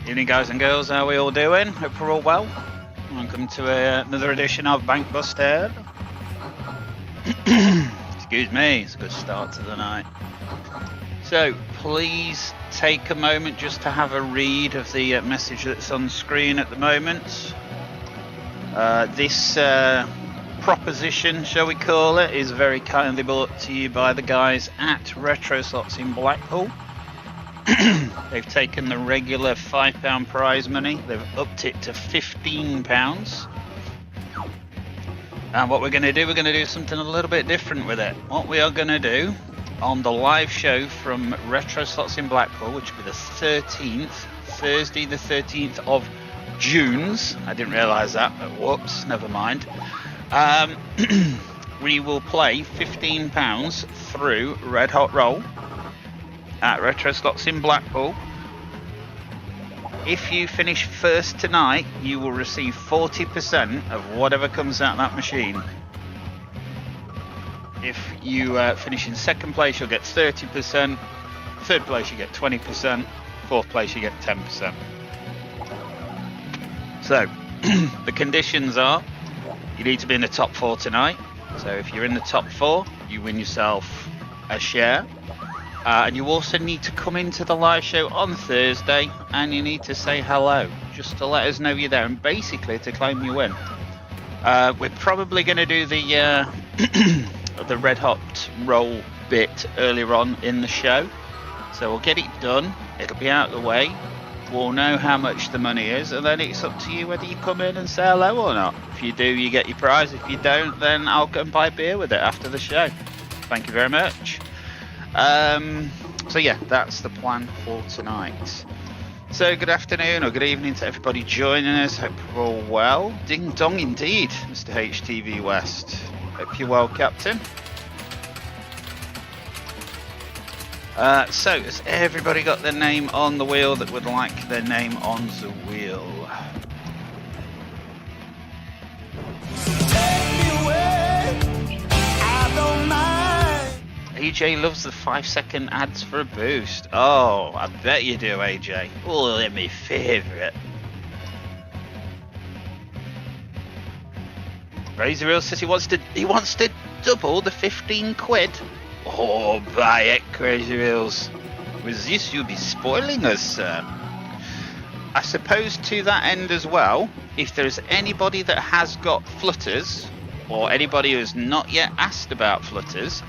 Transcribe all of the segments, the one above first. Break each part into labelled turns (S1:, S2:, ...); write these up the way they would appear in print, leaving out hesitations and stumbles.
S1: Evening, guys and girls, how are we all doing? Hope we're all well. Welcome to another edition of BUSTER. Excuse me, it's a good start to the night. So please take a moment just to have a read of the message that's on screen at the moment. This proposition, shall we call it, is very kindly brought to you by the guys at Retro Slots in Blackpool. They've taken the regular £5 prize money, they've upped it to £15. And what we're going to do something a little bit different with it. What we are going to do on the live show from Retro Slots in Blackpool, which will be the 13th, Thursday the 13th of June. I didn't realise that, but whoops, never mind. We will play £15 through Red Hot Roll at Retro Slots in Blackpool. If you finish first tonight, you will receive 40% of whatever comes out of that machine. If you finish in second place, you'll get 30%. Third place, you get 20%. Fourth place, you get 10%. So, the conditions are, you need to be in the top 4 tonight. So if you're in the top 4, you win yourself a share. And you also need to come into the live show on Thursday, and you need to say hello, just to let us know you're there, and basically to claim your win. We're probably going to do the the Red Hot Roll bit earlier on in the show, so we'll get it done. It'll be out of the way. We'll know how much the money is, and then it's up to you whether you come in and say hello or not. If you do, you get your prize. If you don't, then I'll go and buy beer with it after the show. Thank you very much. So yeah, that's the plan for tonight. So good afternoon or good evening to everybody joining us. Hope you're all well. Ding dong indeed, Mr. HTV West. Hope you're well, Captain. So has everybody got their name on the wheel that would like their name on the wheel? AJ loves the 5-second ads for a boost. Oh, I bet you do, AJ. Oh, they're my favourite. Razor Real says he wants to double the 15 quid. Oh, buy it, Crazy Reels. With this, you'll be spoiling us, sir. I suppose to that end as well, if there's anybody that has got flutters, or anybody who's not yet asked about flutters,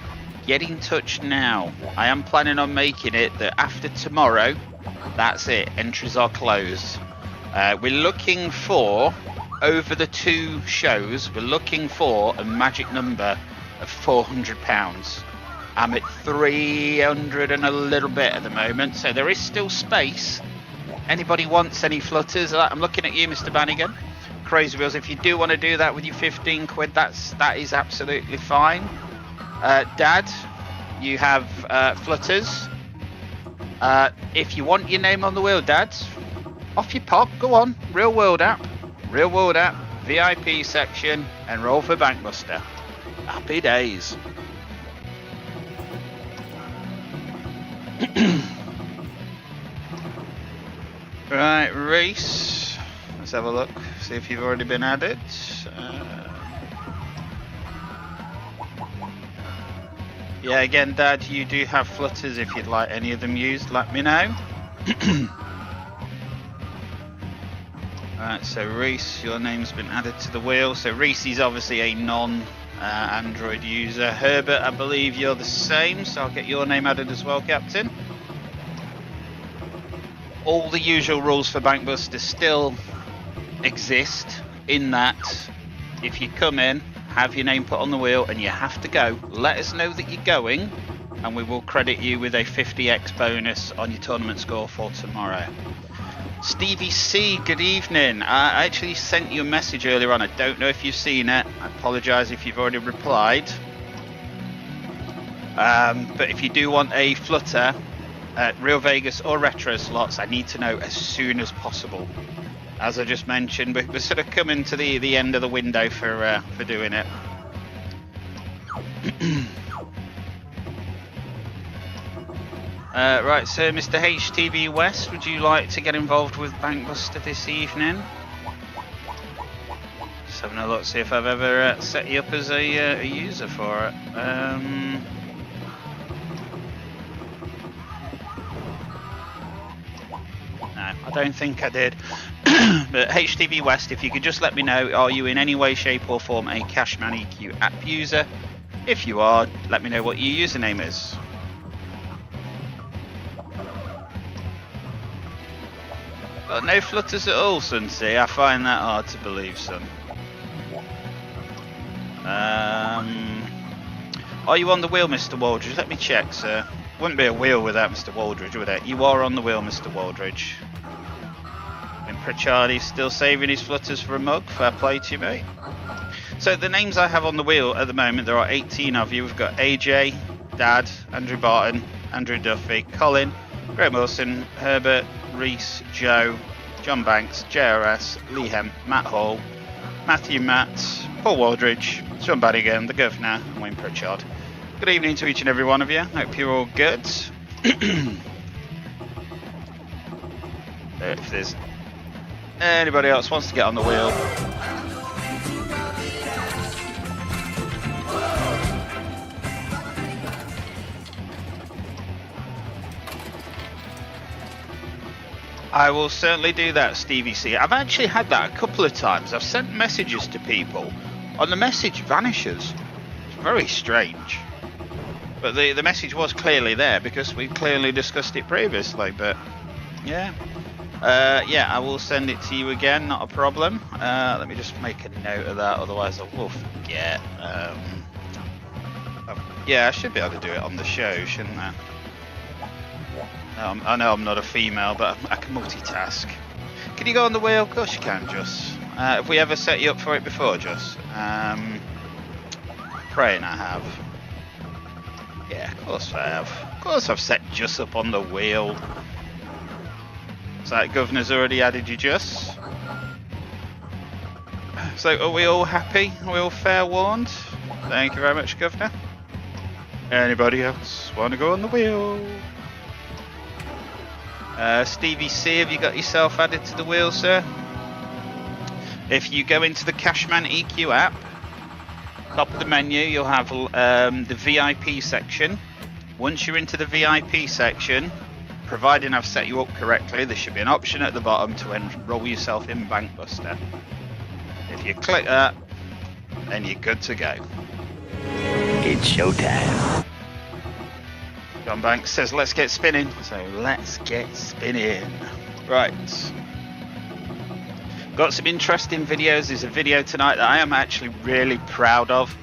S1: get in touch now. I am planning on making it that after tomorrow, that's it, entries are closed. We're looking for, over the 2 shows, we're looking for a magic number of £400. I'm at 300 and a little bit at the moment, so there is still space. Anybody wants any flutters? I'm looking at you, Mr. Bannigan. Crazy Wheels, if you do want to do that with your 15 quid, that is absolutely fine. Dad, you have flutters. If you want your name on the wheel, Dad, off you pop. Go on, Real World app, VIP section, and roll for Bankbuster. Happy days. Right, Reese. Let's have a look. See if you've already been added. Yeah, again, Dad, you do have flutters. If you'd like any of them used, let me know. Alright, so Reese, your name's been added to the wheel. So Reese is obviously a non-Android user. Herbert, I believe you're the same, so I'll get your name added as well, Captain. All the usual rules for BankBuster still exist, in that if you come in, have your name put on the wheel and you have to go, let us know that you're going and we will credit you with a 50x bonus on your tournament score for tomorrow. Stevie C, good evening. I actually sent you a message earlier on. I don't know if you've seen it. I apologise if you've already replied. But if you do want a flutter at Real Vegas or Retro slots, I need to know as soon as possible. As I just mentioned, we're sort of coming to the end of the window for doing it. Right, so Mr. HTV West, would you like to get involved with BankBuster this evening? Just having a look, see if I've ever set you up as a user for it. No, I don't think I did. But HTV West, if you could just let me know, are you in any way, shape or form a Cashman EQ app user? If you are, let me know what your username is. Got no flutters at all, Sunsea. I find that hard to believe, son. Are you on the wheel, Mr. Waldridge? Let me check, sir. Wouldn't be a wheel without Mr. Waldridge, would it? You are on the wheel, Mr. Waldridge. And Pritchardy's still saving his flutters for a mug. Fair play to you, mate. So the names I have on the wheel at the moment, there are 18 of you. We've got AJ, Dad, Andrew Barton, Andrew Duffy, Colin, Graham Wilson, Herbert, Reese, Joe, John Banks, JRS, Lee Hemp, Matt Hall, Matthew Matt, Paul Waldridge, John Badigan, the Governor, and Wayne Pritchard. Good evening to each and every one of you. Hope you're all good. If there's anybody else wants to get on the wheel, I will certainly do that, Stevie C. I've actually had that a couple of times. I've sent messages to people and the message vanishes. It's very strange. But the message was clearly there because we clearly discussed it previously. But yeah. Yeah, I will send it to you again, not a problem. Let me just make a note of that, otherwise I will forget. Yeah, I should be able to do it on the show, shouldn't I? I know I'm not a female, but I can multitask. Can you go on the wheel? Of course you can, Juss. Have we ever set you up for it before, Juss? Praying I have. Yeah, of course I have. Of course I've set Juss up on the wheel. So Governor's already added you, Juss. So are we all happy? Are we all fair warned? Thank you very much, Governor. Anybody else want to go on the wheel? Stevie C, have you got yourself added to the wheel, sir? If you go into the Cashman EQ app, top of the menu, you'll have the VIP section. Once you're into the VIP section, providing I've set you up correctly, there should be an option at the bottom to enroll yourself in BankBuster. If you click that, then you're good to go. It's showtime. John Banks says, let's get spinning. So let's get spinning. Right. Got some interesting videos. There's a video tonight that I am actually really proud of.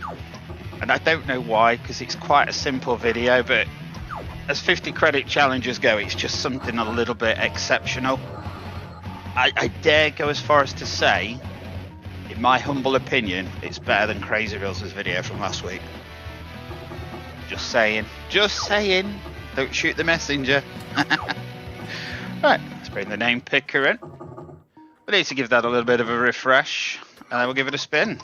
S1: And I don't know why, because it's quite a simple video, but as 50 credit challenges go, it's just something a little bit exceptional. I dare go as far as to say, in my humble opinion, it's better than Crazy Reels' video from last week. Just saying. Just saying. Don't shoot the messenger. Right, let's bring the name picker in. We need to give that a little bit of a refresh, and then we'll give it a spin.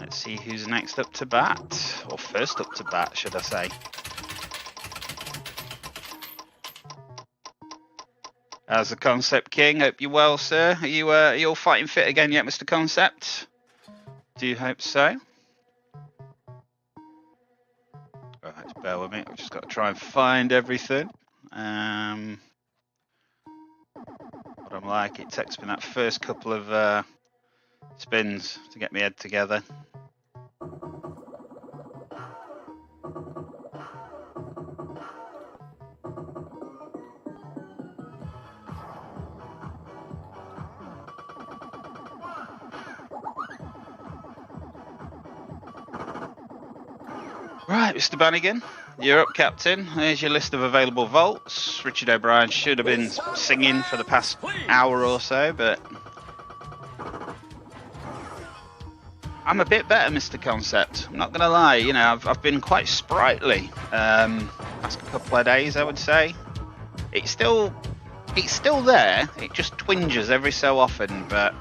S1: Let's see who's next up to bat, or first up to bat, should I say. As the Concept King, hope you're well, sir. Are you all fighting fit again yet, Mr. Concept? Do you hope so? Right, bear with me. I've just got to try and find everything. What I'm like, it takes me that first couple of spins to get my head together. Right, Mr. Bannigan, you're up, Captain. There's your list of available vaults. Richard O'Brien should have been singing for the past hour or so, but I'm a bit better, Mr. Concept. I'm not going to lie, you know, I've been quite sprightly past couple of days, I would say. It's still there. It just twinges every so often, but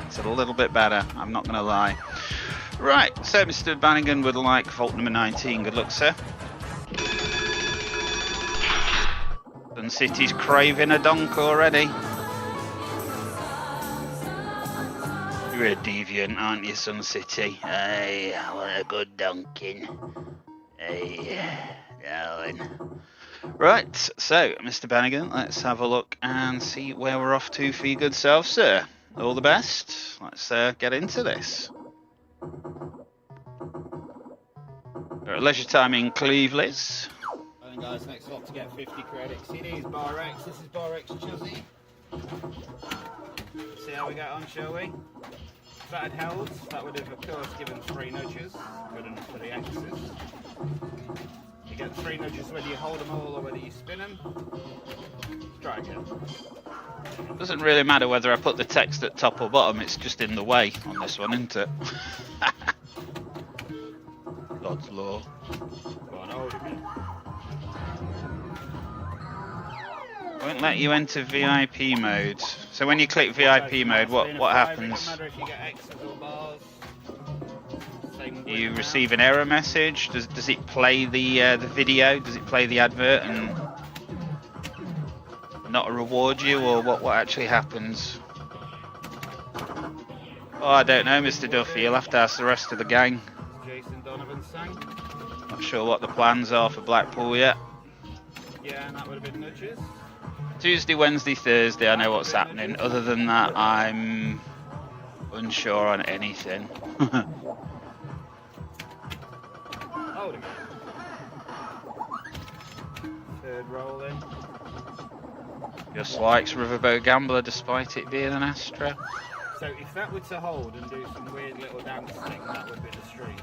S1: it's a little bit better. I'm not going to lie. Right, so Mr. Bannigan would like vault number 19. Good luck, sir. Sun City's craving a donk already. You're a deviant, aren't you, Sun City? Hey, I want a good donking. Hey, darling. Right, so Mr. Bannigan, let's have a look and see where we're off to for your good self, sir. All the best. Let's get into this. We're at leisure time in Cleveland.
S2: And guys, next up to get 50 credits. It is Barcrest. This is Barcrest Chuzzy. See how we get on, shall we? If that had held, that would have of course given 3 nudges. Good enough for the X's. You get 3 nudges whether you hold them all or whether you spin them. Try again.
S1: Doesn't really matter whether I put the text at top or bottom, it's just in the way on this one, isn't it? God's law.
S2: Go on, hold again.
S1: Won't let you enter VIP mode. So when you click VIP mode, what happens?
S2: It doesn't matter if you get X's or bars.
S1: You receive an error message. Does it play the video? Does it play the advert and not reward you, or what actually happens? Oh, I don't know, Mr. Duffy. You'll have to ask the rest of the gang. Not sure what the plans are for Blackpool yet.
S2: Yeah, and that would have been nudges.
S1: Tuesday, Wednesday, Thursday, I know what's happening. Other than that, I'm unsure on anything.
S2: Hold again. Third roll in.
S1: Just likes Riverboat Gambler despite it being an Astra.
S2: So if that were to hold and do some weird little dance thing, that would be the streak.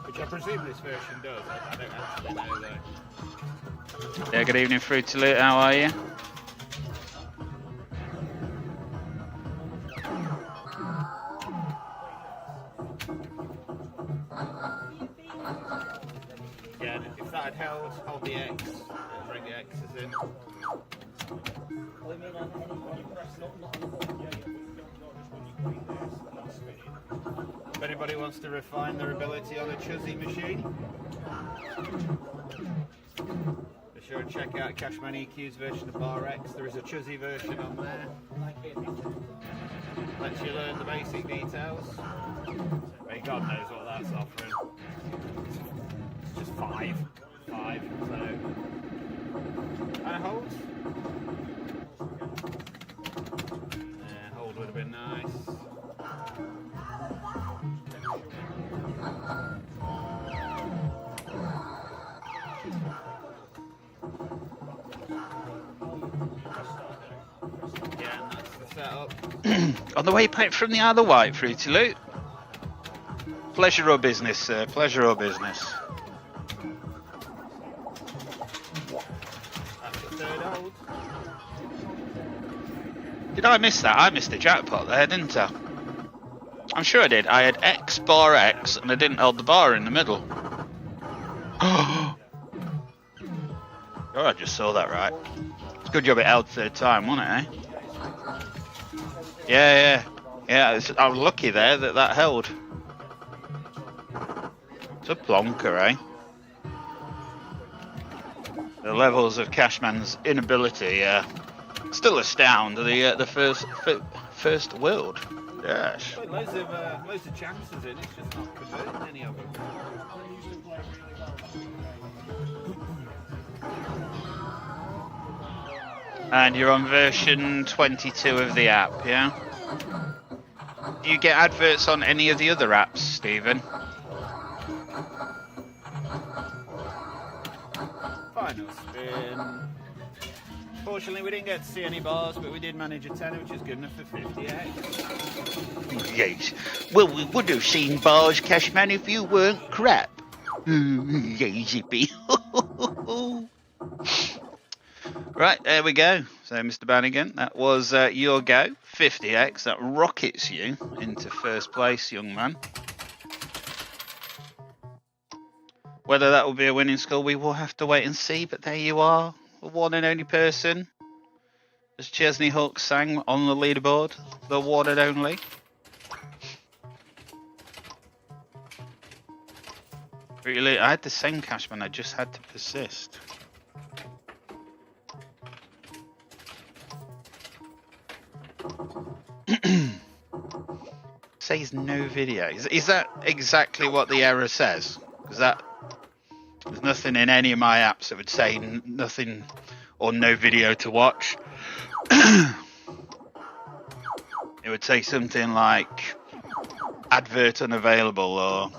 S2: Which I presume this version does. I don't actually know though.
S1: Yeah, good evening, Fruity Loot. How are you?
S2: Yeah, if that had held, hold the X. Bring the X's in. If anybody wants to refine their ability on a Chuzzy machine, be sure to check out Cashman EQ's version of Barcrest. There is a Chuzzy version on there. Lets you learn the basic details. But God knows what that's offering. It's just 5, so. And hold. Hold would have been nice. Yeah, and that's the setup.
S1: On the way back from the Isle of Wight, Fruity Loot. Pleasure or business, sir? Pleasure or business?
S2: That's the third hold.
S1: Did I miss that? I missed the jackpot there, didn't I? I'm sure I did. I had X bar X and I didn't hold the bar in the middle. Oh, I just saw that right. It's a good job it held third time, wasn't it, eh? Yeah. I was lucky there that held. It's a plonker, eh? The levels of Cashman's inability Still astound the first world. Yes.
S2: Got loads of chances in. It's just not converting any of them.
S1: And you're on version 22 of the app, yeah? Do you get adverts on any of the other apps, Stephen?
S2: Final spin. Fortunately, we didn't get to see any bars, but we did manage a tenner, which is good enough for 58.
S1: Yes. Well, we would have seen bars, Cashman, if you weren't crap. Zippy. Right, there we go. So, Mr. Bannigan, that was your go. 50x. That rockets you into first place, young man. Whether that will be a winning score, we will have to wait and see. But there you are, the one and only person, as Chesney Hawk sang on the leaderboard, the one and only. Really, I had the same Cashman. I just had to persist. Says no video. Is that exactly what the error says? Because there's nothing in any of my apps that would say nothing or no video to watch. It would say something like advert unavailable or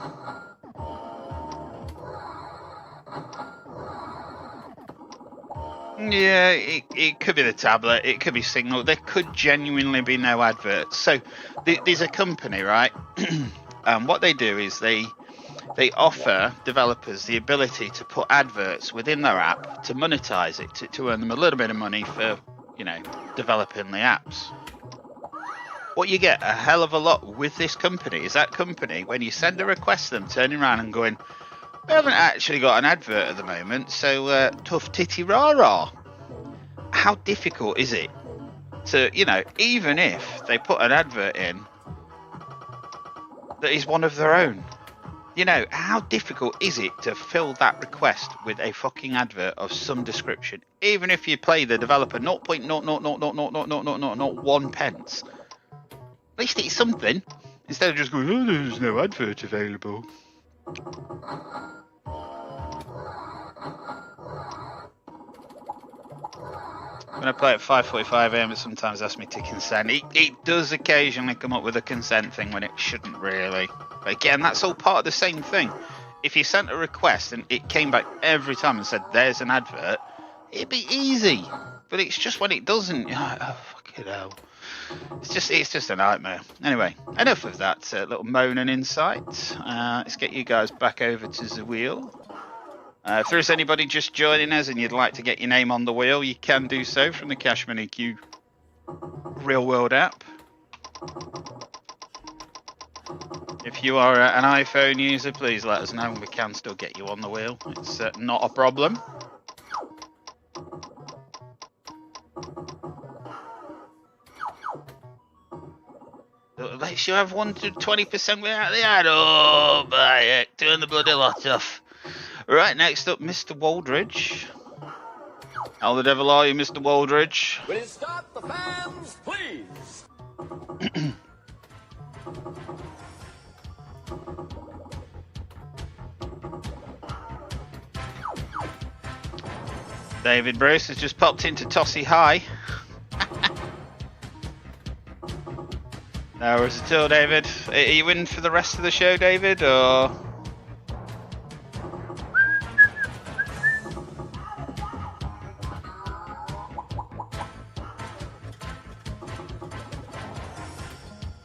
S1: yeah, it could be the tablet, it could be Signal, there could genuinely be no adverts. So there's a company, right? And what they do is they offer developers the ability to put adverts within their app to monetize it, to earn them a little bit of money for, you know, developing the apps. What you get a hell of a lot with this company is that company, when you send a request to them, turning around and going, we haven't actually got an advert at the moment, so tough titty rah-rah. How difficult is it to, you know, even if they put an advert in that is one of their own, you know, how difficult is it to fill that request with a fucking advert of some description, even if you play the developer 0.000000001 pence? At least it's something, instead of just going, oh, there's no advert available. When I play at 5:45 AM, it sometimes asks me to consent. It does occasionally come up with a consent thing when it shouldn't really. But again, that's all part of the same thing. If you sent a request and it came back every time and said, there's an advert, it'd be easy. But it's just when it doesn't, you're like, oh, fucking hell. It's just a nightmare. Anyway, enough of that little moan and insight. Let's get you guys back over to the wheel. If there's anybody just joining us and you'd like to get your name on the wheel, you can do so from the Cashman EQ Real World app. If you are an iPhone user, please let us know and we can still get you on the wheel. It's not a problem. Lets you have 1 to 20% without the ad. Oh, by heck, turn the bloody lot off. Right, next up, Mr. Waldridge. How the devil are you, Mr. Waldridge?
S3: Will you start the fans, please?
S1: David Bruce has just popped into Tossy High. No worries at all, David. Are you in for the rest of the show, David, or...?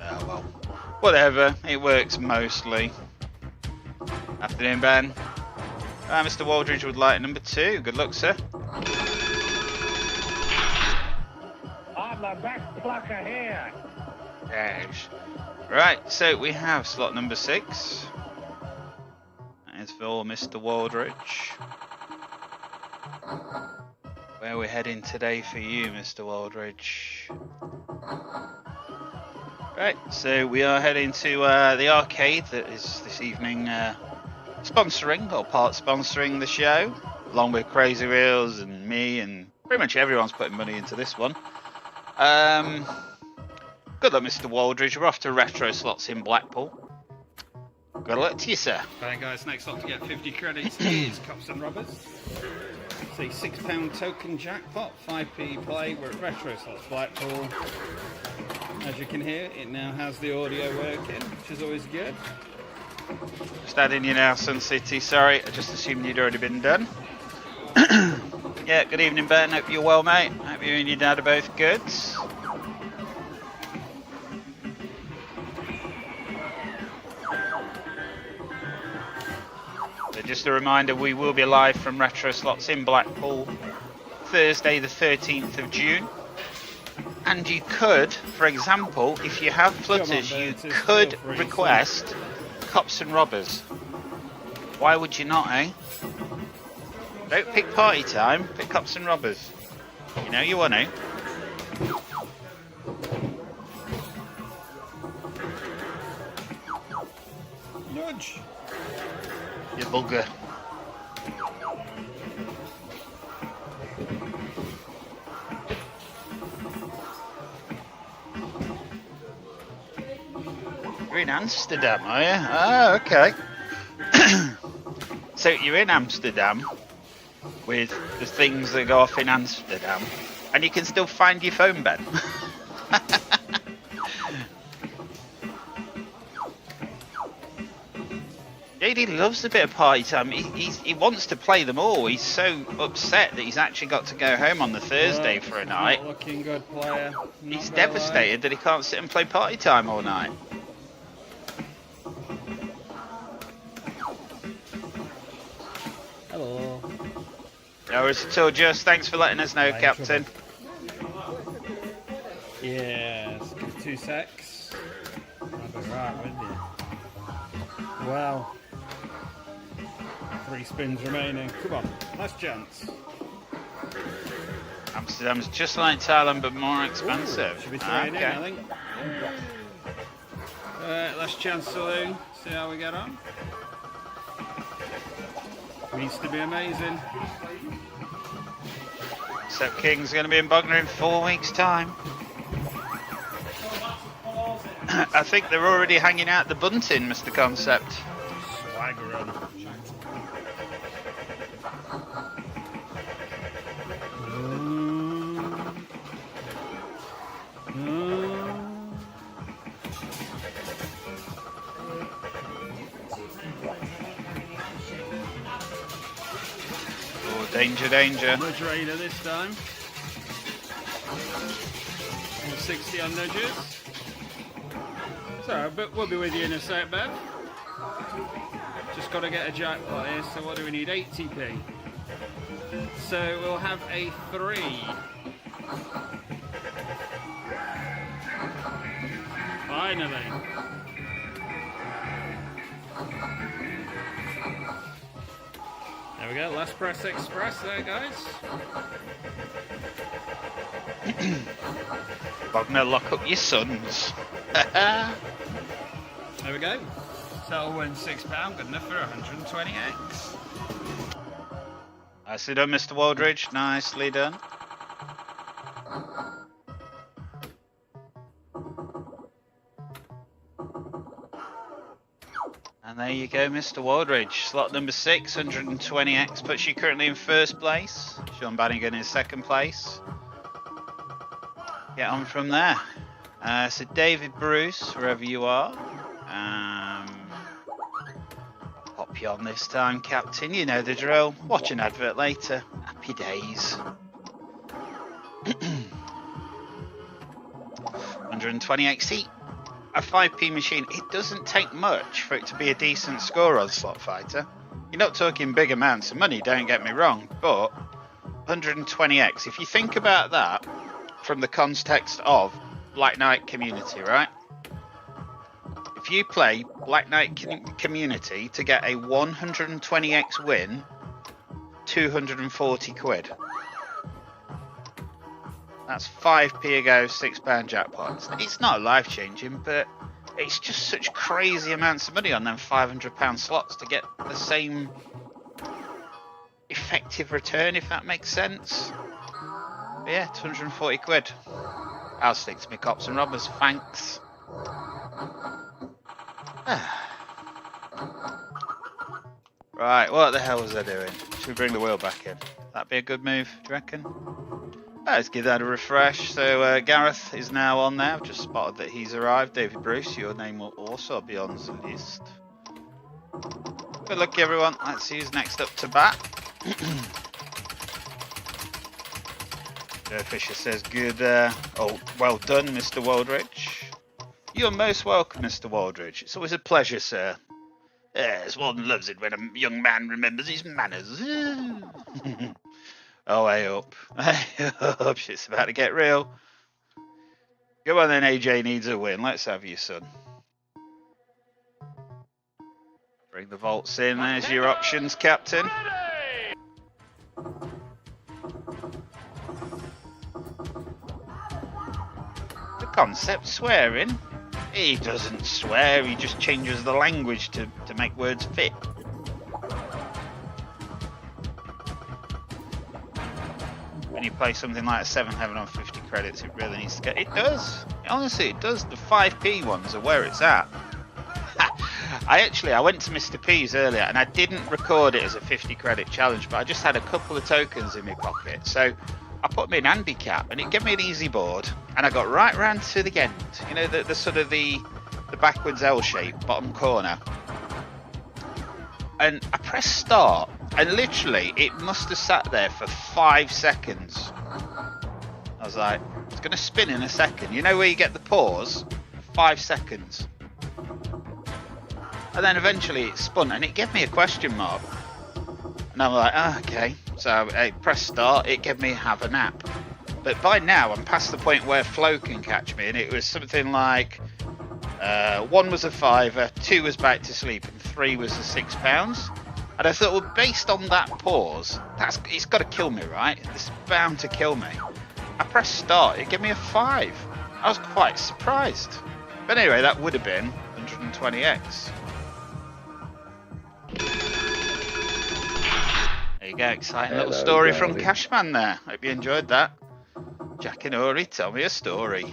S1: Oh, well. Whatever, it works mostly. Afternoon, Ben. Mr. Waldridge would like number 2. Good luck, sir.
S4: I'm the best plucker here.
S1: Yes. Right, so we have slot number 6. That is for Mr. Waldridge. Where are we heading today for you, Mr. Waldridge? Right, so we are heading to the arcade that is this evening sponsoring, or part sponsoring the show, along with Crazy Wheels and me and pretty much everyone's putting money into this one. Good luck, Mr. Waldridge. We're off to retro slots in Blackpool. Good luck to you, sir.
S2: Right, guys, next lot to get 50 credits is Cops and Robbers. It's a £6 token jackpot, 5p play. We're at retro slots Blackpool. As you can hear, it now has the audio working, which is always good.
S1: Just adding you now, Sun City. Sorry, I just assumed you'd already been done. Yeah, good evening, Ben. Hope you're well, mate. Hope you and your dad are both good. So just a reminder, we will be live from retro slots in Blackpool Thursday the 13th of June. And you could, for example, if you have flutters, you could request Cops and Robbers. Why would you not, eh? Don't pick party time, pick Cops and Robbers. You know you want to.
S2: Nudge.
S1: You bugger. You're in Amsterdam, are you? Ah, okay. So you're in Amsterdam with the things that go off in Amsterdam, and you can still find your phone, Ben. JD loves a bit of party time. He wants to play them all. He's so upset that he's actually got to go home on the Thursday for a night.
S2: Not looking good, player.
S1: He's devastated that he can't sit and play party time all night.
S2: Hello.
S1: No worries at all, Just. Thanks for letting us know, Captain.
S2: Yes, give it 2 secs. That'd be right, wouldn't you? Well. 3 spins remaining. Come on, last chance.
S1: Amsterdam's just like Thailand, but more expensive.
S2: Ooh, should be 3 in, I think. Last chance saloon. See how we get on. Needs to be amazing.
S1: So King's going to be in Bognor in 4 weeks' time. I think they're already hanging out the bunting, Mr. Concept.
S2: Swagger.
S1: Oh, danger, danger.
S2: Nudge Raider this time. 60 on nudges. So, but we'll be with you in a sec, Bev. Just got to get a jackpot here, so what do we need? 80p. So we'll have a 3. Finally. There we go, last press express there, guys.
S1: Bognor, lock up your sons.
S2: There we go. That'll win £6, good enough for 120x.
S1: Nicely done, Mr. Waldridge. Nicely done. And there you go, Mr. Waldridge. Slot number 6, 120x, puts you currently in first place. Sean Bannigan in second place. Get on from there. So David Bruce, wherever you are. Pop you on this time, Captain. You know the drill. Watch an advert later. Happy days. 120x. A 5p machine. It doesn't take much for it to be a decent score on Slot Fighter. You're not talking big amounts of money, don't get me wrong, but 120x. If you think about that from the context of Black Knight Community, right? If you play Black Knight Community to get a 120x win, 240 quid. That's 5p a go, £6 jackpots. It's not life changing, but it's just such crazy amounts of money on them £500 slots to get the same effective return, if that makes sense. But yeah, 240 quid. I'll stick to my cops and robbers, thanks. Right, what the hell was I doing? Should we bring the wheel back in? That'd be a good move, do you reckon? Let's give that a refresh. So Gareth is now on there. I've just spotted that he's arrived. David Bruce, your name will also be on the list. Good luck, everyone. Let's see who's next up to bat. Joe Fisher says, good. Oh, well done, Mr. Waldridge. You're most welcome, Mr. Waldridge. It's always a pleasure, sir. Yes, one loves it when a young man remembers his manners. Oh, hey up. Hey up. Shit's about to get real. Go on then, AJ needs a win. Let's have you, son. Bring the vaults in. There's your options, Captain. The concept swearing. He doesn't swear, he just changes the language to make words fit. When you play something like a 7 Heaven on 50 credits, it really needs to get... It does. Honestly, it does. The 5p ones are where it's at. I went to Mr. P's earlier and I didn't record it as a 50 credit challenge, but I just had a couple of tokens in my pocket. So I put them in handicap and it gave me an easy board and I got right round to the end. You know, the sort of the backwards L shape, bottom corner. And I pressed start and literally it must have sat there for 5 seconds. I was like, it's going to spin in a second. You know where you get the pause? 5 seconds. And then eventually it spun and it gave me a question mark. And I'm like, oh, okay. So I pressed start, it gave me have a nap. But by now I'm past the point where flow can catch me, and it was something like 1 was a £5, 2 was back to sleep, and 3 was the £6. And I thought, well, based on that pause, it's got to kill me, right? It's bound to kill me. I pressed start, it gave me a 5. I was quite surprised. But anyway, that would have been 120x. There you go, exciting little story from Cashman there. Hope you enjoyed that. Jack and Ori, tell me a story.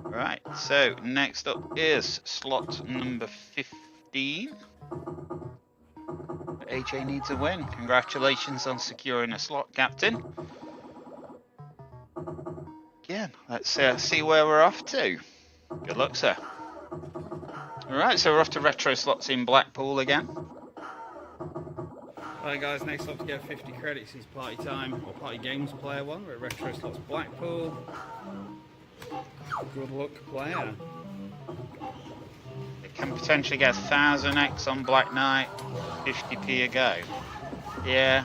S1: Right, so next up is slot number 15. AJ needs a win. Congratulations on securing a slot, Captain. Again, let's see where we're off to. Good luck, sir. Alright, so we're off to retro slots in Blackpool again.
S2: Alright guys, next up to get 50 credits is Party Time, or Party Games Player 1. We're at retro slots Blackpool. Good luck, player.
S1: It can potentially get 1000x on Black Knight, 50p a go. Yeah,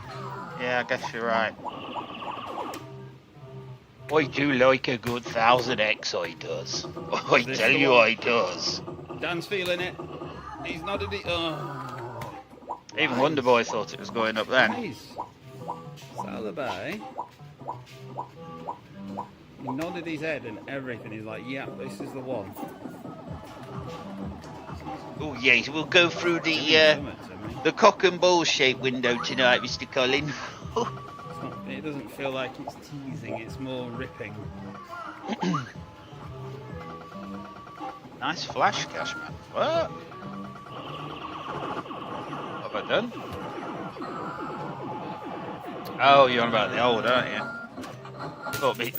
S1: I guess you're right. I do like a good 1000x, I does. I tell you I does.
S2: Dan's feeling it. He's nodded it. Oh.
S1: Even Wonderboy thought it was going up then.
S2: Nice. Salaby. He nodded his head and everything. He's like, yeah, this is the one.
S1: Oh yes, we'll go through the cock and ball shaped window tonight, Mr. Colin.
S2: It doesn't feel like it's teasing, it's more ripping.
S1: Nice flash, Cashman. What? What have I done? Oh, you're on about the old, aren't you?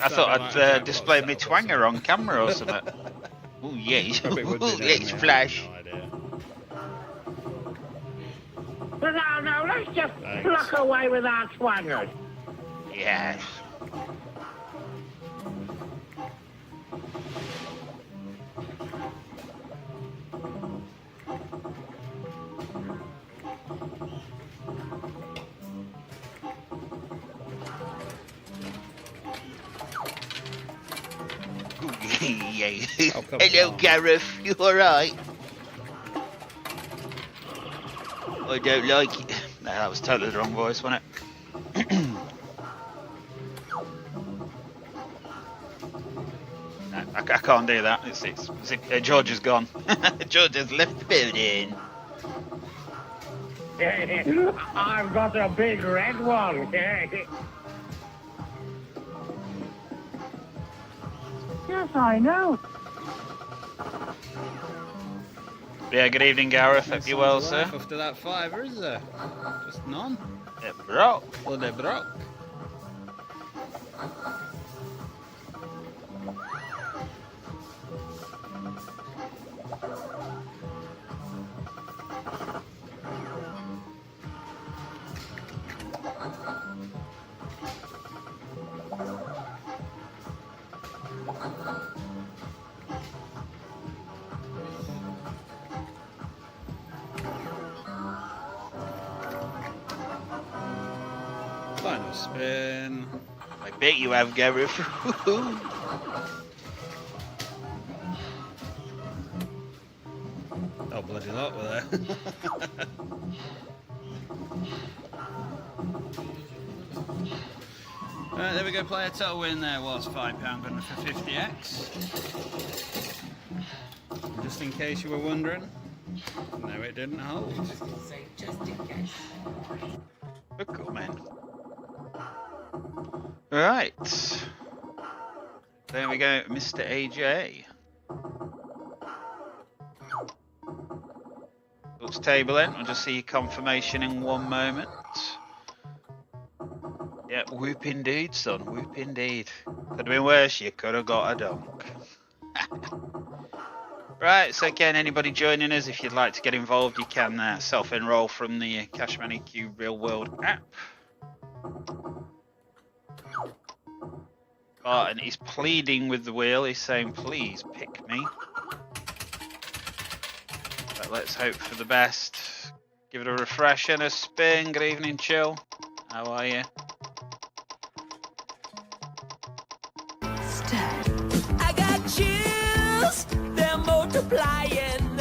S1: I thought I'd displayed my twanger on camera or something. Oh yes, let's flash.
S4: No, let's just pluck away with our twangers.
S1: Yes. Hello, Gareth. You alright? I don't like it. No, that was totally the wrong voice, wasn't it? No, I can't do that. George has gone. George has left the building.
S4: I've got a big red one. Yes, I know.
S1: Yeah, good evening, Gareth. Hope you're well, sir.
S2: After that fiver, is there? Just none.
S1: It broke.
S2: Well, they broke. Final spin.
S1: I bet you have, Gareth.
S2: Oh, bloody lot were there. Right, there we go, player total win there was £5 going for 50x. Just in case you were wondering, no, it didn't hold.
S5: Just in case.
S1: Good call, man. Right. There we go, Mr. AJ. Looks table in. I'll just see your confirmation in one moment. Yeah, whoop indeed, son. Whoop indeed. Could have been worse. You could have got a donk. Right, so again, anybody joining us, if you'd like to get involved, you can self-enroll from the Cash Money Q Real World app. Oh, and he's pleading with the wheel. He's saying, please pick me. But let's hope for the best. Give it a refresh and a spin. Good evening, Chill. How are you?
S5: I got chills, they're multiplying.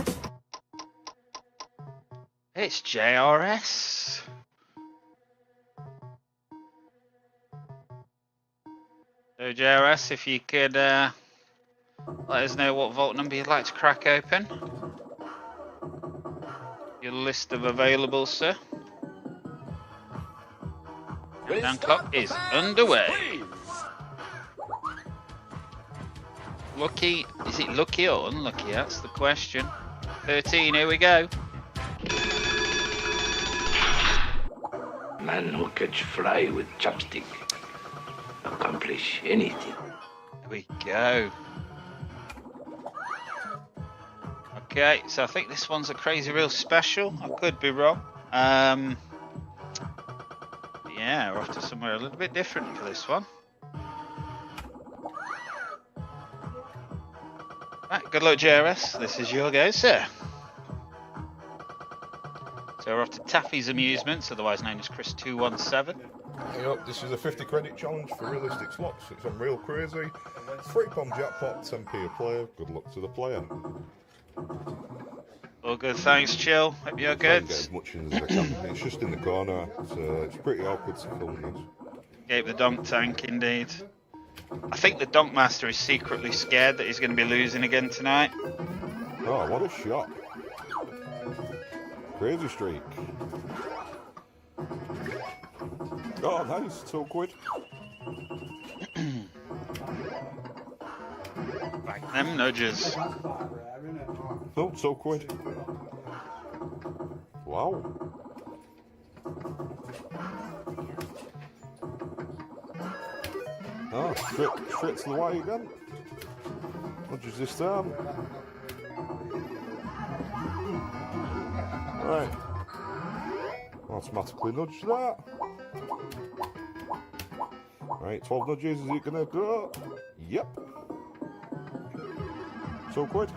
S1: It's JRS. So JRS, if you could let us know what vault number you'd like to crack open. Your list of available, sir. Countdown clock is underway. Lucky, is it lucky or unlucky? That's the question. 13, here we go.
S6: Man who catch fly with chopstick accomplish anything.
S1: Here we go. Okay, so I think this one's a Crazy Reel special. I could be wrong. Yeah, we're off to somewhere a little bit different for this one. Right, good luck, JRS. This is your go, sir. So we're off to Taffy's Amusements, otherwise known as Chris217.
S7: Hey up, this is a 50 credit challenge for realistic slots. It's on Real Crazy. 3 bomb jackpot, 10p a player. Good luck to the player.
S1: All good, thanks, Chill. Hope you're good.
S7: Get as much in as I can. It's just in the corner, so it's pretty awkward to film this.
S1: Gave the Donk tank, indeed. I think the Donk Master is secretly scared that he's going to be losing again tonight.
S7: Oh, what a shot. Crazy streak. Oh, nice. £2.
S1: Back them nudges.
S7: Oh, £2. Wow. Oh, straight to the white again. Nudges this time. Right. Automatically nudge that. Right, 12 nudges, is it gonna go? Yep. £2.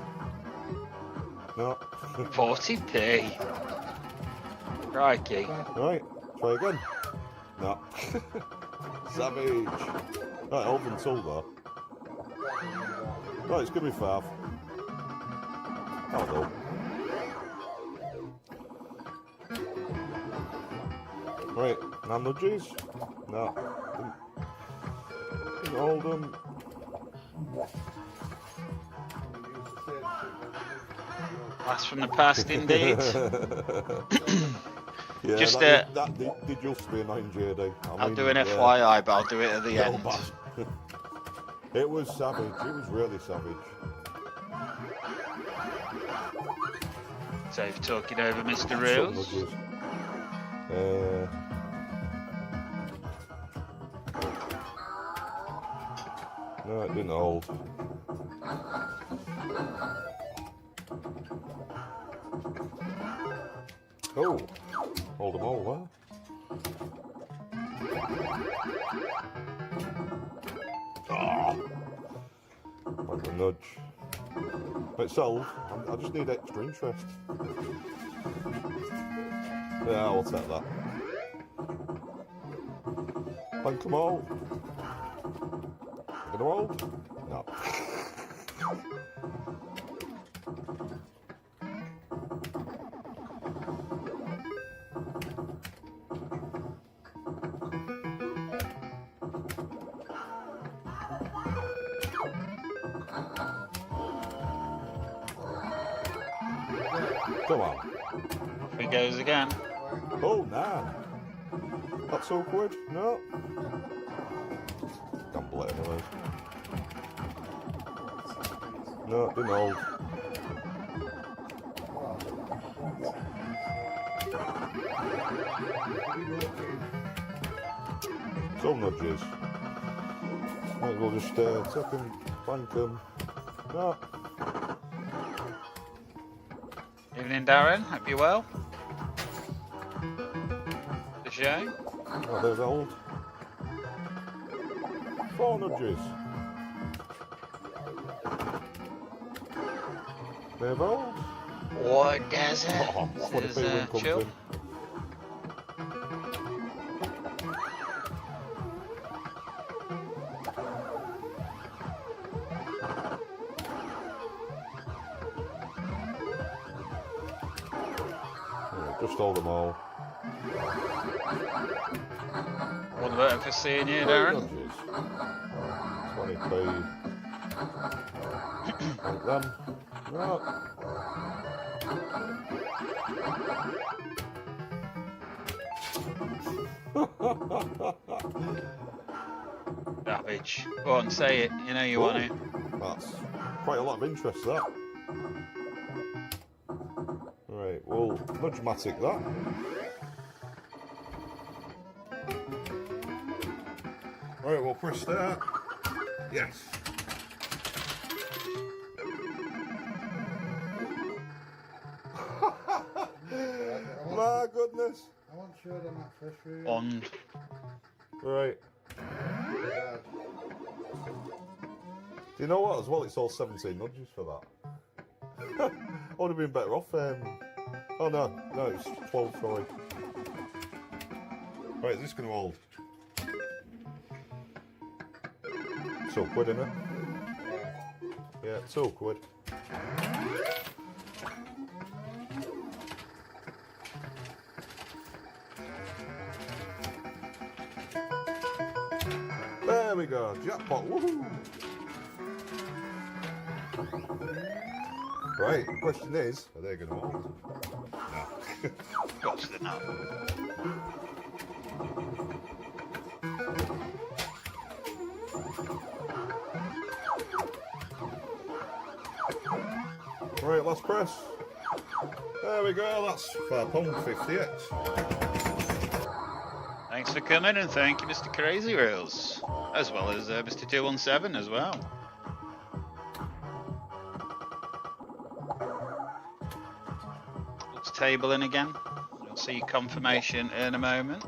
S7: No.
S1: 40p. Crikey.
S7: Right, try again. No. Savage. Right, open tool though. Right, it's gonna be 5. That'll go. Right, 9 nudges. No. Didn't hold them.
S1: Blast from the past, indeed.
S7: Yeah,
S1: Just,
S7: that did just be annoying, JD.
S1: I'll do an FYI, but I'll do it at the
S7: little
S1: end.
S7: bastard. It was savage. It was really savage.
S1: So, talking over Mr.
S7: Some
S1: Reels.
S7: nudges. No, it didn't hold. Oh, hold them all there. Oh, like a nudge. But it's sold. I just need extra interest. Yeah, I'll take that. Thank them all. Gonna hold? No. Come on.
S1: Off he goes again.
S7: Oh, nah. That's awkward. No. Gamble it anyways. No, it didn't hold. Some nudges. Might as well just take them, bank them. No.
S1: Evening, Darren. Hope you're well. The show.
S7: Oh, there's old. 4 nudges. They've old.
S1: What does it?
S7: Oh, what if they comes
S1: chill.
S7: in? Yeah, just hold them all.
S1: One vote for seeing you,
S7: 3
S1: Darren.
S7: nudges. 20p. Like them. No.
S1: Savage. Go on, say it. You know you want to.
S7: That's quite a lot of interest, that. Right, well, nudge-matic that. Right, we'll press that. Yes. My goodness.
S8: I want to show them that fish for you.
S1: On.
S7: Right. Do you know what? As well, it's all 17 nudges for that. I would have been better off. Oh no, it's 12. Sorry. Right, is this going to hold? £2, isn't it? Yeah, £2. There we go, jackpot, woohoo! Right, the question is, are they going to hold? No.
S1: Of course they're not.
S7: Right, last press. There we go, that's £5.50.
S1: Thanks for coming, and thank you, Mr. Crazy Reels, as well as Mr. 217 as well. Looks table in again. You'll see confirmation in a moment.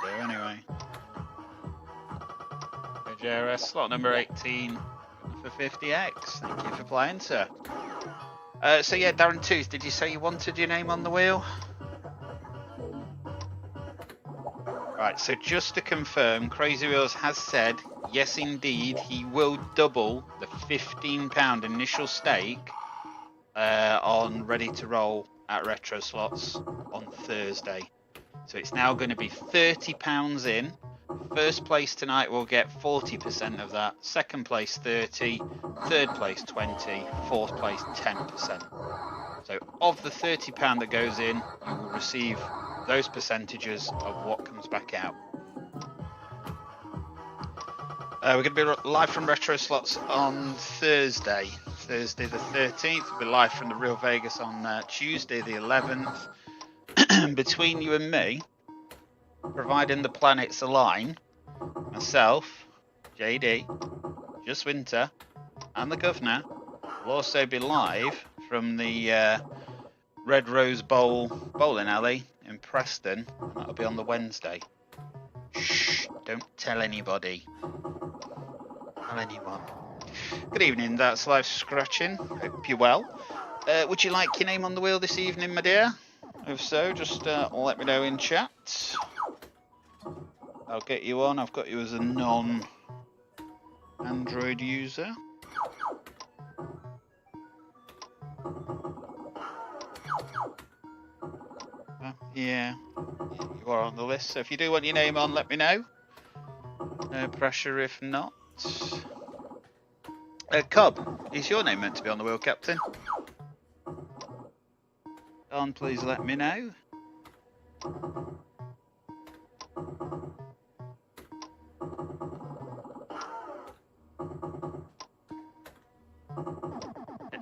S1: Good do anyway. JRS slot number 18 for 50x. Thank you for playing, sir. So yeah, Darren Tooth, did you say you wanted your name on the wheel? Right, so just to confirm, Crazy Wheels has said, yes indeed, he will double the £15 initial stake on Ready to Roll at Retro Slots on Thursday. So it's now going to be £30 in First place tonight will get 40% of that. Second place 30, third place 20, fourth place 10%. So of the £30 that goes in, you will receive those percentages of what comes back out. We're going to be live from Retro Slots on Thursday the 13th. We'll be live from the Real Vegas on Tuesday the 11th. Between you and me, providing the planets align, myself, JD, Just Winter, and the Governor will also be live from the Red Rose Bowl bowling alley in Preston, and that'll be on the Wednesday. Shh, don't tell anybody. Tell anyone. Good evening, that's Live Scratching. Hope you're well. Would you like your name on the wheel this evening, my dear? If so, just let me know in chat. I'll get you on. I've got you as a non-Android user. Yeah, you are on the list. So if you do want your name on, let me know. No pressure if not. Cobb, is your name meant to be on the wheel, Captain? Don, please let me know.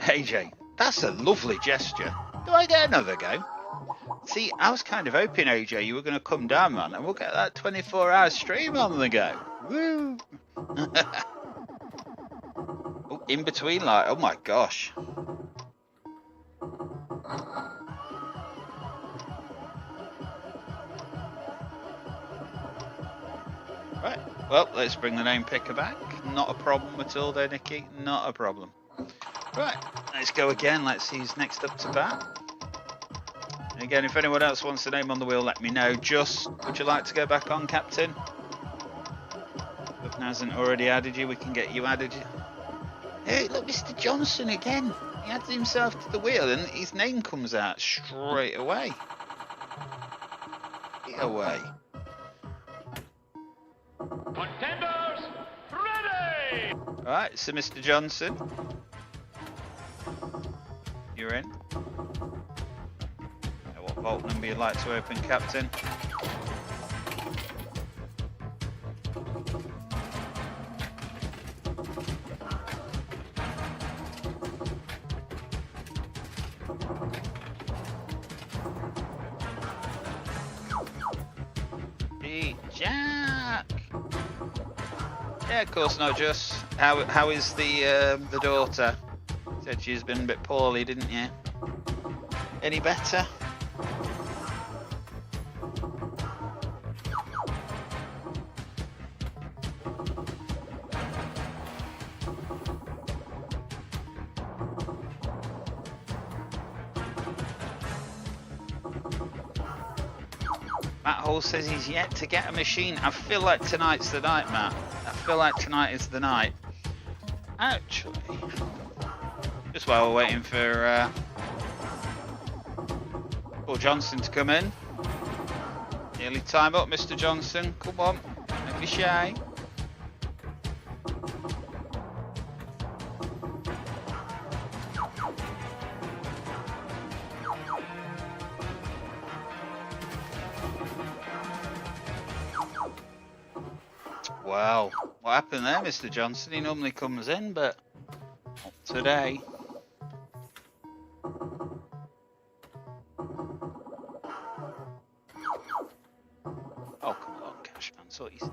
S1: AJ, that's a lovely gesture. Do I get another go? See, I was kind of hoping, AJ, you were going to come down, man, and we'll get that 24-hour stream on the go. Woo! Oh, in between, like, oh my gosh. Right, well, let's bring the name picker back. Not a problem at all there, Nikki. Not a problem. Right, let's go again. Let's see who's next up to bat. And again, if anyone else wants a name on the wheel, let me know. Just, would you like to go back on, Captain? If it hasn't already added you, we can get you added. Hey, look, Mr. Johnson again. He adds himself to the wheel and his name comes out straight away. Get away.
S3: Contenders, ready!
S1: Alright, so Mr. Johnson, you're in. Now, what vault number you'd like to open, Captain? Hey, Jack! Yeah, of course not, Just. How is the daughter? Said she's been a bit poorly, didn't you? Any better? Matt Hall says he's yet to get a machine. I feel like tonight's the night, Matt. I feel like tonight is the night. Actually, just while we're waiting for Paul Johnson to come in. Nearly time up, Mr. Johnson. Come on, don't be shy. Wow, what happened there, Mr. Johnson? He normally comes in, but not today. Oh, come along, Cashman. So easy.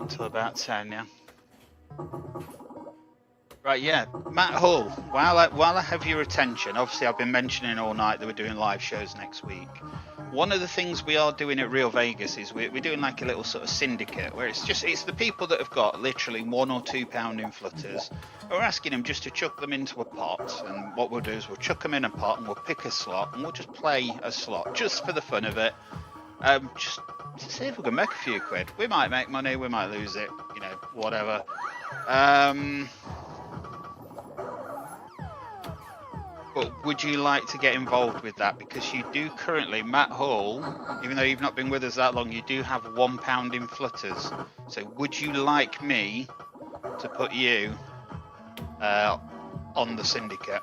S1: Until about 10 now. Right, yeah, Matt Hull, while I have your attention, obviously I've been mentioning all night that we're doing live shows next week. One of the things we are doing at Real Vegas is we're doing like a little sort of syndicate where it's the people that have got literally £1 or £2 in flutters. We're asking them just to chuck them into a pot, and what we'll do is we'll chuck them in a pot and we'll pick a slot and we'll just play a slot just for the fun of it. Just to see if we can make a few quid. We might make money, we might lose it, you know, whatever. But would you like to get involved with that? Because you do currently, Matt Hall, even though you've not been with us that long, you do have £1 in flutters. So would you like me to put you on the syndicate?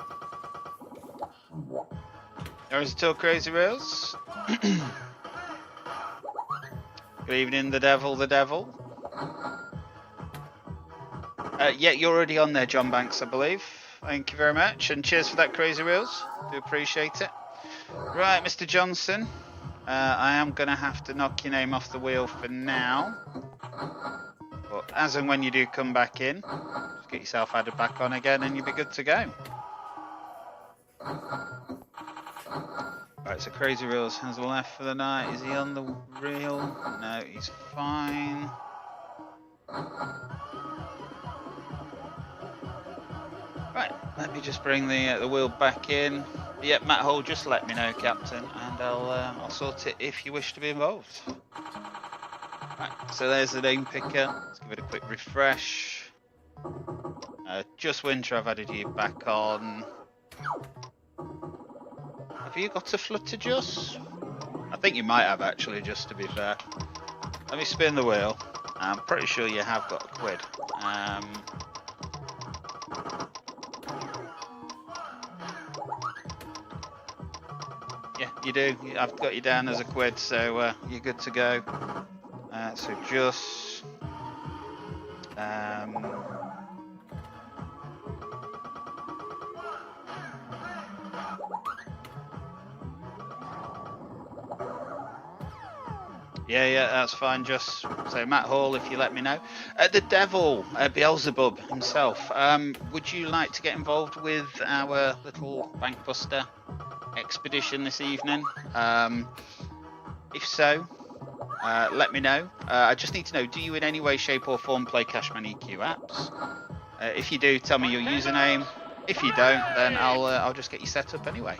S1: There's still Crazy Rails. Good evening, the devil. Yeah, you're already on there, John Banks, I believe. Thank you very much, and cheers for that, Crazy Reels. Do appreciate it. Right, Mr. Johnson, I am going to have to knock your name off the wheel for now. But as and when you do come back in, just get yourself added back on again and you'll be good to go. Right, so Crazy Reels has left for the night. Is he on the reel? No, he's fine. Right, let me just bring the wheel back in. Yep, Matt Hall, just let me know, Captain, and I'll sort it if you wish to be involved. Right, so there's the name picker. Let's give it a quick refresh. Just Winter, I've added you back on. Have you got a Flutter, Just? I think you might have, actually, just to be fair. Let me spin the wheel. I'm pretty sure you have got a quid. Yeah, you do. I've got you down as a quid, so you're good to go. So just... Yeah, that's fine. Just so Matt Hall, if you let me know. The devil, Beelzebub himself. Would you like to get involved with our little bank buster expedition this evening? If so, let me know. I just need to know: do you in any way, shape, or form play Cashman EQ apps? If you do, tell me your username. If you don't, then I'll just get you set up anyway.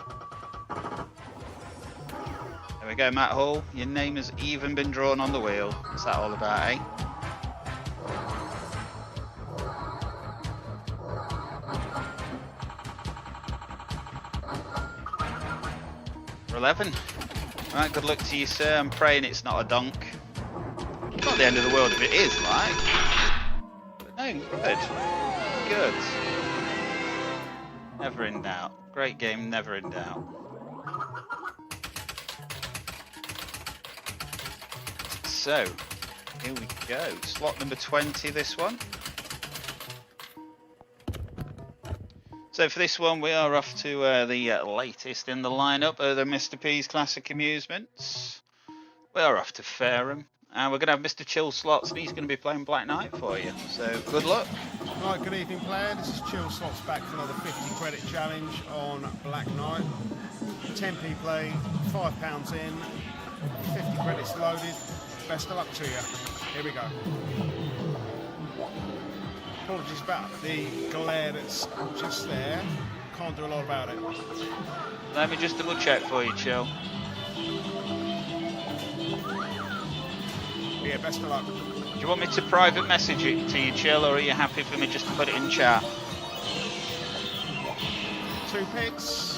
S1: There we go, Matt Hall. Your name has even been drawn on the wheel. What's that all about, eh? For 11. Right, good luck to you, sir. I'm praying it's not a donk. It's not the end of the world if it is, like. But no, good. Good. Never in doubt. Great game, never in doubt. So, here we go. Slot number 20, this one. So for this one, we are off to the latest in the lineup of the Mr. P's Classic Amusements. We are off to Fareham, and we're going to have Mr. Chill Slots, and he's going to be playing Black Knight for you. So good luck.
S2: Right, good evening, player. This is Chill Slots back for another 50 credit challenge on Black Knight. 10p play, £5 in, 50 credits loaded. Best of luck to you. Here we go. Apologies about the glare that's just there. Can't do a lot about it.
S1: Let me just double check for you, Chill.
S2: Yeah, best of luck.
S1: Do you want me to private message it to you, Chill, or are you happy for me just to put it in chat?
S2: 2 picks.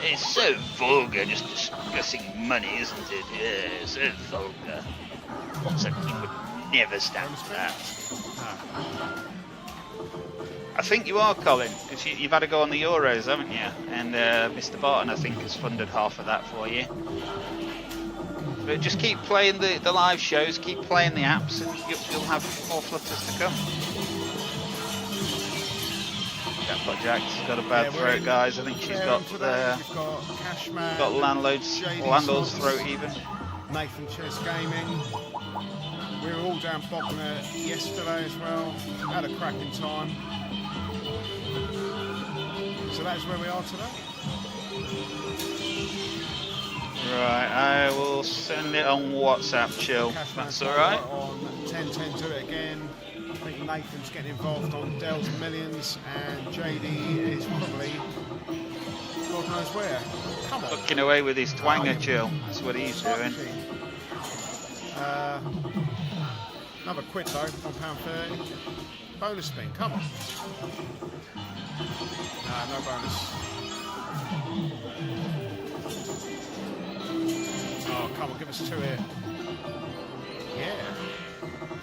S1: It's so vulgar, just discussing money, isn't it? Yeah, so vulgar. What's that king would never stand for that. I think you are, Colin, because you've had to go on the Euros, haven't you? And Mr. Barton, I think, has funded half of that for you. But just keep playing the live shows, keep playing the apps, and you'll have more flutters to come. Jackpot Jack's got a bad throat, guys. I think she's got landlord's throat even.
S2: Nathan Chess Gaming. We were all down Bognor yesterday as well. Had a cracking time. So that's where we are today.
S1: Right, I will send it on WhatsApp, Chill. That's alright.
S2: On 1010 do it again. I think Nathan's getting involved on Dells Millions, and JD is probably God knows where. Come on.
S1: Looking away with his twanger, Chill. That's what he's doing.
S2: Another quid though, £1.30. Bonus spin, come on. No bonus.
S9: Oh, come on, give us 2 here. Yeah.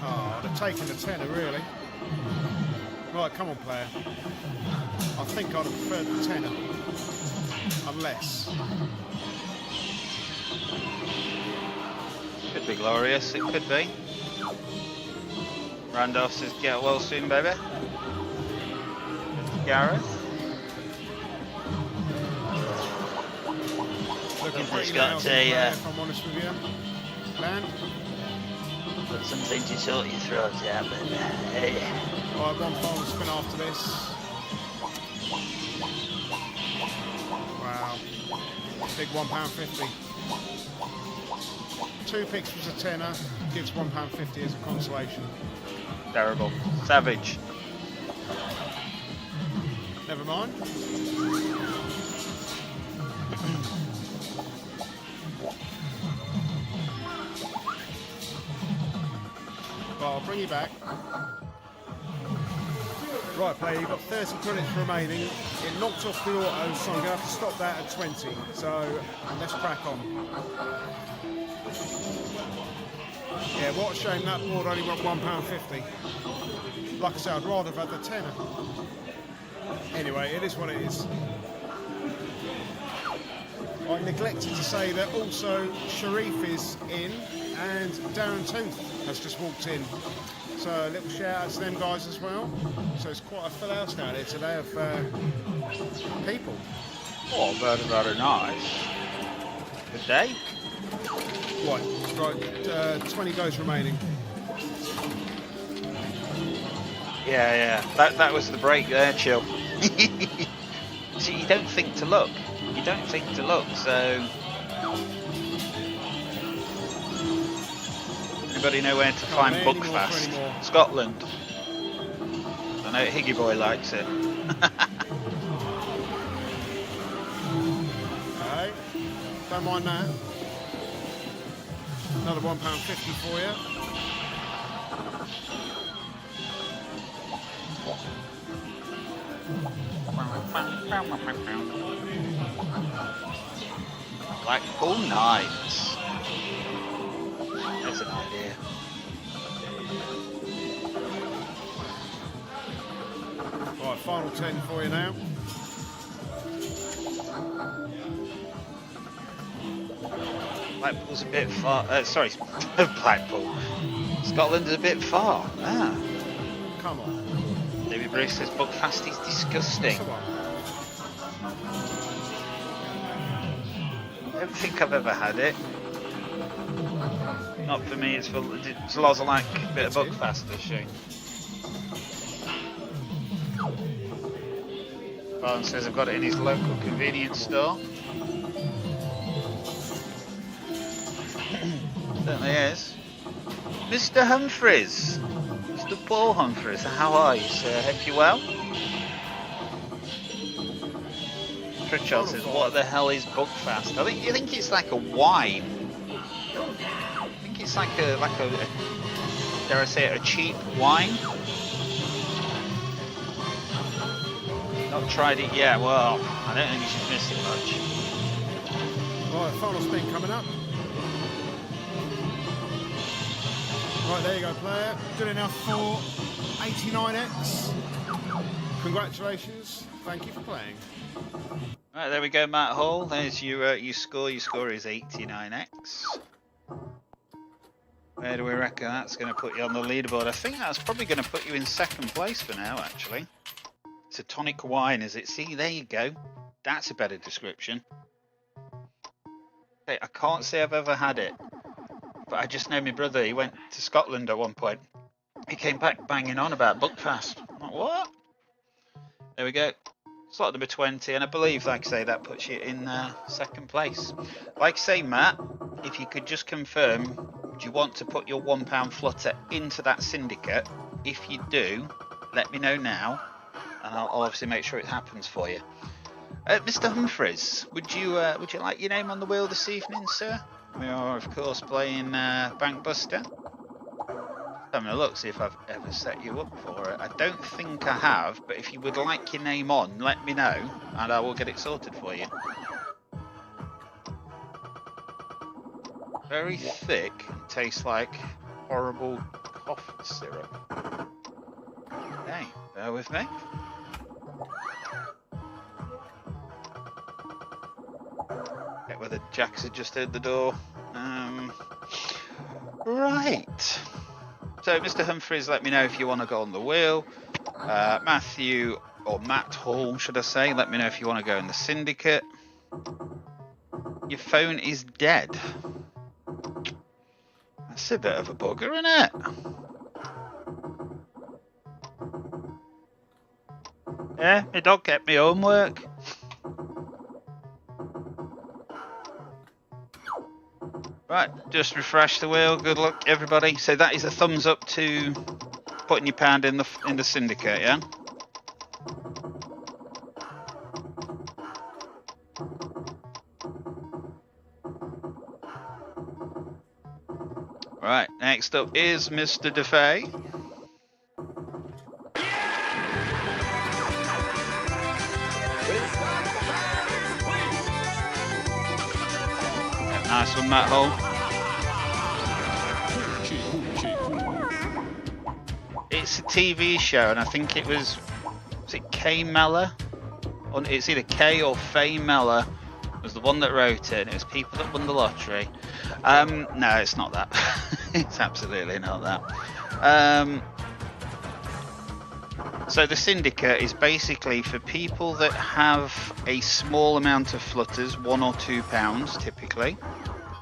S9: Oh, they're taking the tenner, really. Right, come on, player. I think I'd have preferred the tenner. Unless.
S1: Could be glorious, it could be. Randolph says, get well soon, baby. Gareth.
S9: Looking
S1: He's
S9: pretty
S1: got
S9: lousy,
S1: a,
S9: if I'm honest with you. Land.
S1: Got something to sort your throat out, baby. Hey.
S9: Alright, one final spin after this. Wow. Big £1.50. 2 picks was a tenner, gives £1.50 as a consolation.
S1: Terrible. Savage.
S9: Never mind. Well, I'll bring you back. Right, player, you've got 30 credits remaining. It knocked off the auto, so I'm going to have to stop that at 20. So, let's crack on. Yeah, what a shame that board only went £1.50. Like I said, I'd rather have had the tenner. Anyway, it is what it is. I neglected to say that also Sharif is in and Darren Tooth has just walked in. So a little shout out to them guys as well. So it's quite a full house down here today of people.
S1: Oh, very, very nice. Good day.
S9: Right, 20 goes remaining.
S1: Yeah. That was the break there, chill. See, you don't think to look. You don't think to look, so... Anybody know where to find Buckfast? Scotland. I know Higgy Boy likes it.
S9: Okay, don't mind that. Another £1.50 for you.
S1: Blackpool Knights. That's an idea.
S9: Right, final 10 for you now.
S1: Blackpool's a bit far. Sorry, Blackpool. Scotland's a bit far. Ah.
S9: Come on.
S1: David Bruce says Buckfast is disgusting.
S9: Come on.
S1: I don't think I've ever had it. Not for me, it's for Loz like a bit of Buckfast, does she? Barnes says I've got it in his local convenience store. Certainly is. Mr. Humphreys, Mr. Paul Humphreys, how are you, sir? Hope you're well. Pritchard says, what the hell is Buckfast? You think it's like a wine. I think it's like a dare I say it, a cheap wine. Not tried it yet. Well, I don't think you should miss it much.
S9: Right, final spin coming up. Right, there you go, player. Good enough for 89X. Congratulations. Thank you for playing.
S1: Right, there we go, Matt Hall. There's your score. Your score is 89X. Where do we reckon that's going to put you on the leaderboard? I think that's probably going to put you in second place for now, actually. It's a tonic wine, is it? See, there you go. That's a better description. Okay, I can't say I've ever had it, but I just know my brother, he went to Scotland at one point. He came back banging on about Buckfast. I'm like, what? There we go. Slot number 20, and I believe, like I say, that puts you in second place. Like I say, Matt, if you could just confirm, do you want to put your £1 Flutter into that syndicate? If you do, let me know now, and I'll obviously make sure it happens for you. Mr. Humphreys, would you like your name on the wheel this evening, sir? We are, of course, playing Bank Buster. having a look, see if I've ever set you up for it. I don't think I have, but if you would like your name on, let me know, and I will get it sorted for you. Very thick, and tastes like horrible cough syrup. Okay, bear with me. Check whether Jack's had just heard the door. Right. So, Mr. Humphreys, let me know if you want to go on the wheel. Matthew, or Matt Hall, should I say, let me know if you want to go in the syndicate. Your phone is dead. That's a bit of a bugger, isn't it? Yeah, my dog kept me homework. Right, just refresh the wheel. Good luck, everybody. So that is a thumbs up to putting your pound in the syndicate, yeah? Right, next up is Mr. DeFay. Nice one, Matt Hall. It's a TV show, and I think it was it Kay Mellor? It's either Kay or Faye Mellor was the one that wrote it, and it was people that won the lottery. No, it's not that. It's absolutely not that. So the syndicate is basically for people that have a small amount of flutters, £1 or £2 typically.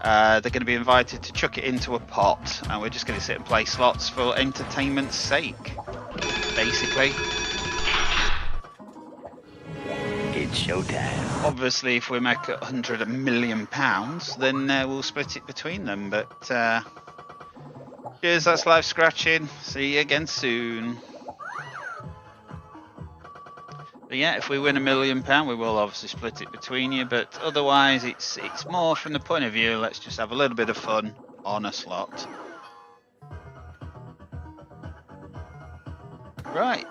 S1: They're going to be invited to chuck it into a pot, and we're just going to sit and play slots for entertainment's sake, basically.
S6: It's showtime.
S1: Obviously, if we make £100 million, then we'll split it between them. But cheers, that's live scratching. See you again soon. But yeah, if we win £1 million, we will obviously split it between you. But otherwise, it's more from the point of view, let's just have a little bit of fun on a slot. Right.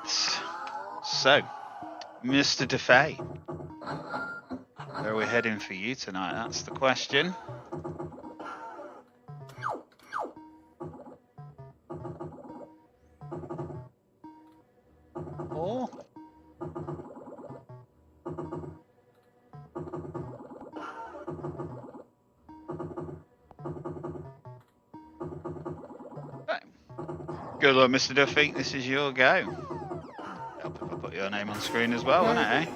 S1: So, Mr. DeFay, where are we heading for you tonight? That's the question. Oh. Good luck, Mr. Duffy. This is your go. Help if I put your name on screen as well, won't it, eh?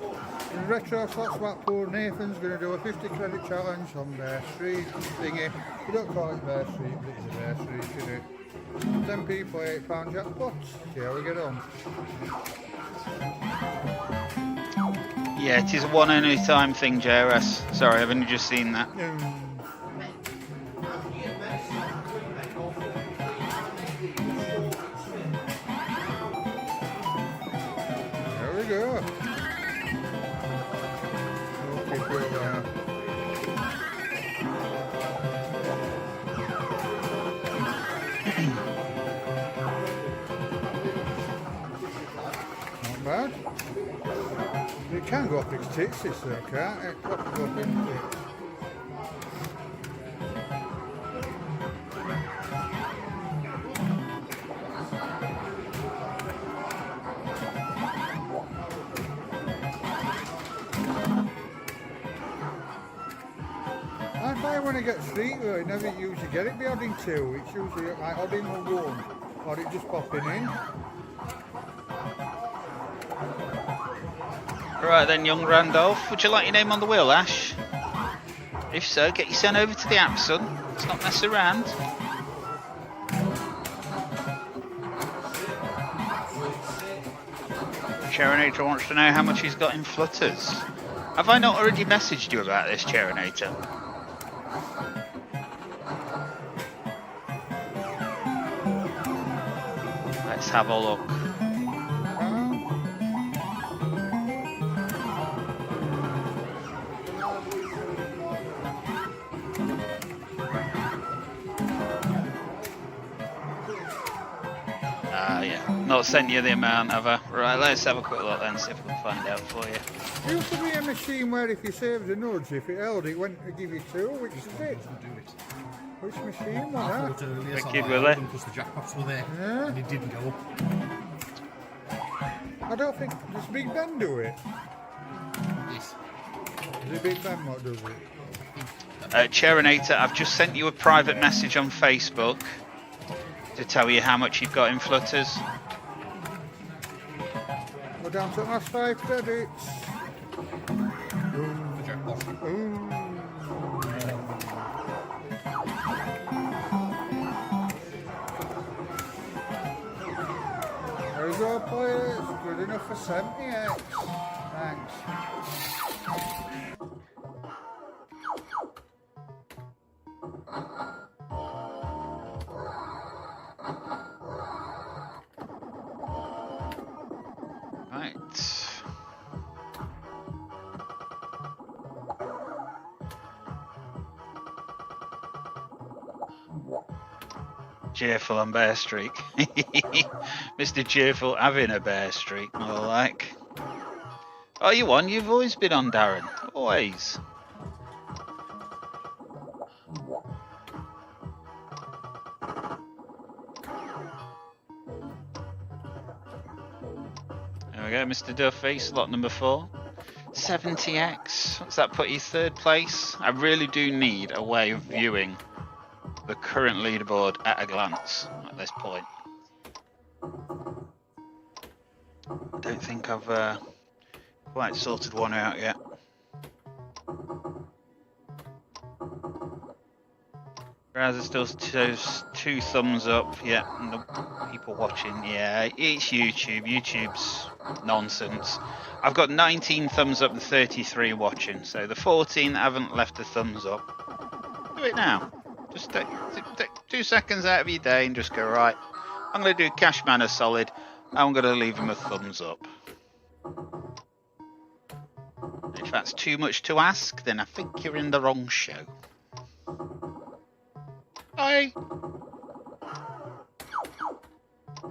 S8: In retro slots, Blackpool, Nathan's going to do a 50 credit challenge on Bear Street thingy. We don't call it Bear Street, but it's a Bear Street, isn't it? 10p for £8 jackpot. See how we get on.
S1: Yeah, it is a one only time thing, JRS. Sorry, I've only just seen that.
S8: There we go. Not bad. It can go up its tits, this though, can't it? Go up its tits. I find when I get street though, I never usually get it beyond in 2. It's usually like odd in 1, or it just popping in.
S1: Right then, young Randolph, would you like your name on the wheel, Ash? If so, get you sent over to the app, son. Let's not mess around. Cherinator wants to know how much he's got in flutters. Have I not already messaged you about this, Cherinator? Let's have a look. Not sent you the amount, have I? Right, let's have a quick look then, see if we can find out for you.
S8: There used to be a machine where if you saved a nudge, if it held, it went to give you 2. Which is it? Which machine was that?
S1: Wicked Willie.
S10: Because the jackpots were there.
S8: Yeah.
S10: And it didn't go.
S8: I don't think. Does Big Ben do it?
S10: Yes.
S8: Is it Big Ben what does it?
S1: Cherinator, I've just sent you a private message on Facebook to tell you how much you've got in Flutters.
S8: We're down to last 5 credits.
S10: The jackpot.
S8: There we go, players. Good enough for 70x. Thanks.
S1: Right. Cheerful on bear streak. Mr. Cheerful having a bear streak, more like. Oh, you won? You've always been on, Darren. Always. There we go, Mr. Duffy, slot number 4. 70x. What's that put you 3rd place? I really do need a way of viewing the current leaderboard at a glance at this point. I don't think I've quite sorted one out yet. Browser still shows 2 thumbs up. Yeah, and the people watching. Yeah, it's YouTube. YouTube's nonsense. I've got 19 thumbs up and 33 watching. So the 14 that haven't left a thumbs up, do it now. Just take 2 seconds out of your day and just go, right, I'm going to do Cashman a solid. I'm going to leave him a thumbs up. If that's too much to ask, then I think you're in the wrong show. Bye.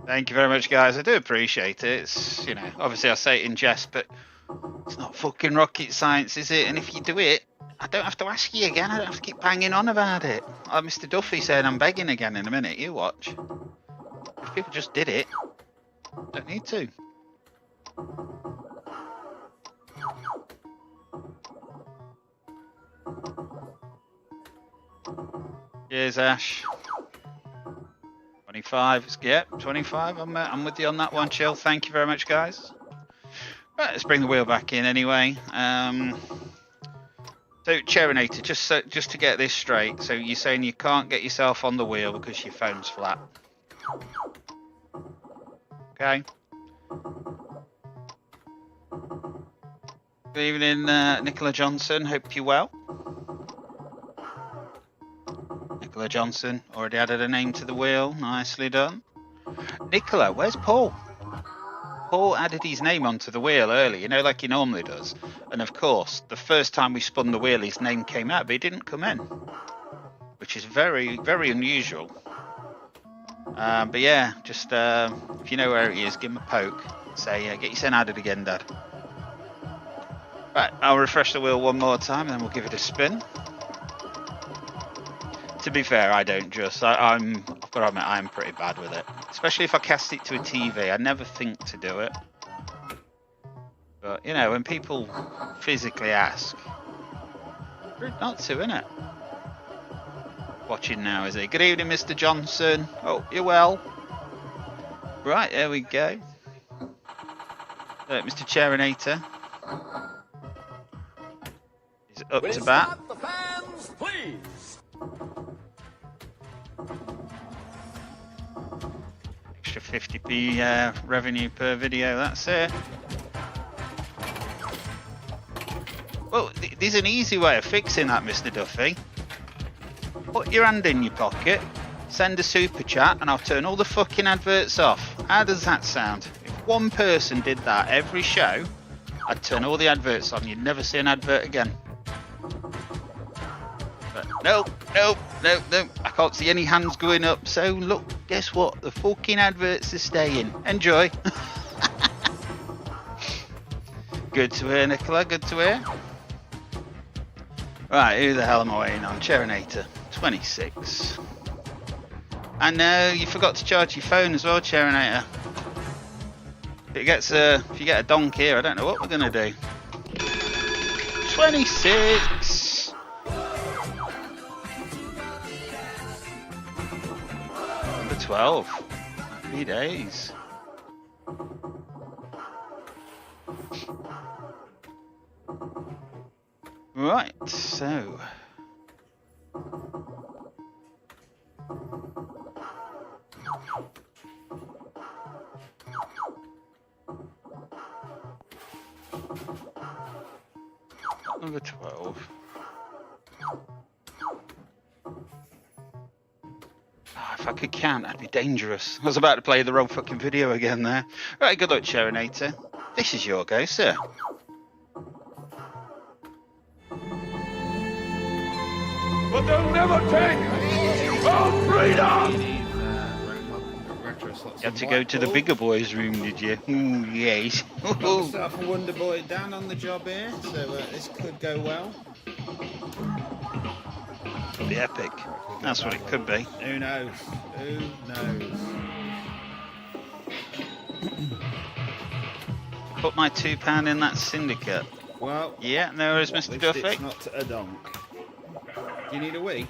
S1: Thank you very much, guys. I do appreciate it. It's, you know, obviously I say it in jest, but it's not fucking rocket science, is it? And if you do it, I don't have to ask you again. I don't have to keep banging on about it. Like Mr. Duffy said, I'm begging again in a minute. You watch. If people just did it, don't need to. Cheers, Ash. 25. Yeah, 25. I'm with you on that one, Chill. Thank you very much, guys. Right, let's bring the wheel back in anyway. So, Cherinator, just to get this straight, so you're saying you can't get yourself on the wheel because your phone's flat. Okay. Good evening, Nicola Johnson. Hope you're well. Nicola Johnson already added a name to the wheel. Nicely done. Nicola, where's Paul? Paul added his name onto the wheel early, you know, like he normally does. And of course, the first time we spun the wheel, his name came out, but he didn't come in, which is very, very unusual. But yeah, just if you know where he is, give him a poke. Say, get your son added again, Dad. Right, I'll refresh the wheel one more time, and then we'll give it a spin. To be fair, I don't just. I've got to admit, I'm pretty bad with it. Especially if I cast it to a TV. I never think to do it. But, you know, when people physically ask, rude not to, innit? Watching now, is he? Good evening, Mr. Johnson. Oh, you're well. Right, there we go. Mr. Cherinator. He's up to bat.
S3: The fans, please.
S1: Extra 50p revenue per video, that's it. Well, there's an easy way of fixing that, Mr. Duffy. Put your hand in your pocket, send a super chat, and I'll turn all the fucking adverts off. How does that sound? If one person did that every show, I'd turn all the adverts on. You'd never see an advert again. But no, I can't see any hands going up. So look, guess what? The fucking adverts are staying. Enjoy. Good to hear, Nicola. Good to hear. Right, who the hell am I waiting on? Cherinator, 26. And no, you forgot to charge your phone as well, Cherinator. If you get a donk here, I don't know what we're gonna do. 26. Number 12. 3 days. Right, so number 12. If I could count, that'd be dangerous. I was about to play the wrong fucking video again there. Right, good luck, Cherinator. This is your go, sir.
S3: But they'll never take our freedom!
S1: You had to go to the bigger boys' room, did you? Ooh, yes.
S2: Start for Wonder Boy down on the job here, so this could go well.
S1: Could be epic. That's what it could be.
S2: Who knows? Who knows?
S1: Put my £2 in that syndicate.
S2: Well,
S1: yeah, there is Mr. Duffy.
S2: It's not a donk. Do you need a wee?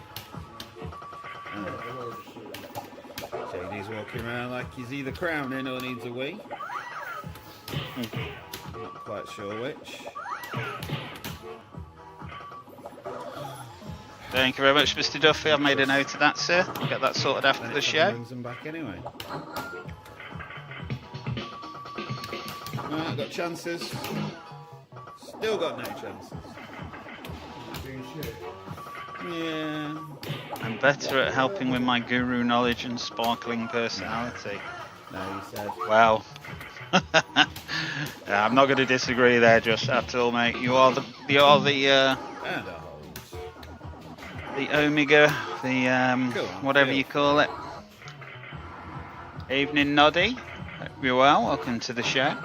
S2: JD's walking around like he's either crowning or needs a wee. Not quite sure which.
S1: Thank you very much, Mr. Duffy. I've made a note of that, sir. I'll get that sorted after the show.
S2: Brings them back anyway. Right, got chances. Still got no chances. Yeah.
S1: I'm better at helping with my guru knowledge and sparkling personality.
S2: No, you said.
S1: Wow. Yeah, I'm not going to disagree there, just at all, mate. You are the omega, whatever you call it. Evening, Noddy. Hope you're well. Welcome to the show.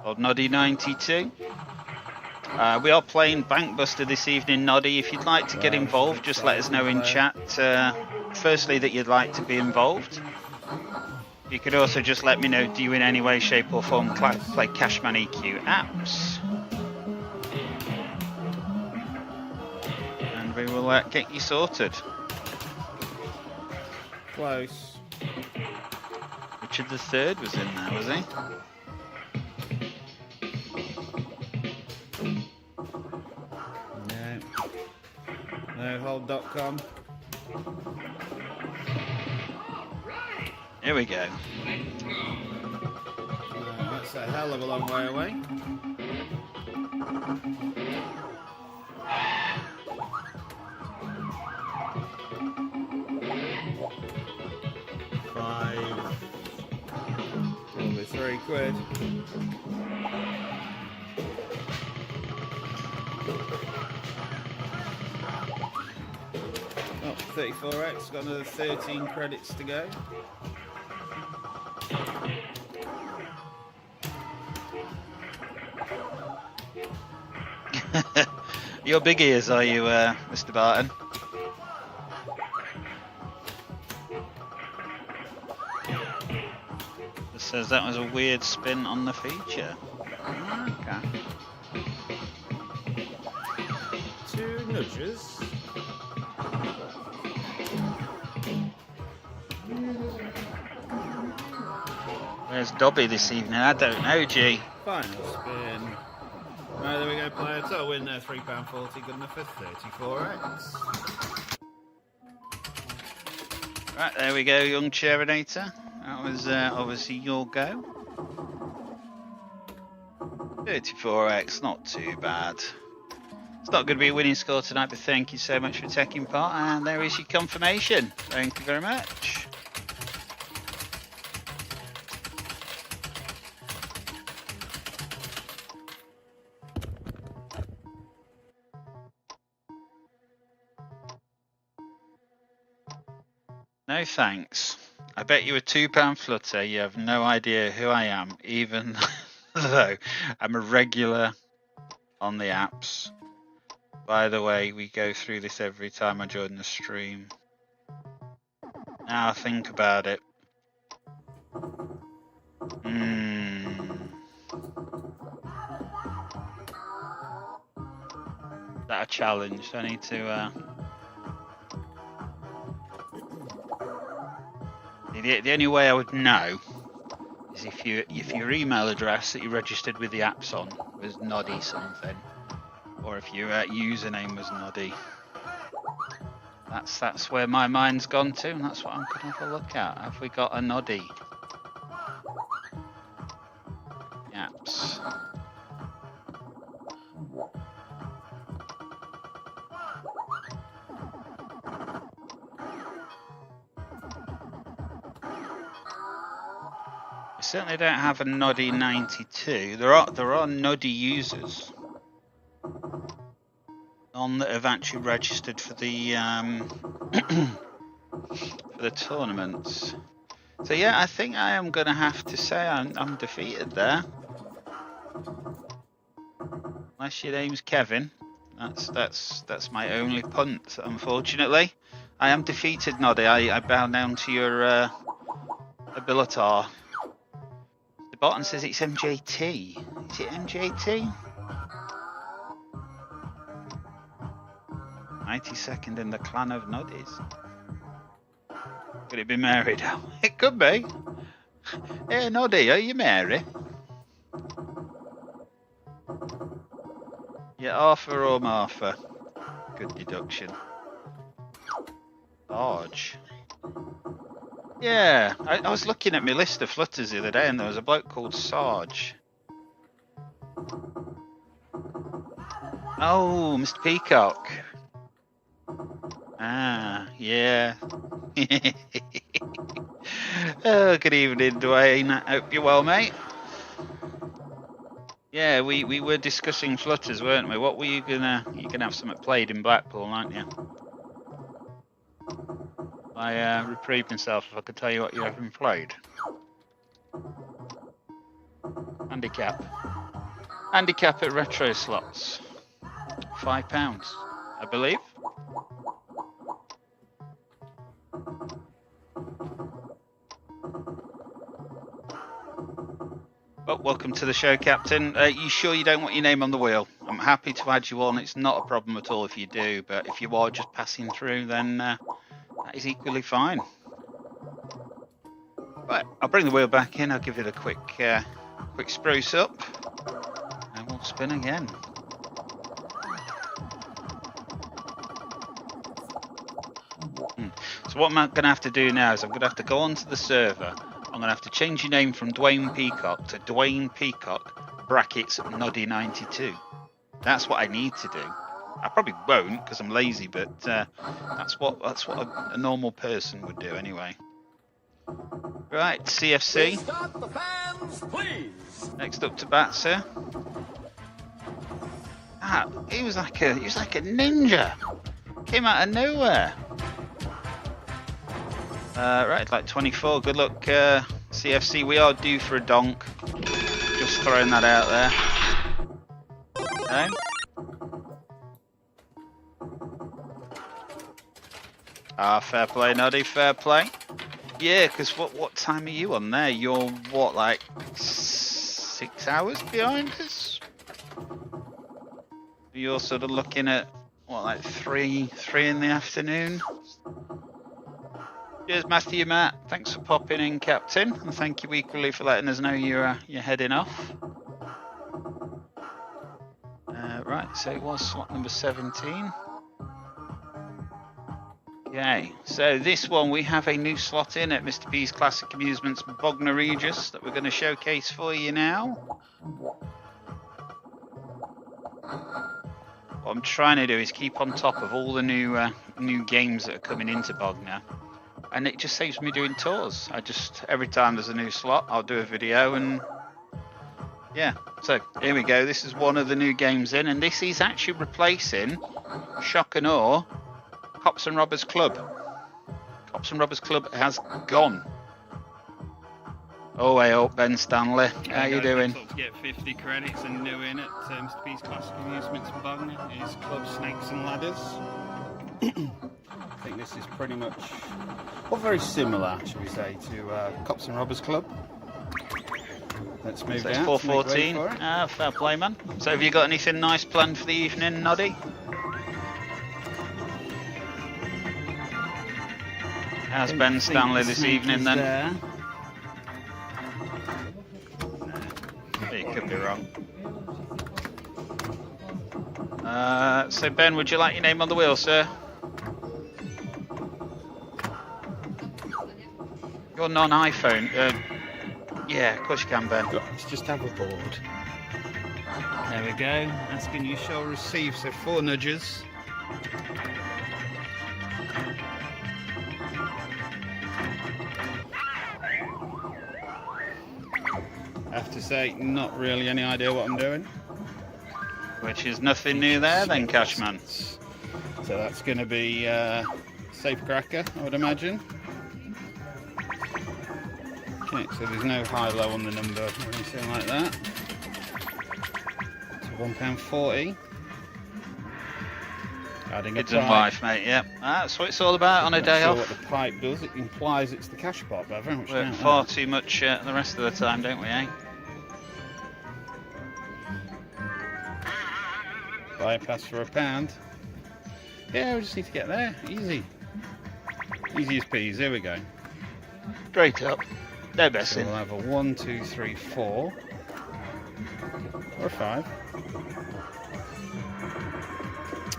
S1: Old Noddy 92. We are playing Bankbuster this evening, Noddy. If you'd like to get involved, just let us know in chat. Firstly, that you'd like to be involved. You could also just let me know, do you in any way, shape or form play Cashman EQ apps? And we will get you sorted.
S2: Close.
S1: Richard III was in there, was he?
S2: No, hold.com.
S1: Here we go.
S2: That's a hell of a long way away. Probably £3. Oh, 34x, got another 13 credits to go.
S1: You're big ears, are you, Mr. Barton? It says that was a weird spin on the feature. Okay.
S2: 2 nudges.
S1: Where's Dobby this evening? I don't know, G.
S2: Final spin. Right, there we go, players. So win there, £3.40, good enough for 34x.
S1: Right, there we go, young Cherinator. That was obviously your go. 34x, not too bad. It's not going to be a winning score tonight, but thank you so much for taking part. And there is your confirmation. Thank you very much. No thanks. I bet you a £2 Flutter you have no idea who I am, even though I'm a regular on the apps. By the way, we go through this every time I join the stream. Now I think about it. Is that a challenge? I need to... The only way I would know is if your email address that you registered with the apps on was Noddy something, or if your username was Noddy. That's where my mind's gone to, and that's what I'm gonna have a look at. Have we got a Noddy? Apps. I certainly don't have a Noddy 92. There are Noddy users. None that have actually registered for the for the tournaments. So yeah, I think I am gonna have to say I'm defeated there. Unless your name's Kevin. That's my only punt, unfortunately. I am defeated, Noddy. I bow down to your abilitar. The button says it's MJT. Is it MJT? 92nd in the clan of Noddies. Could it be Mary now? It could be. Hey Noddy, are you Mary? Yeah, Arthur or Martha. Good deduction. Large. Yeah, I was looking at my list of flutters the other day and there was a bloke called Sarge. Oh, Mr. Peacock. Ah, yeah. Oh, good evening, Dwayne. I hope you're well, mate. Yeah, we were discussing flutters, weren't we? What were you gonna... You're gonna have something played in Blackpool, aren't you? I reprieve myself if I could tell you what you haven't played. Handicap. Handicap at retro slots. £5, I believe. Well, welcome to the show, Captain. You sure you don't want your name on the wheel? I'm happy to add you on. It's not a problem at all if you do, but if you are just passing through, then that is equally fine. Right, I'll bring the wheel back in. I'll give it a quick spruce up, and we'll spin again. So what I'm going to have to do now is I'm going to have to go onto the server. I'm going to have to change your name from Dwayne Peacock to Dwayne Peacock brackets Noddy 92. That's what I need to do. I probably won't because I'm lazy, but that's what a normal person would do anyway. Right, CFC.
S3: Start the fans, please.
S1: Next up to bat, sir. Ah, he was like a ninja. Came out of nowhere. Right, like 24. Good luck, CFC. We are due for a donk. Just throwing that out there. Okay. Ah, fair play, Noddy. Fair play. Yeah, because what time are you on there? You're what, like 6 hours behind us? You're sort of looking at what, like three in the afternoon. Cheers, Matthew, Matt. Thanks for popping in, Captain, and thank you equally for letting us know you're heading off. Right, so it was slot number 17. Okay, so this one we have a new slot in at Mr. P's Classic Amusements Bognor Regis that we're going to showcase for you now. What I'm trying to do is keep on top of all the new games that are coming into Bognor. And it just saves me doing tours. Every time there's a new slot, I'll do a video and yeah. So here we go. This is one of the new games in, and this is actually replacing, shock and awe, Cops and Robbers Club. Cops and Robbers Club has gone. Oh, hey up, Ben Stanley. How you doing?
S2: To get 50 credits and new in at Mr. P's Classic Amusements and Bognor is Club Snakes and Ladders. I think this is pretty much, well, very similar, should we say, to Cops and Robbers Club. Let's move
S1: So it's
S2: down.
S1: 4:14. Fair play, man. So have you got anything nice planned for the evening, Noddy? How's Ben Stanley this evening then?
S2: There.
S1: You could be wrong. So Ben, would you like your name on the wheel, sir? You're non-iPhone. Yeah, of course you can, Ben.
S2: Let's just have a board. There we go. Asking you shall receive, so 4 nudges. I have to say, not really any idea what I'm doing.
S1: Which is nothing new there then, Cashman.
S2: So that's going to be Safe Cracker, I would imagine. Okay, so there's no high-low on the number or anything like that. So £1.40. Adding a
S1: Kids and
S2: pipe.
S1: wife, mate, yep. That's what it's all about on a day
S2: Not
S1: off.
S2: sure what the pipe does. It implies it's the cash pot, but I very much
S1: Work
S2: doubt
S1: far
S2: that.
S1: too much the rest of the time, don't we, eh?
S2: Bypass for £1. Yeah, we just need to get there. Easy. Easy as peas. Here we go.
S1: Straight up. No
S2: So
S1: messing.
S2: we'll have a 1, 2, 3, 4. Or a 5.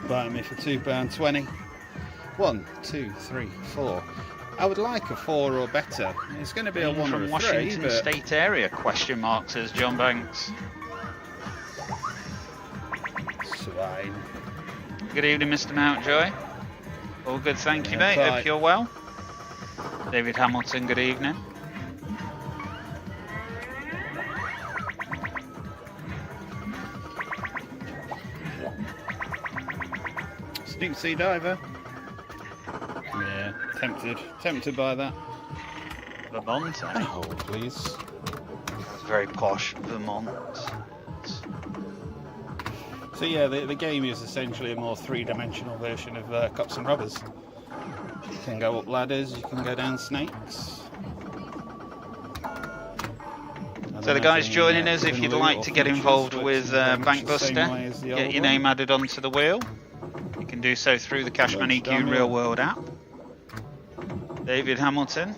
S2: Buy me for £2.20. 1, 2, 3, 4. I would like a 4 or better. It's going to be a 1 or
S1: From
S2: a 3,
S1: Washington
S2: but
S1: State area, question mark, says John Banks.
S2: swine.
S1: Good evening, Mr. Mountjoy. All good, thank you,
S2: Yeah,
S1: mate.
S2: bye.
S1: Hope you're well. David Hamilton, good evening.
S2: Deep sea diver. Yeah, tempted by that.
S1: Vermont, eh?
S2: Hold, please.
S1: It's very posh, Vermont.
S2: So yeah, the game is essentially a more three-dimensional version of Cops and Robbers. You can go up ladders, you can go down snakes.
S1: So the guys joining us, if you'd like to get involved with Bank Buster, get your name added onto the wheel. You can do so through the Cashman EQ Real World app. David Hamilton.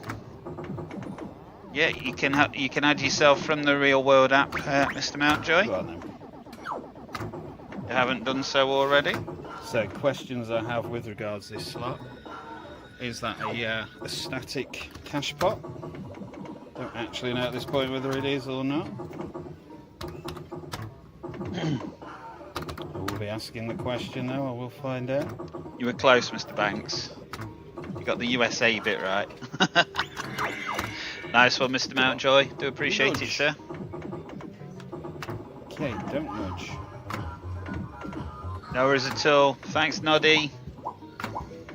S1: Yeah, you can add yourself from the Real World app, Mr. Mountjoy.
S2: Go on then.
S1: You haven't done so already.
S2: So questions I have with regards to this slot. Is that a static cash pot? Don't actually know at this point whether it is or not. We'll be asking the question though, I will find out.
S1: You were close, Mr. Banks. You got the USA bit right. Nice one, Mr. Mountjoy. Do appreciate it, sir.
S2: Okay, don't nudge.
S1: No worries at all. Thanks, Noddy.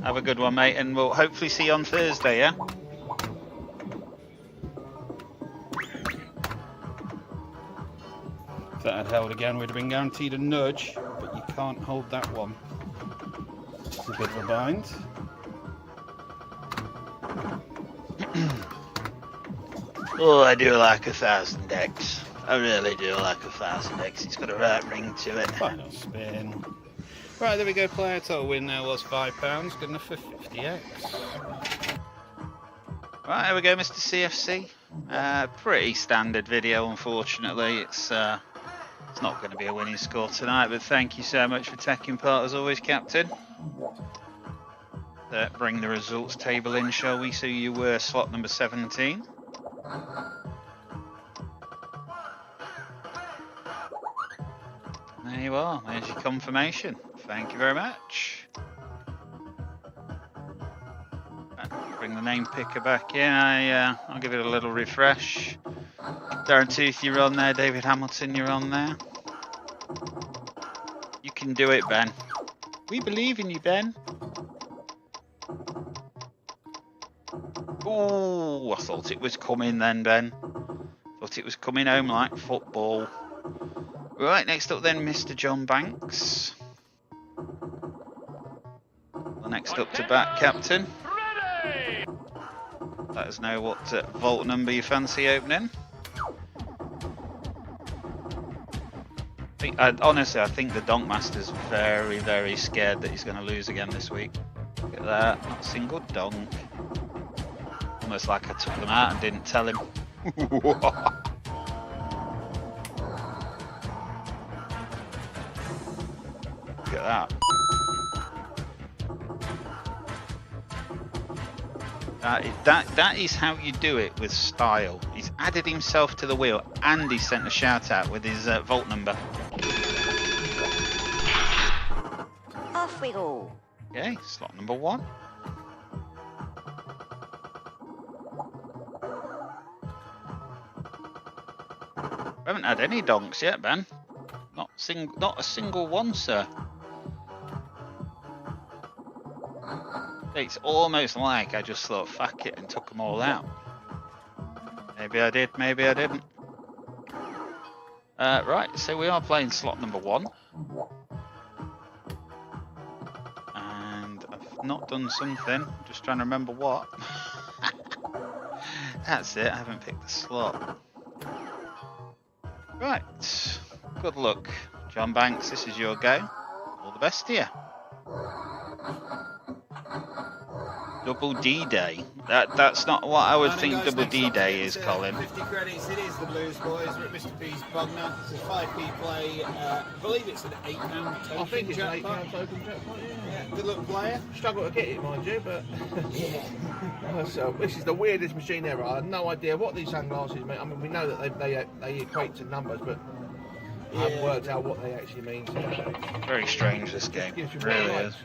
S1: Have a good one, mate, and we'll hopefully see you on Thursday, yeah?
S2: If that had held again, we'd have been guaranteed a nudge, but you can't hold that one. It's a bit of a bind.
S1: Oh, I do like 1000X. I really do like 1000X. It's got a right ring to it.
S2: Final spin. Right, there we go. Player total win there was £5. Good enough for 50X.
S1: Right, here we go, Mr. CFC. Pretty standard video, unfortunately. It's not going to be a winning score tonight, but thank you so much for taking part as always, Captain. Bring the results table in, shall we? So you were slot number 17. There you are. There's your confirmation. Thank you very much. Bring the name picker back in. I'll give it a little refresh. Darren Tooth, you're on there. David Hamilton, you're on there. You can do it, Ben. We believe in you, Ben. Oh, I thought it was coming then, Ben. Thought it was coming home like football. Right, next up then, Mr. John Banks. The next up to bat, Captain. Let us know what vault number you fancy opening. Honestly, I think the Donk Master's very, very scared that he's going to lose again this week. Look at that, not a single Donk. Almost like I took them out and didn't tell him. Look at that. That is how you do it with style. He's added himself to the wheel and he sent a shout out with his vault number.
S11: Off we go.
S1: Okay, slot number 1. We haven't had any donks yet, Ben. Not a single one, sir. It's almost like I just thought, fuck it, and took them all out. Maybe I did, maybe I didn't. Right, so we are playing slot number 1. And I've not done something, just trying to remember what. That's it, I haven't picked the slot. Right, good luck. John Banks, this is your go. All the best to you. Double D-Day. That's not what I would think Double D-Day is, Colin.
S2: 50 credits, it is the Blues Boys. We're at Mr. B's Bogner. It's a 5p play. I believe it's an £8 token.
S9: I think it's an £8
S2: jackpot.
S9: token jackpot,
S2: Yeah, good luck player.
S9: Struggle to get it, mind you, but so, this is the weirdest machine ever. I have no idea what these sunglasses mean. I mean, we know that they equate to numbers, but I haven't worked out what they actually mean. So.
S1: Very strange, this game. It really is.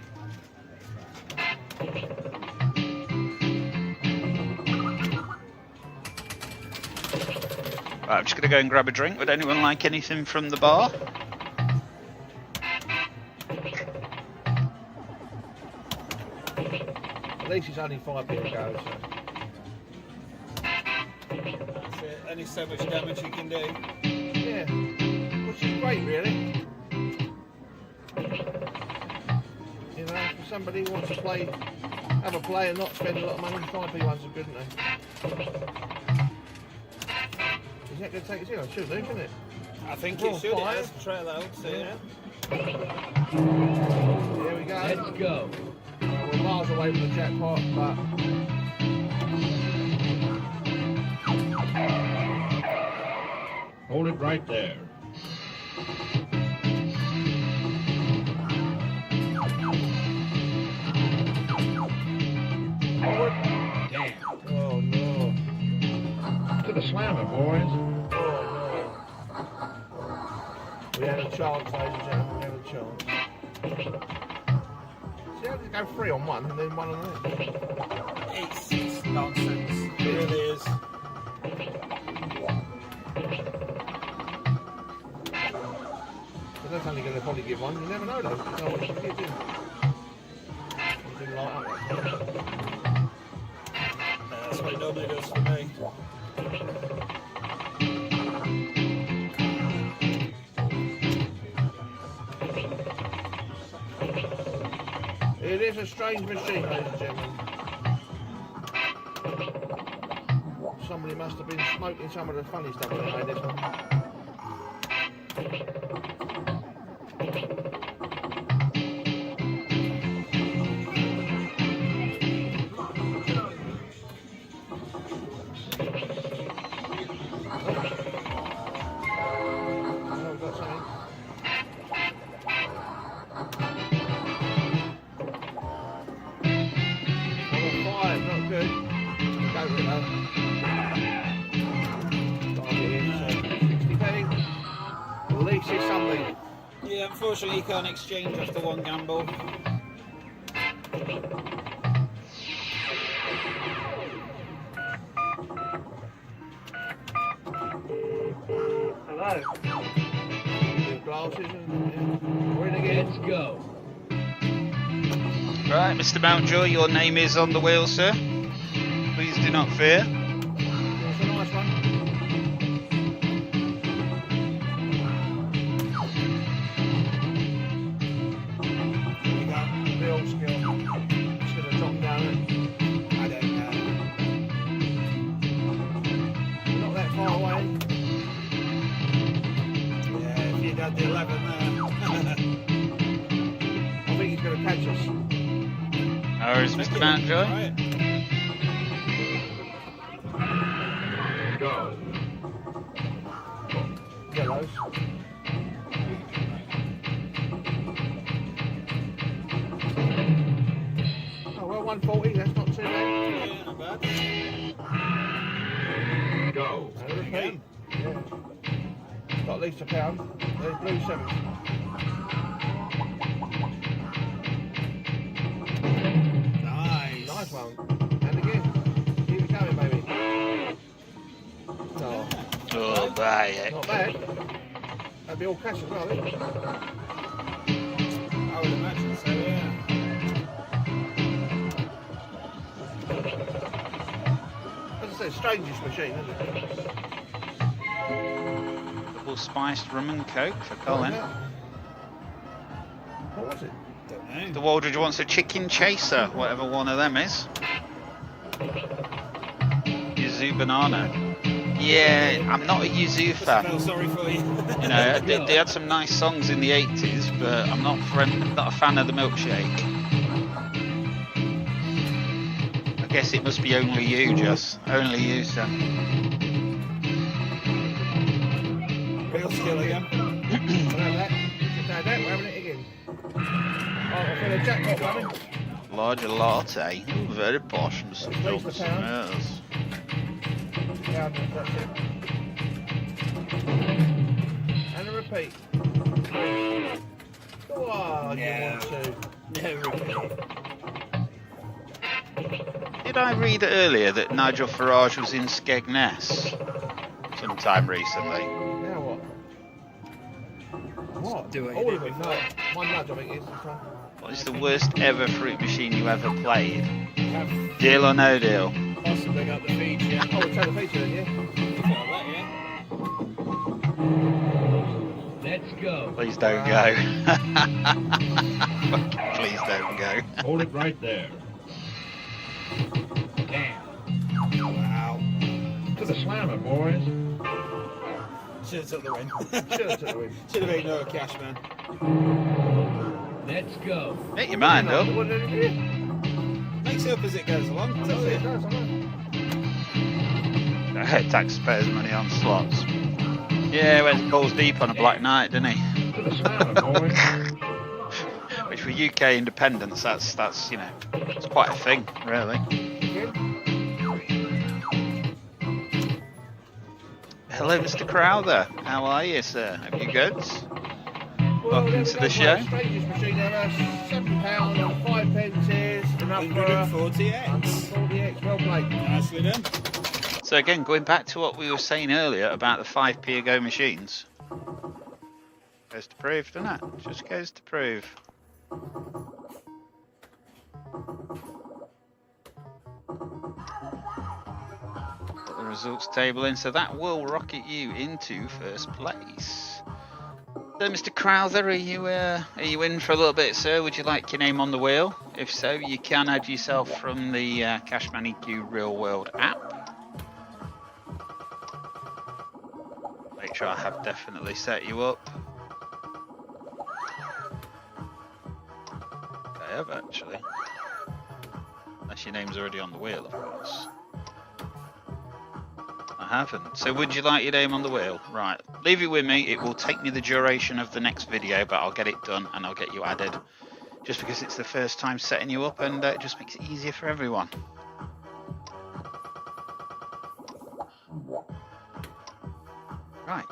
S1: Right, I'm just going to go and grab a drink. Would anyone like anything from the bar?
S9: At least it's only 5 p ago, so.
S2: That's it. Only so much damage you can do.
S9: Yeah, which is great, really. You know, for somebody who wants to have a play and not spend a lot of money, 5p ones are good, aren't they? Is that going to take us in? I should do, shouldn't it?
S2: I think it should. It has to trail out, so yeah.
S9: Here we go.
S3: Let's go.
S9: We're miles away from the jackpot, but
S3: Hold it right there. Damn.
S9: oh no.
S3: To the slammer, boys.
S9: Oh no. We had a chance, ladies and gentlemen, we had a chance. See how they go 3 on 1 and then 1 on the next?
S2: It's nonsense. It really is.
S9: But that's only going to probably give 1, you never know though. You know what you can give in. It didn't light up that time.
S2: That's what it normally does for me.
S9: It is a strange machine, ladies and gentlemen. Somebody must have been smoking some of the funny stuff when they made this one. Oh, we've got something. Not good. Go with it though. Target in, so 60p. At least it's something.
S2: Yeah, unfortunately you can't exchange after 1 gamble.
S4: Hello.
S9: New glasses and we're in again.
S3: Let's go.
S1: Right, Mr. Mountjoy, your name is on the wheel, sir. Please do not fear.
S2: That's a nice one. There you go. Real skill. Should have dropped down it. I don't know. We're not that far away. Yeah, if you'd had the 11 there. I think he's going to catch us.
S1: How is Mr. Mountjoy?
S2: Right.
S3: Go.
S2: Yellows. Oh well, 140, that's not too bad. Yeah, not bad.
S3: Go.
S2: And a repeat. Yeah. Got at least £1. There's blue 7s. Nice. Nice one. And again. Keep it going, baby. Oh.
S1: Oh, buy it.
S2: Not bad. That'd be all cash as well, isn't it? I would imagine so, yeah. As I said, strangest machine, isn't it?
S1: Double spiced rum and coke for Colin.
S2: What was it? Don't know.
S1: The Waldridge wants a chicken chaser, whatever one of them is. Yuzu banana. Yeah, I'm not a Yuzu
S2: I
S1: fan.
S2: feel sorry for you.
S1: You know, they had some nice songs in the 80s, but I'm not a fan of the milkshake. I guess it must be only you, Jess. Only you, sir.
S2: Real skill again. We're having it again. Oh, I feel a jackpot coming.
S1: Larger latte. Ooh, very posh, Mr. Johnson. Yes.
S2: Yeah, that's it. And a repeat. Go on, you want to. No repeat.
S1: Did I read earlier that Nigel Farage was in Skegness sometime recently?
S2: Now what? What? Do it. All of it? No. One nudge, I think it is.
S1: What is the worst ever fruit machine you ever played? Deal or no deal?
S2: Possibly got the feature. Oh, we'll try the feature then, yeah?
S3: Let's go.
S1: Please don't go. Please don't go.
S3: Hold it right there. Damn.
S2: Wow.
S3: To the slammer, boys.
S2: Should have took the win. Should have took the win. Should have ignored cash, man.
S3: Let's go.
S1: Make your mind up.
S2: What did it do? Makes it up as it goes along. That's it. It does, I know.
S1: Taxpayers' money on slots. Yeah, went balls deep on a black night, didn't he?
S3: To the slammer, boys.
S1: Which for UK independence, that's you know, it's quite a thing, really. Hello, Mr. Crowther. How are you, sir? Have you good? Welcome to the show.
S2: Strangest machine ever. £7 on 5 pence is enough for 140x. 140x, well played. Nicely done.
S1: So again, going back to what we were saying earlier about the 5p ago machines. Goes to prove, doesn't it? Just goes to prove. Put the results table in, so that will rocket you into first place. So, Mr. Crowther, are you in for a little bit, sir? Would you like your name on the wheel? If so, you can add yourself from the Cashman EQ Real World app. Make sure I have definitely set you up. I have actually. Unless your name's already on the wheel, of course. I haven't. So would you like your name on the wheel? Right. Leave it with me. It will take me the duration of the next video, but I'll get it done and I'll get you added. Just because it's the first time setting you up and it just makes it easier for everyone. Right.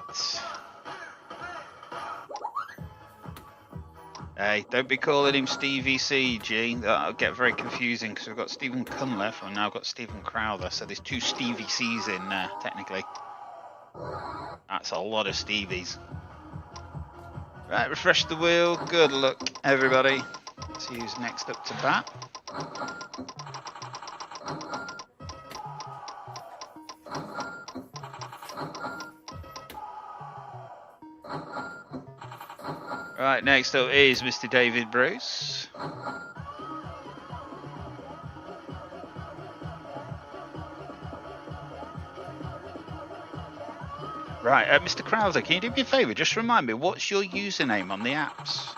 S1: Hey, don't be calling him Stevie C, G. That'll get very confusing because we've got Stephen Cunliffe and now I've got Stephen Crowther, so there's 2 Stevie C's in there, technically. That's a lot of Stevies. Right, refresh the wheel. Good luck, everybody. Let's see who's next up to bat. Right, next up is Mr. David Bruce. Right, Mr. Crowther, can you do me a favour? Just remind me, what's your username on the apps?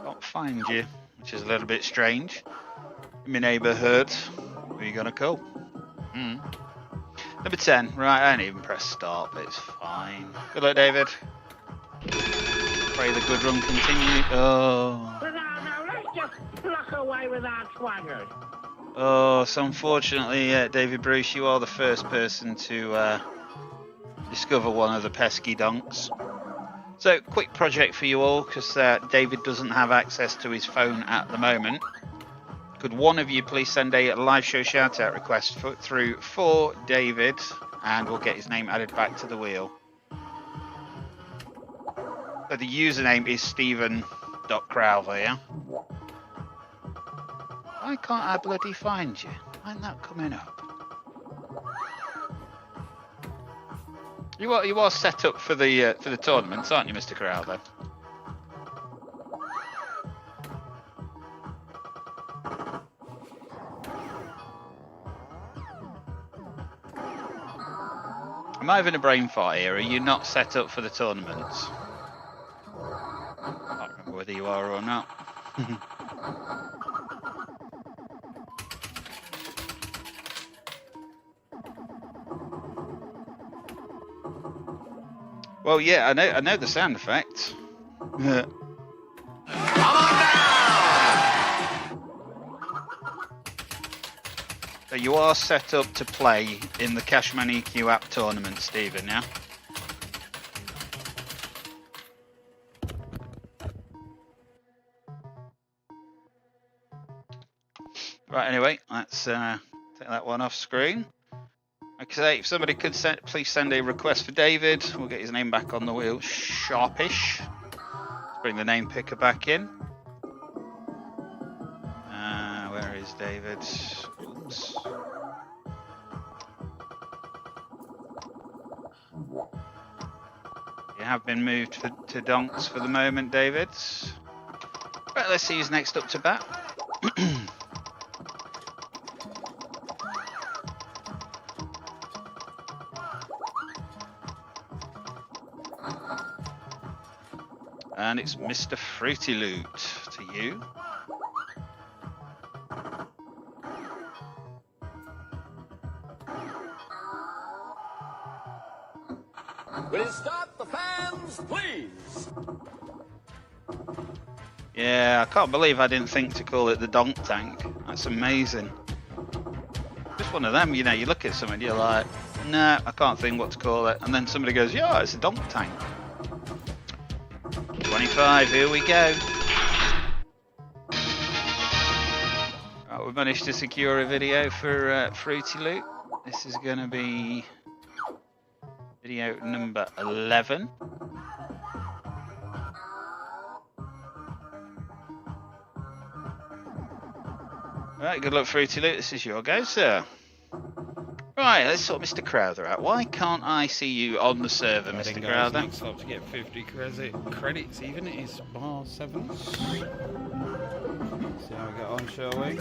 S1: Can't find you, which is a little bit strange. In my neighbourhood, who are you gonna call? Number 10. Right, I didn't even press start, but it's fine. Good luck, David. Pray the good run continue. Oh.
S4: But now, let's just pluck away with our swaggers.
S1: Oh, so unfortunately, David Bruce, you are the first person to discover one of the pesky donks. So, quick project for you all, because David doesn't have access to his phone at the moment. Could one of you please send a live show shout out request through for David, and we'll get his name added back to the wheel. So the username is Stephen.Crowther, yeah? Why can't I bloody find you? Why isn't that coming up? You are set up for the tournaments, aren't you, Mr. Crowther? Am I having a brain fart here? Are you not set up for the tournaments? I can't remember whether you are or not. Well, yeah, I know the sound effect. So you are set up to play in the Cash Money EQ app tournament, Stephen, yeah? Right, anyway, let's take that one off screen. Okay, if somebody could please send a request for David, we'll get his name back on the wheel sharpish. Let's bring the name picker back in. Where is David? Oops. You have been moved to donks for the moment, David. Right, let's see who's next up to bat. And it's Mr. Fruity Loot to you.
S12: Will you start the fans, please?
S1: Yeah, I can't believe I didn't think to call it the Donk Tank. That's amazing. Just one of them, you know, you look at something, you're like, nah, I can't think what to call it. And then somebody goes, yeah, it's a Donk Tank. 25, here we go. Right, we've managed to secure a video for Fruity Loot. This is going to be video number 11. Right, good luck, Fruity Loot. This is your go, sir. Right, let's sort Mr. Crowther out. Why can't I see you on the server, Mr. Crowther?
S2: Next up to get 50 credits even, it is bar 7. See how we get on, shall we?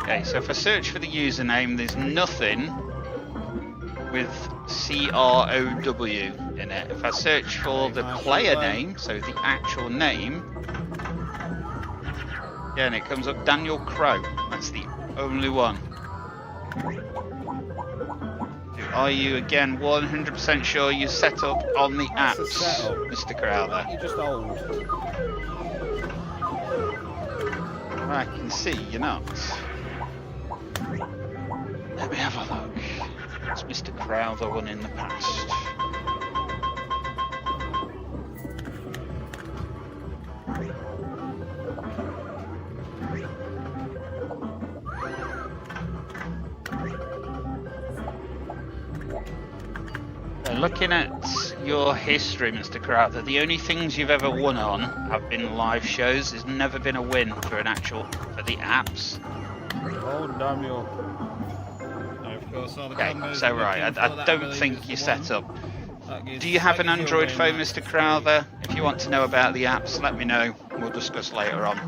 S1: Okay, so if I search for the username, there's nothing with C-R-O-W in it. If I search for the player name, so the actual name, yeah, and it comes up Daniel Crow. That's the only one. Are you again 100% sure you set up on the apps, Mr. Crowther?
S2: You're just old.
S1: I can see you're not. Let me have a look. It's Mr. Crowther one in the past. Looking at your history, Mr. Crowther, the only things you've ever won on have been live shows. There's never been a win for an actual for the apps.
S2: Oh, damn you. Of course, all the
S1: Okay,
S2: combos
S1: so
S2: are
S1: right,
S2: looking
S1: I
S2: for that
S1: don't
S2: ability
S1: think
S2: as
S1: you're
S2: one.
S1: set up.
S2: That gives
S1: Do you have an
S2: slightly
S1: Android
S2: fewer
S1: phone,
S2: maps.
S1: Mr. Crowther? If you want to know about the apps, let me know. We'll discuss later on.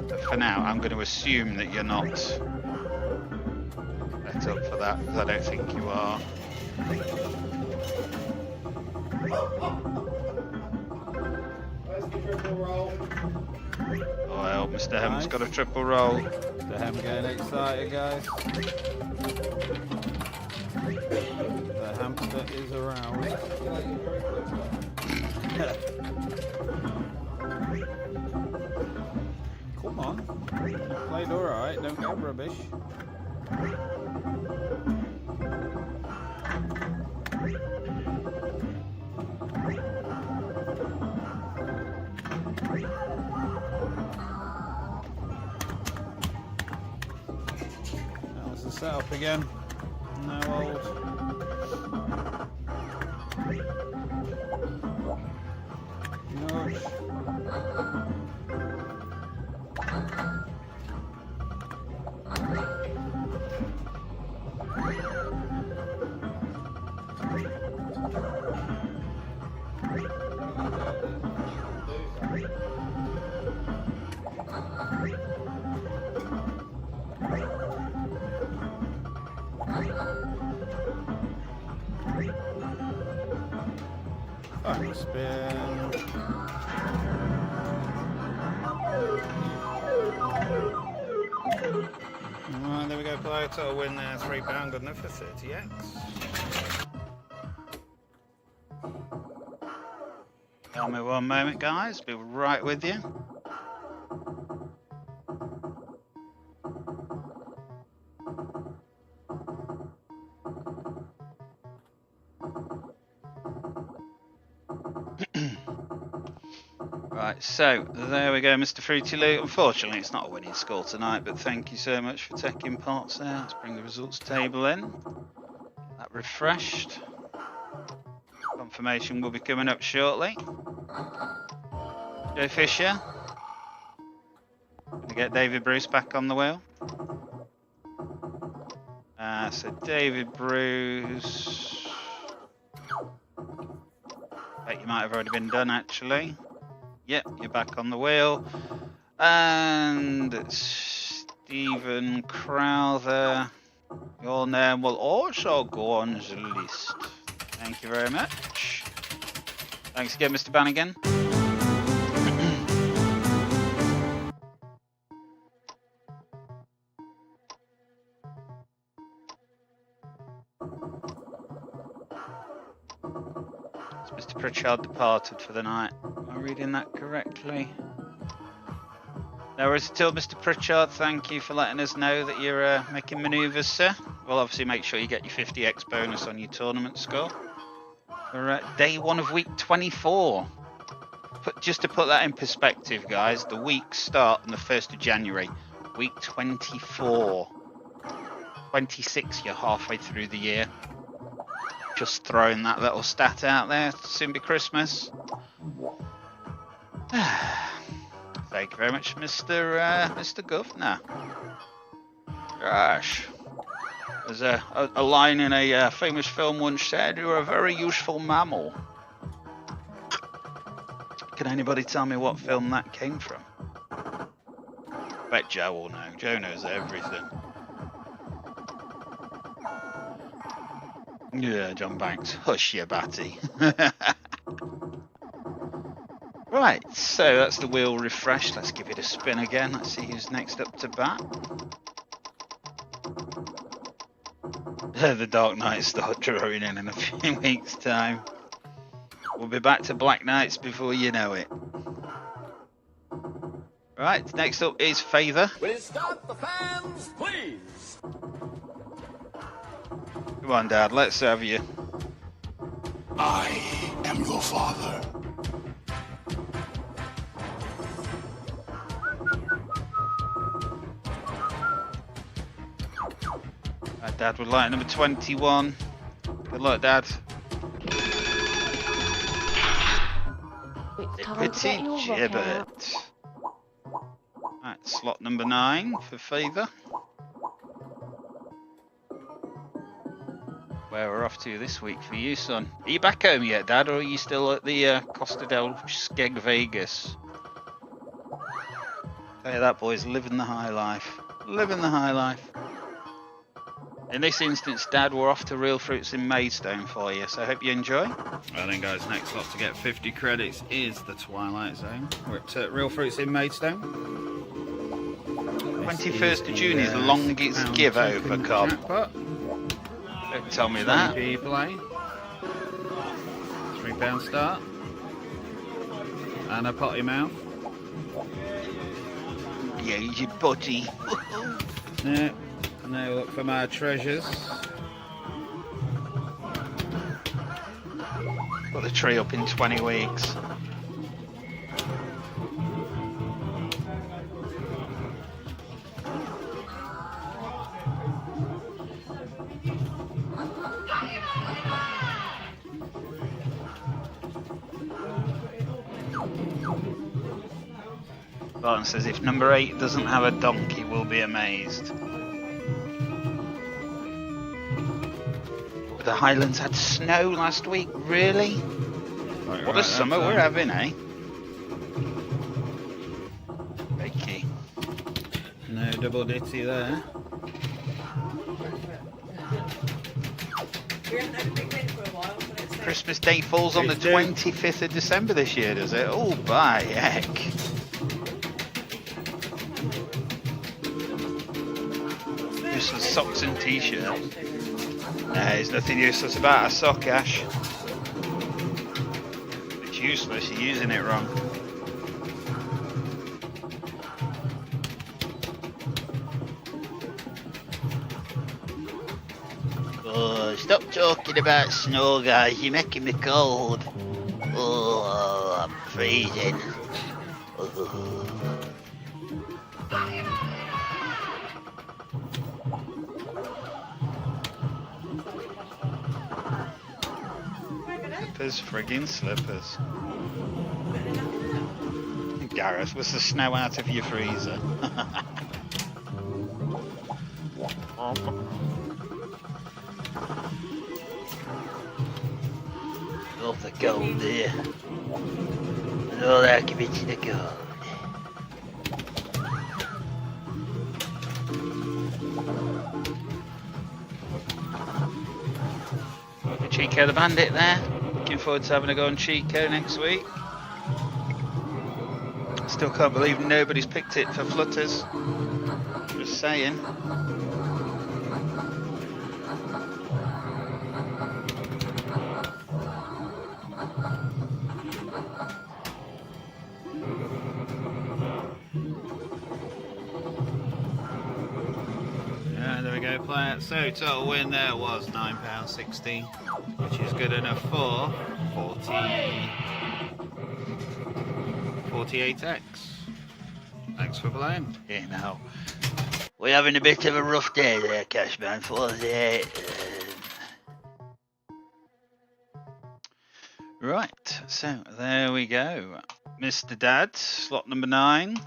S1: But for now, I'm going to assume that you're not set up for that, because I don't think you are. Oh, well, Mr. Hem's got a triple roll.
S2: Mr. Hem getting excited, guys. The hamster is aroused. Come on. You played alright, don't get rubbish. That was the setup again. No old. Nudge. Back spin. Alright, there we go, player total win there, £3, good enough for 30x.
S1: Tell me one moment, guys, be right with you. Right, so there we go, Mr. Fruity Lou. Unfortunately, it's not a winning score tonight, but thank you so much for taking part there. Let's bring the results table in. That refreshed. Confirmation will be coming up shortly. Joe Fisher. Gonna get David Bruce back on the wheel. So David Bruce. I bet you might have already been done actually. Yep, you're back on the wheel. And Stephen Crowther, your name will also go on the list. Thank you very much. Thanks again, Mr. Bannigan. Mr. Pritchard departed for the night. Am I reading that correctly? No worries at all, Mr. Pritchard. Thank you for letting us know that you're making manoeuvres, sir. We'll obviously make sure you get your 50x bonus on your tournament score. For day 1 of week 24. Just to put that in perspective, guys, the weeks start on the 1st of January. Week 24. 26, you're halfway through the year. Just throwing that little stat out there. Soon be Christmas. Thank you very much, Mr. Governor. Gosh. There's a line in a famous film once said, "You're a very useful mammal." Can anybody tell me what film that came from? I bet Joe will know. Joe knows everything. Yeah, John Banks. Hush you, Batty. Right, so that's the wheel refreshed. Let's give it a spin again. Let's see who's next up to bat. The Dark Knights start drawing in a few weeks' time. We'll be back to Black Knights before you know it. Right, next up is Favour.
S12: Will it start the fans, please?
S1: Come on, Dad, let's have you.
S13: I am your father.
S1: Dad would like number 21. Good luck, Dad. Petit gibbet. Right, slot number 9 for favour. Where we're off to this week for you, son. Are you back home yet, Dad, or are you still at the Costa del Skeg Vegas? Tell you that, boys, living the high life. Living the high life. In this instance, Dad, we're off to Real Fruits in Maidstone for you, so I hope you enjoy. And then, guys, next lot to get 50 credits is the Twilight Zone. We're at Real Fruits in Maidstone. 21st of June is the longest give over, Cobb. Don't tell me that. Play. £3 start. And a potty mouth. Yeah, he's your potty. Yeah. Now look for my treasures. Got the tree up in 20 weeks. Barton says if number 8 doesn't have a donk, he will be amazed. The Highlands had snow last week, really? What a summer we're having, eh? Bakey. No double ditty there. Christmas Day falls on the 25th of December this year, does it? Oh, by heck. Just some socks and t-shirts. There's nothing useless about a sock, Ash. It's useless, you're using it wrong. Oh, stop talking about snow, guys. You're making me cold. Oh, I'm freezing. Oh. Friggin' slippers. Gareth, was the snow out of your freezer? Love the gold there. And all that commits the gold. Chico the Bandit there. Looking forward to having a go on Chico next week. Still can't believe nobody's picked it for Flutters. Just saying. There we go, play it. So total win there was £9.60, which is good enough for 48x. Thanks for playing. Yeah, now we're having a bit of a rough day there, Cashman. 48. Right, so there we go. Mr. Dad, slot number 9.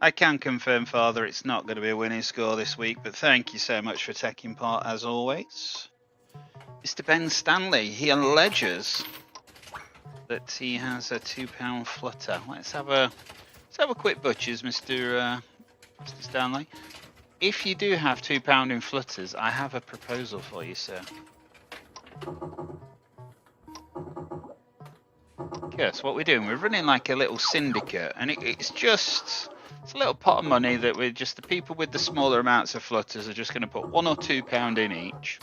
S1: I can confirm, Father, it's not going to be a winning score this week, but thank you so much for taking part as always. Mr. Ben Stanley, he alleges that he has a £2 flutter. Let's have a quick butchers, Mr. Stanley. If you do have £2 in flutters, I have a proposal for you, sir. Guess what we're doing? We're running like a little syndicate, and it's a little pot of money that we're just, the people with the smaller amounts of flutters are just going to put £1 or £2 in each.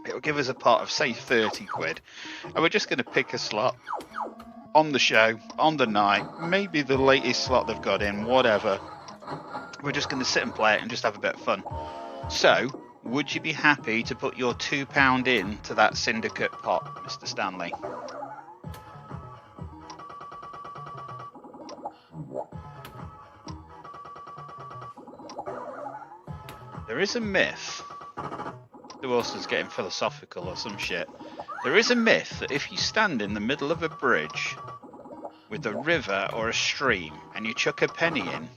S1: It'll give us a pot of, say, 30 quid. And we're just going to pick a slot on the show, on the night, maybe the latest slot they've got in, whatever. We're just going to sit and play it and just have a bit of fun. So, would you be happy to put your £2 in to that syndicate pot, Mr. Stanley? There is a myth Who else is getting philosophical or some shit? There is a myth that if you stand in the middle of a bridge with a river or a stream and you chuck a penny in,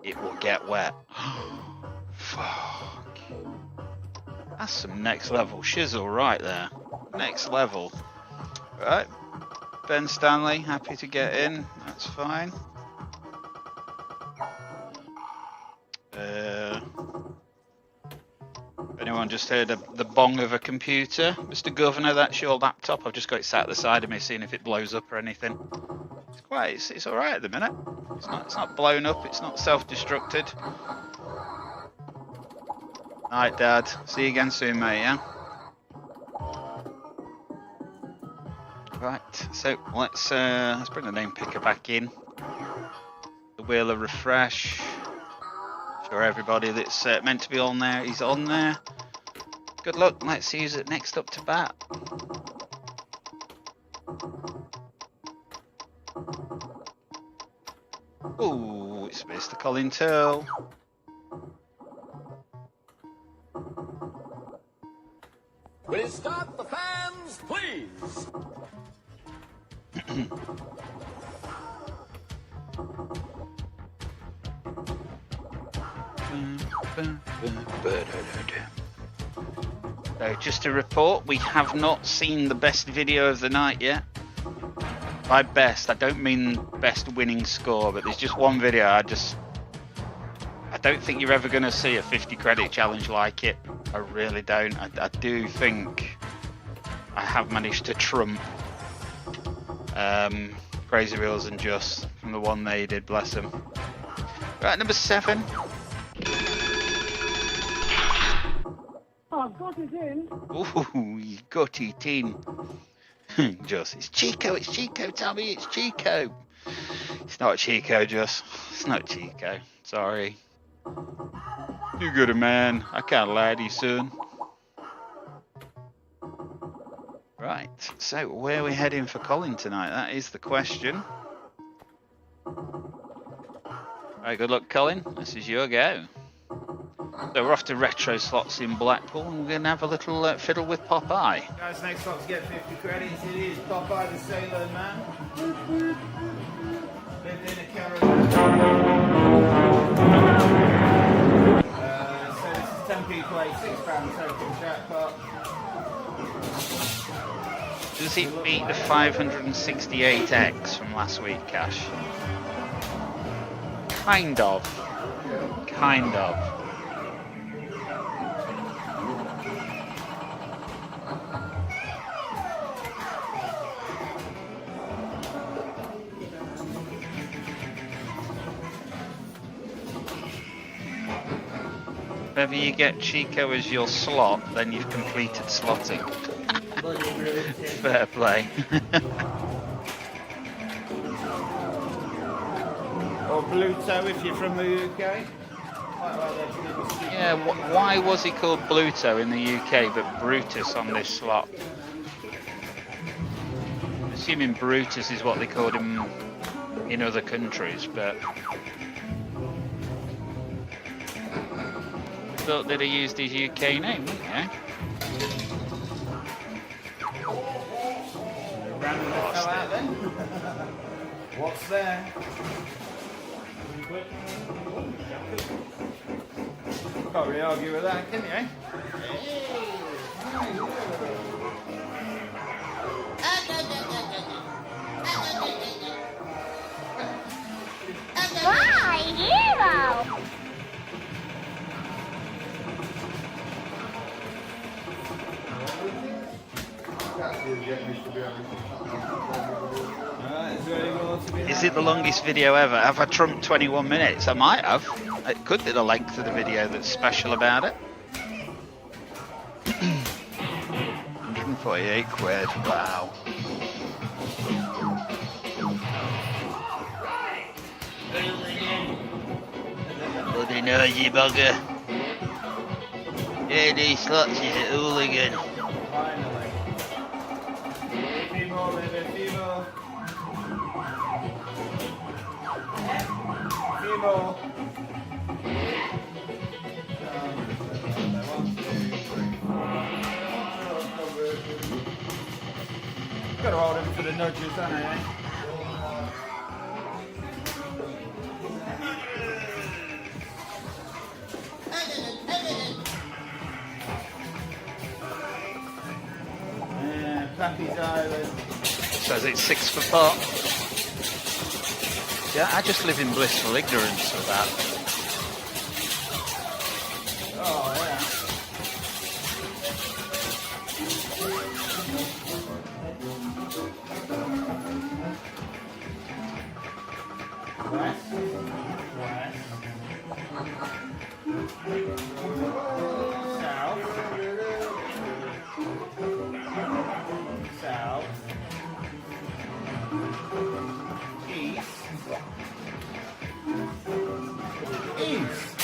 S1: it will get wet. Fuck. That's some next level shizzle right there. Next level. Right. Ben Stanley, happy to get in. That's fine. Anyone just heard the bong of a computer? Mr. Governor, that's your laptop. I've just got it sat at the side of me, seeing if it blows up or anything. It's all right at the minute. It's not blown up. It's not self-destructed. Alright, Dad. See you again soon, mate. Yeah. Right. So let's bring the name picker back in. The wheel of refresh. Sure, everybody that's meant to be on there is on there. Good luck. Let's see who's next up to bat. Ooh, it's Mr. Colin Turl.
S12: Will you start the fans, please?
S1: So just to report, we have not seen the best video of the night yet. By best, I don't mean best winning score, but there's just one video I don't think you're ever going to see a 50 credit challenge like it. I really don't. I do think I have managed to trump Crazy Wheels and Just from the one they did, bless them. Right, number 7.
S4: Oh, I've got it in.
S1: Ooh, you got it in. Just, it's Chico, tell me it's Chico. It's not Chico, Just. It's not Chico. Sorry. You're good, man. I can't lie to you, son. Right, so where are we heading for Colin tonight? That is the question. Right, good luck, Colin. This is your go. So we're off to retro slots in Blackpool, and we're going to have a little fiddle with Popeye.
S2: Guys, next slot to get 50 credits. It is Popeye the Sailor Man. Lived in a caravan. So this is 10p play, £6 token jackpot.
S1: Does it beat the 568X from last week, Cash? Kind of. Kind of. If ever you get Chico as your slot, then you've completed slotting. Fair play.
S2: Or Bluto if you're from the UK.
S1: Yeah, why was he called Bluto in the UK but Brutus on this slot? I'm assuming Brutus is what they called him in other countries, but I thought they'd have used his UK name, wouldn't they?
S2: Random the hell out then. What's there? Can't really argue with that, can you?
S4: My hero!
S1: Is it the longest video ever? Have I trumped 21 minutes? I might have. It could be the length of the video that's special about it. 148 quid, wow. Bloody noisy bugger. Yeah, these slots is a hooligan.
S2: Finally. A few more, baby, a few more. A few more. 1, 2, 3, 4. got to hold him for the nudges, haven't I? Pappy's Island.
S1: Says it's 6 for pot. Yeah, I just live in blissful ignorance of that.
S2: Oh, yeah. West. South. South. East. East.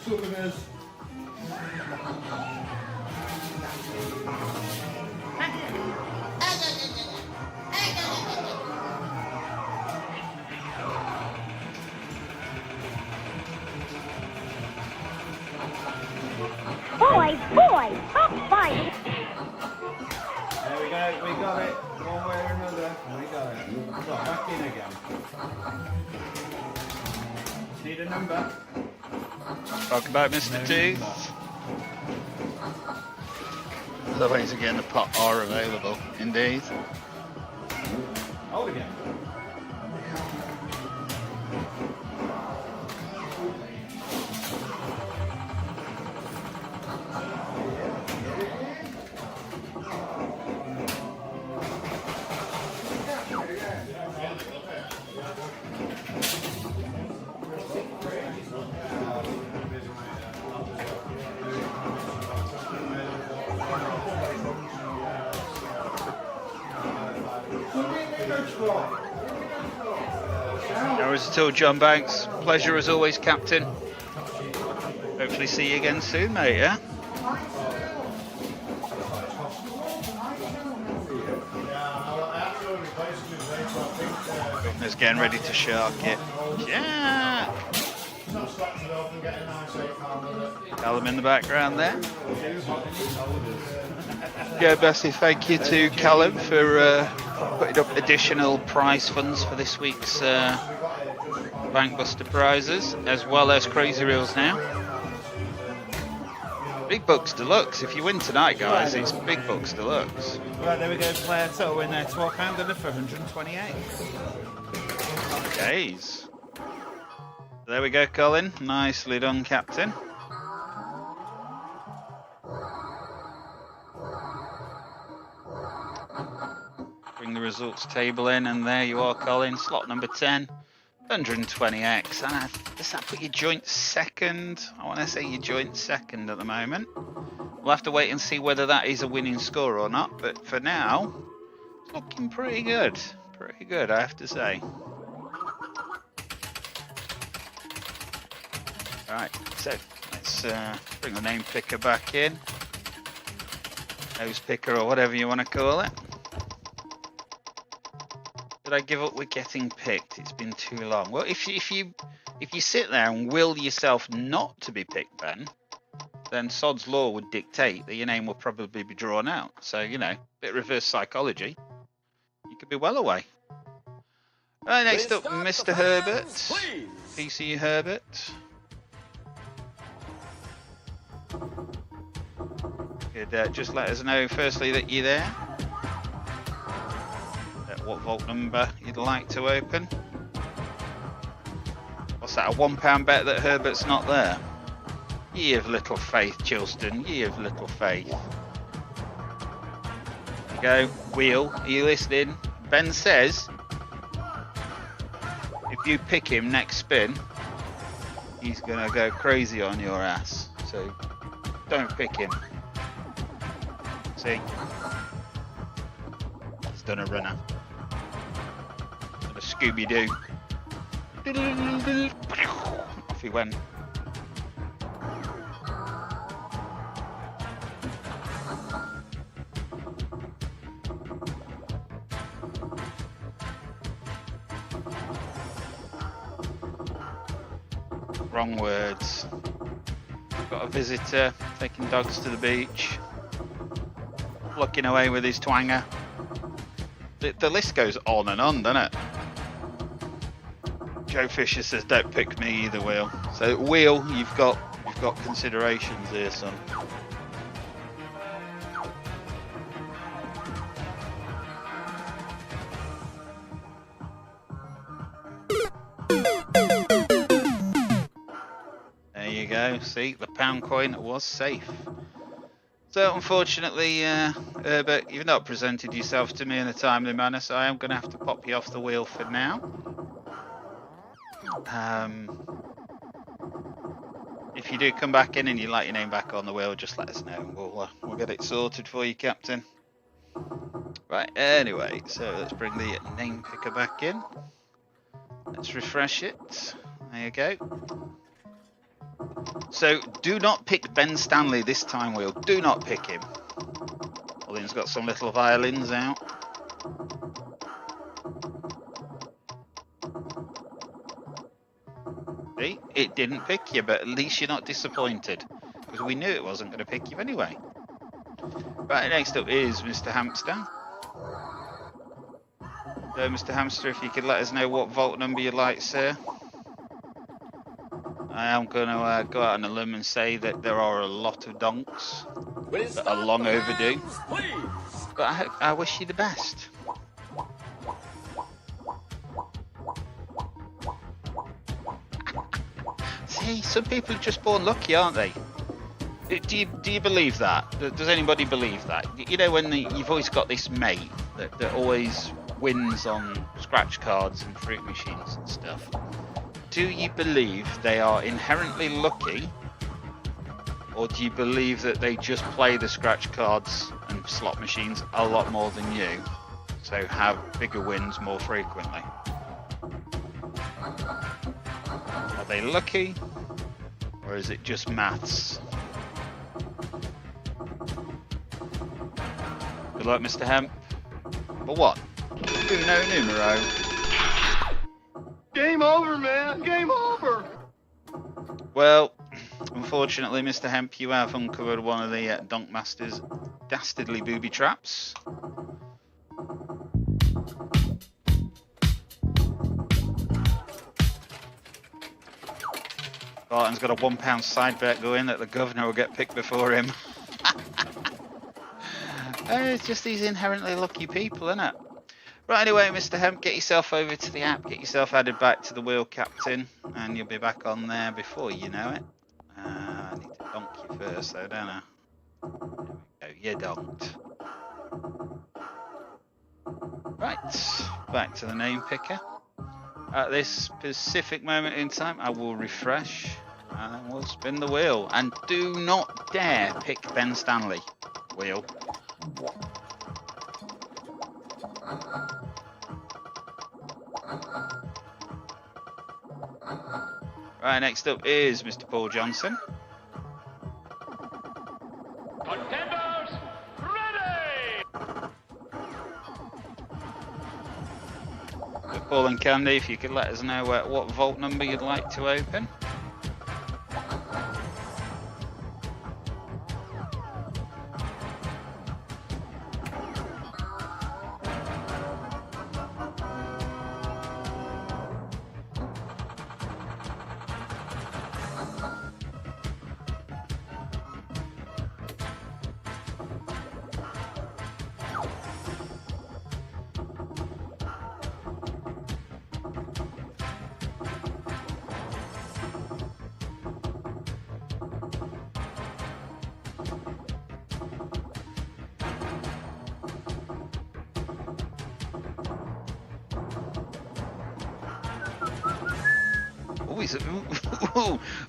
S2: Southerners.
S4: Boy, up by.
S2: There we go, we got it. One way or another, we got it. Got back in again. Just need a number.
S1: Welcome back, Mr. Tooth. The ways again, the pot are available, indeed.
S2: Hold again.
S1: No worries at all, John Banks. Pleasure as always, Captain. Hopefully see you again soon, mate, yeah? Whitner's getting ready to shark it. Yeah! Callum in the background there. Yeah, Bessie, thank you to Callum for putting up additional prize funds for this week's Bank Buster prizes, as well as Crazy Reels now. Big bucks deluxe. If you win tonight, guys, it's big bucks deluxe.
S2: Right, there we go. Player total win there. £12 under for 128.
S1: Days. There we go, Colin. Nicely done, Captain. Bring the results table in, and there you are, Colin. Slot number 10, 120x. And does that put you joint second? I want to say you joint second at the moment. We'll have to wait and see whether that is a winning score or not. But for now, it's looking pretty good. Pretty good, I have to say. Right, so let's bring the name picker back in. Nose picker or whatever you want to call it. Did I give up with getting picked? It's been too long. Well, if you sit there and will yourself not to be picked, Ben, then Sod's Law would dictate that your name will probably be drawn out. So, you know, bit of reverse psychology. You could be well away. Right, next up, Mr. Herbert. PC Herbert. Could just let us know firstly that you're there. What vault number you'd like to open. What's that, a £1 bet that Herbert's not there? Ye of little faith, Chilston, ye of little faith. There you go, Wheel, are you listening? Ben says, if you pick him next spin, he's going to go crazy on your ass. So, don't pick him. See? He's done a runner. Scooby-Doo. Off he went. Wrong words. Got a visitor taking dogs to the beach. plucking away with his twanger. The list goes on and on, doesn't it? Joe Fisher says, "Don't pick me either, Wheel." So Wheel, you've got considerations here, son. There you go. See, the pound coin was safe. So unfortunately, Herbert, you've not presented yourself to me in a timely manner, so I am going to have to pop you off the wheel for now. If you do come back in and you like your name back on the wheel, just let us know and we'll get it sorted for you, Captain. Right, anyway, so let's bring the name picker back in. Let's refresh it. There you go. So do not pick Ben Stanley this time, Wheel. Do not pick him. Although he's got some little violins out. See, it didn't pick you, but at least you're not disappointed. Because we knew it wasn't going to pick you anyway. Right, next up is Mr. Hamster. So, Mr. Hamster, if you could let us know what vault number you'd like, sir. I am going to go out on a limb and say that there are a lot of donks that are long overdue. But I wish you the best. See, some people are just born lucky, aren't they? Do you believe that? Does anybody believe that? You know, when you've always got this mate that always wins on scratch cards and fruit machines and stuff. Do you believe they are inherently lucky, or do you believe that they just play the scratch cards and slot machines a lot more than you, so have bigger wins more frequently? Are they lucky, or is it just maths? Good luck, Mr. Hemp. Number 1. Uno numero.
S12: Game over, man. Game over.
S1: Well, unfortunately, Mr. Hemp, you have uncovered one of the Donk Master's dastardly booby traps. Barton's got a £1 side bet going that the governor will get picked before him. It's just these inherently lucky people, isn't it? Right, anyway, Mr. Hemp, get yourself over to the app, get yourself added back to the wheel, Captain, and you'll be back on there before you know it. I need to donk you first, though, don't I? There we go, you're donked. Right, back to the name picker. At this specific moment in time, I will refresh, and then we'll spin the wheel. And do not dare pick Ben Stanley, wheel. Right, next up is Mr. Paul Johnson.
S12: Contenders ready.
S1: Paul and Candy, if you could let us know what vault number you'd like to open.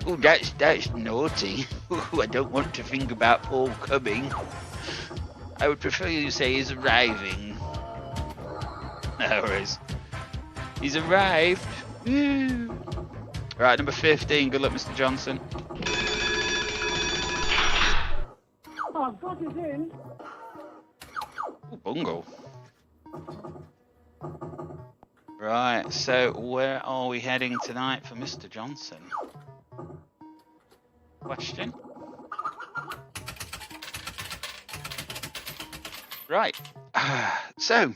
S1: Oh, that's naughty. I don't want to think about Paul coming. I would prefer you to say he's arriving. No worries. He's arrived. Woo. Right, number 15. Good luck, Mr. Johnson.
S4: Oh, God is in.
S1: Ooh, bungle. Right, so where are we heading tonight for Mr. Johnson? Question? Right. So,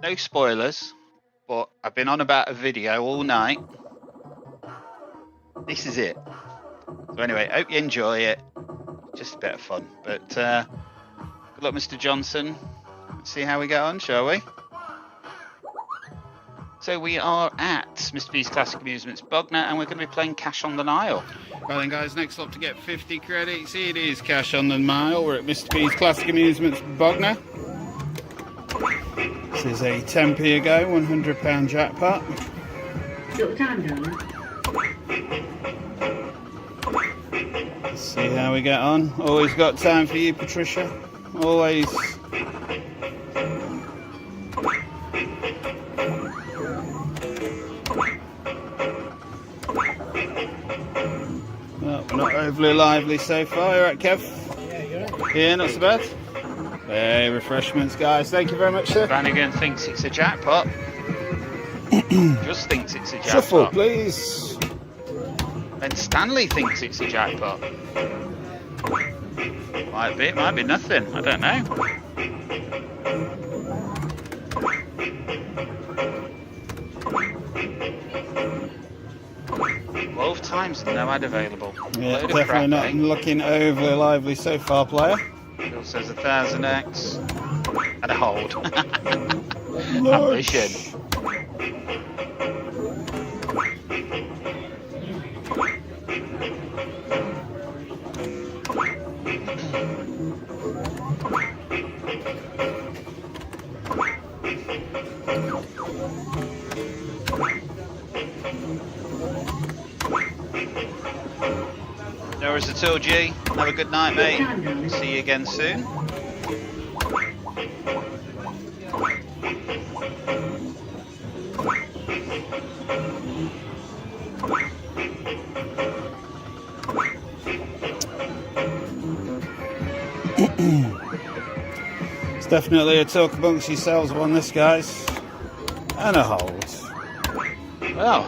S1: no spoilers, but I've been on about a video all night. This is it. So anyway, hope you enjoy it. Just a bit of fun. But good luck, Mr. Johnson. Let's see how we get on, shall we? So we are at Mr. B's Classic Amusements Bognor, and we're going to be playing Cash on the Nile. Well then guys, next up to get 50 credits, it is Cash on the Nile. We're at Mr. B's Classic Amusements Bognor. This is a 10p a go, £100 jackpot.
S4: Your time, darling.
S1: Let's see how we get on. Always got time for you, Patricia. Always. Well, we're not overly lively so far. You right, Kev? Yeah, not so bad. Hey, refreshments, guys. Thank you very much, sir. Brannigan thinks it's a jackpot. Just thinks it's a jackpot. Shuffle, please. And Stanley thinks it's a jackpot. Might be nothing. I don't know. 12 times, no ad available. Yeah, definitely not looking overly lively so far, player. Bill says 1000x and a hold. Ambition. No worries at all, G. Have a good night, mate. See you again soon. It's definitely a talk amongst yourselves one, this, guys. And a hold. Well,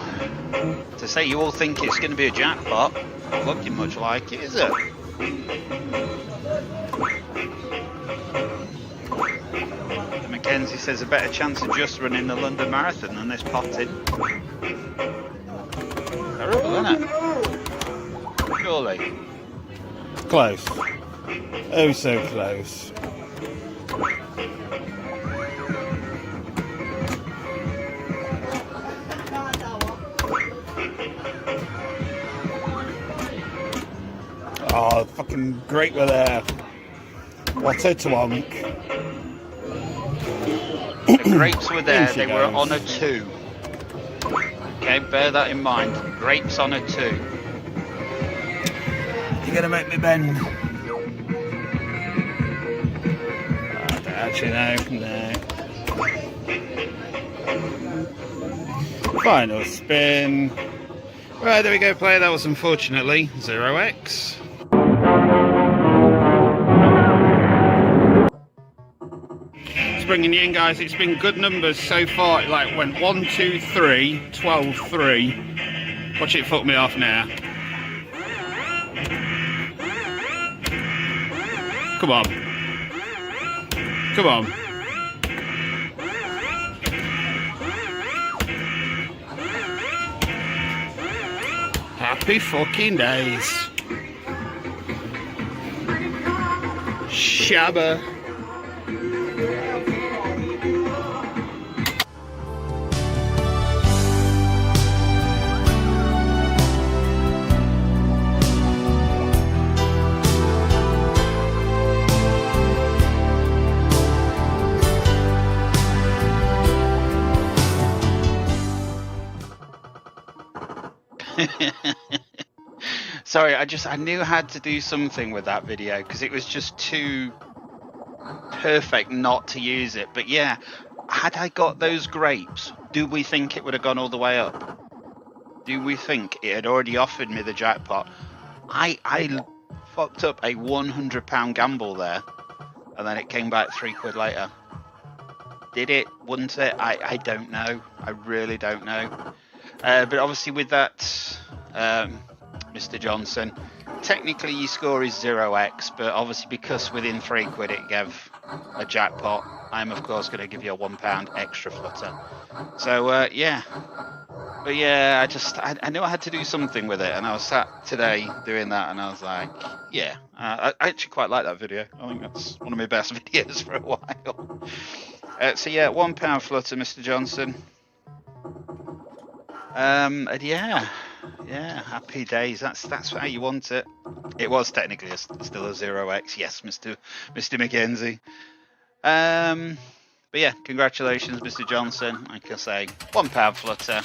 S1: to say you all think it's going to be a jackpot, not looking much like it, is it? And Mackenzie says a better chance of just running the London Marathon than this potting. Terrible, isn't it? Surely. Close. Oh, so close. Oh, fucking great with there. What a twonk. The grapes were there, they were on a 2. Okay, bear that in mind. Grapes on a 2. You're gonna make me bend. Actually, no. Final spin. Right, there we go, player. That was unfortunately 0x. Bringing you in, guys. It's been good numbers so far. It like went 1, 2, 3, 12, 3. Watch it fuck me off now. Come on. Come on. Happy fucking days. Shabba. Sorry, I knew I had to do something with that video because it was just too perfect not to use it. But yeah, had I got those grapes, do we think it would have gone all the way up? Do we think it had already offered me the jackpot? I fucked up a £100 gamble there, and then it came back £3 later. Did it? Wouldn't it? I don't know. I really don't know. But obviously with that Mr. Johnson. Technically, your score is 0x, but obviously because within £3 it gave a jackpot, I'm of course going to give you a £1 extra flutter. So yeah. But yeah, I knew I had to do something with it, and I was sat today doing that, and I was like, yeah, I actually quite like that video. I think that's one of my best videos for a while. So yeah, £1 flutter, Mr. Johnson. And yeah, happy days. That's how you want it. It was technically still a 0x, yes, Mr. Mackenzie. But yeah, congratulations, Mr. Johnson. Like I say, £1 flutter.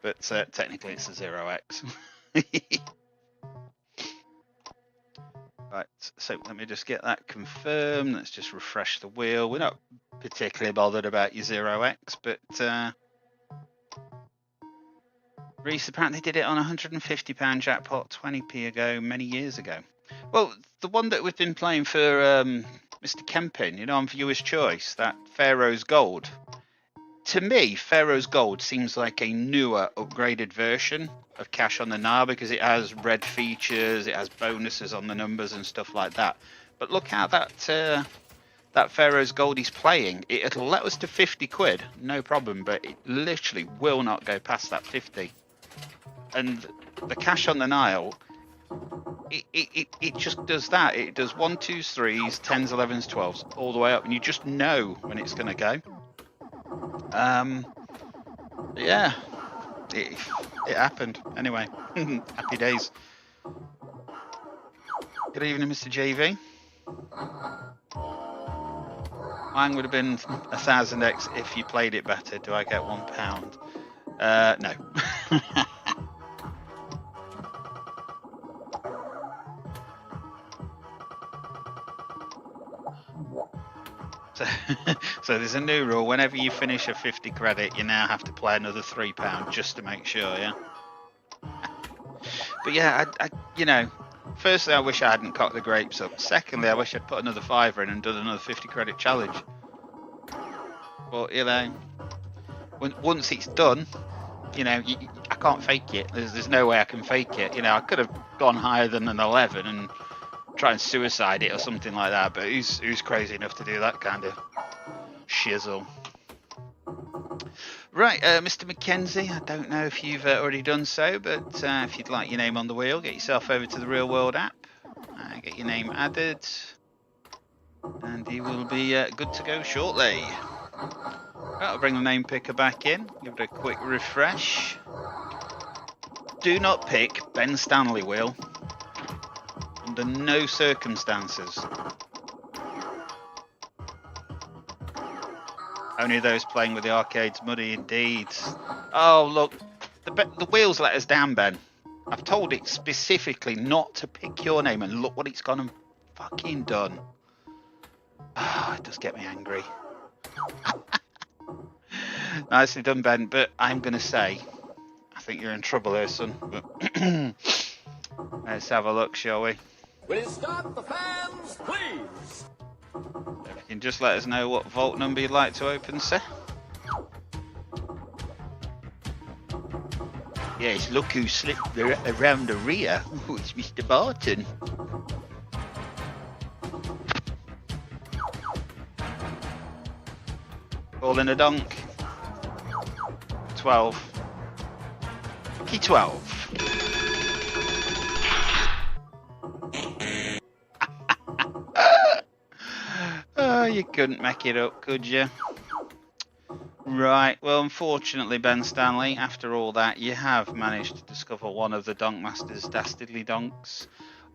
S1: But technically it's a 0x. Right, so let me just get that confirmed. Let's just refresh the wheel. We're not particularly bothered about your 0x, but Reese apparently did it on a £150 jackpot 20p ago, many years ago. Well, the one that we've been playing for Mr. Kempin, you know, on Viewer's Choice, that Pharaoh's Gold. To me, Pharaoh's Gold seems like a newer, upgraded version of Cash on the Nile because it has red features, it has bonuses on the numbers and stuff like that. But look how that Pharaoh's Gold he's playing. It'll let us to £50, no problem, but it literally will not go past that 50. And the Cash on the Nile, it just does that. It does 1s, 2s, 3s, 10s, 11s, 12s, all the way up, and you just know when it's going to go. Yeah, it happened. Anyway, happy days. Good evening, Mr. JV. Mine would have been 1000x if you played it better. Do I get £1? No. So there's a new rule. Whenever you finish a 50 credit, you now have to play another £3 just to make sure, yeah? But yeah, I you know, firstly, I wish I hadn't cocked the grapes up. Secondly, I wish I'd put another £5 in and done another 50 credit challenge. But, you know, once it's done, you know, I can't fake it. There's no way I can fake it. You know, I could have gone higher than an 11 and try and suicide it or something like that, but who's crazy enough to do that kind of shizzle? Right, Mr. Mackenzie, I don't know if you've already done so, but if you'd like your name on the wheel, get yourself over to the Real World app, get your name added, and you will be good to go shortly. I'll bring the name picker back in, give it a quick refresh. Do not pick Ben Stanley wheel. Under no circumstances. Only those playing with the arcade's muddy indeed. Oh look, the wheels let us down, Ben. I've told it specifically not to pick your name, and look what it's gone and fucking done. Oh, it does get me angry. Nicely done, Ben, but I'm going to say, I think you're in trouble here, son. Let's have a look, shall we?
S12: Will you start the fans, please?
S1: If you can just let us know what vault number you'd like to open, sir. Yes, look who slipped around the rear. Oh, it's Mr. Barton. All in a donk. 12. Key 12. Oh, you couldn't make it up, could you? Right, well, unfortunately, Ben Stanley, after all that, you have managed to discover one of the Donk Master's dastardly donks.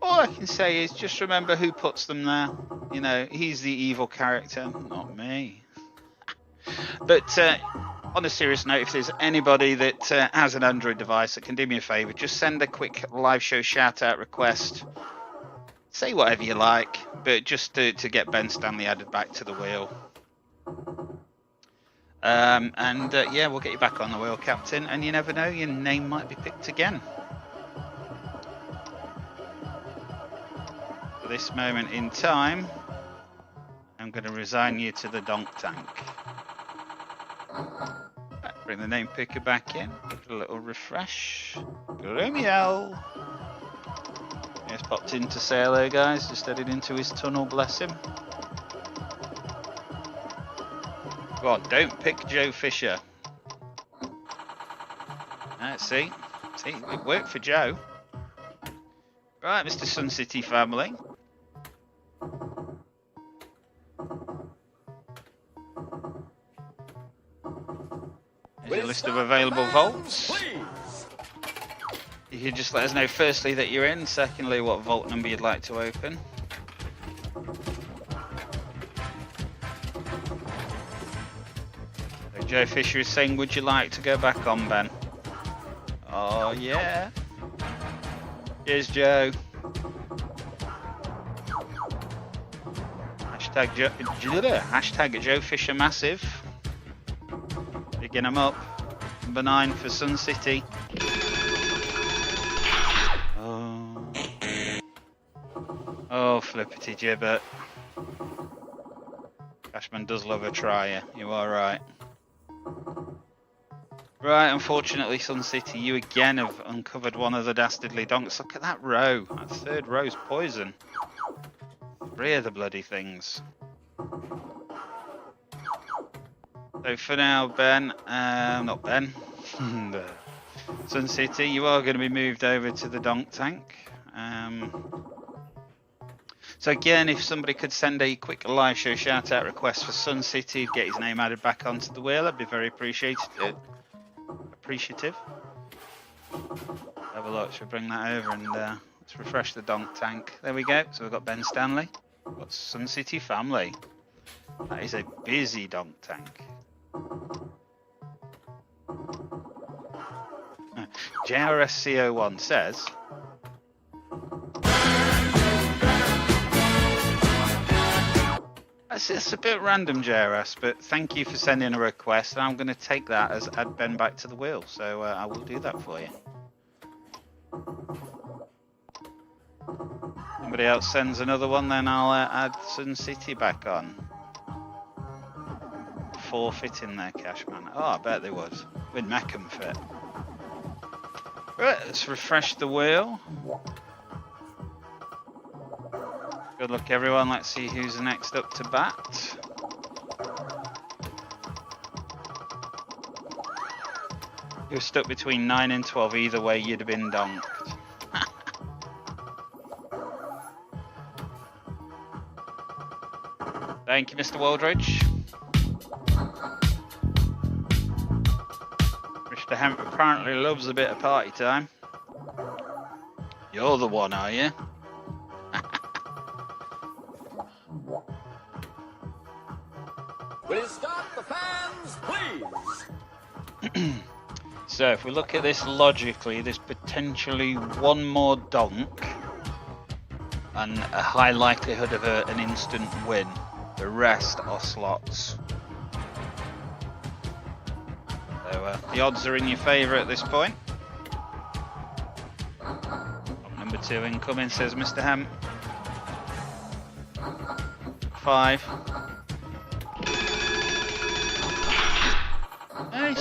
S1: All I can say is just remember who puts them there. You know, he's the evil character, not me. But on a serious note, if there's anybody that has an Android device that can do me a favour, just send a quick live show shout-out request. Say whatever you like, but just to get Ben Stanley added back to the wheel. Yeah, we'll get you back on the wheel, Captain, and you never know, your name might be picked again. For this moment in time, I'm going to resign you to the donk tank. Bring the name picker back in. A little refresh. Grumio. He's popped into sail there, guys. Just headed into his tunnel, bless him. Go on, don't pick Joe Fisher. See, it worked for Joe. Right, Mr. Sun City family. Here's a list of available vaults. You can just let us know firstly that you're in, secondly what vault number you'd like to open. So Joe Fisher is saying, would you like to go back on, Ben? Oh yeah. Here's Joe. Hashtag Joe Fisher Massive. Picking him up. Number 9 for Sun City. Oh, flippity gibbet. Cashman does love a trier. You are right. Right, unfortunately, Sun City, you again have uncovered one of the dastardly donks. Look at that row. That third row's poison. 3 of the bloody things. So for now, Ben, not Ben, Sun City, you are going to be moved over to the donk tank. So again, if somebody could send a quick live show shout out request for Sun City, get his name added back onto the wheel, I'd be very appreciative. Have a look, should we bring that over and let's refresh the donk tank. There we go. So we've got Ben Stanley, we've got Sun City family. That is a busy donk tank. JRSCO1 says it's a bit random, JRS, but thank you for sending a request, and I'm going to take that as add Ben back to the wheel, so I will do that for you. Somebody else sends another one, then I'll add Sun City back on. 4 fit in there, Cashman. Oh, I bet they would. We'd make them fit. Right, let's refresh the wheel. Good luck, everyone. Let's see who's next up to bat. You're stuck between 9 and 12. Either way, you'd have been donked. Thank you, Mr. Waldridge. Mr. Hemp apparently loves a bit of party time. You're the one, are you?
S12: Will you start the fans, please?
S1: So if we look at this logically, there's potentially one more donk and a high likelihood of an instant win. The rest are slots. So the odds are in your favour at this point. Number 2 incoming, says Mr. Hemp. 5. I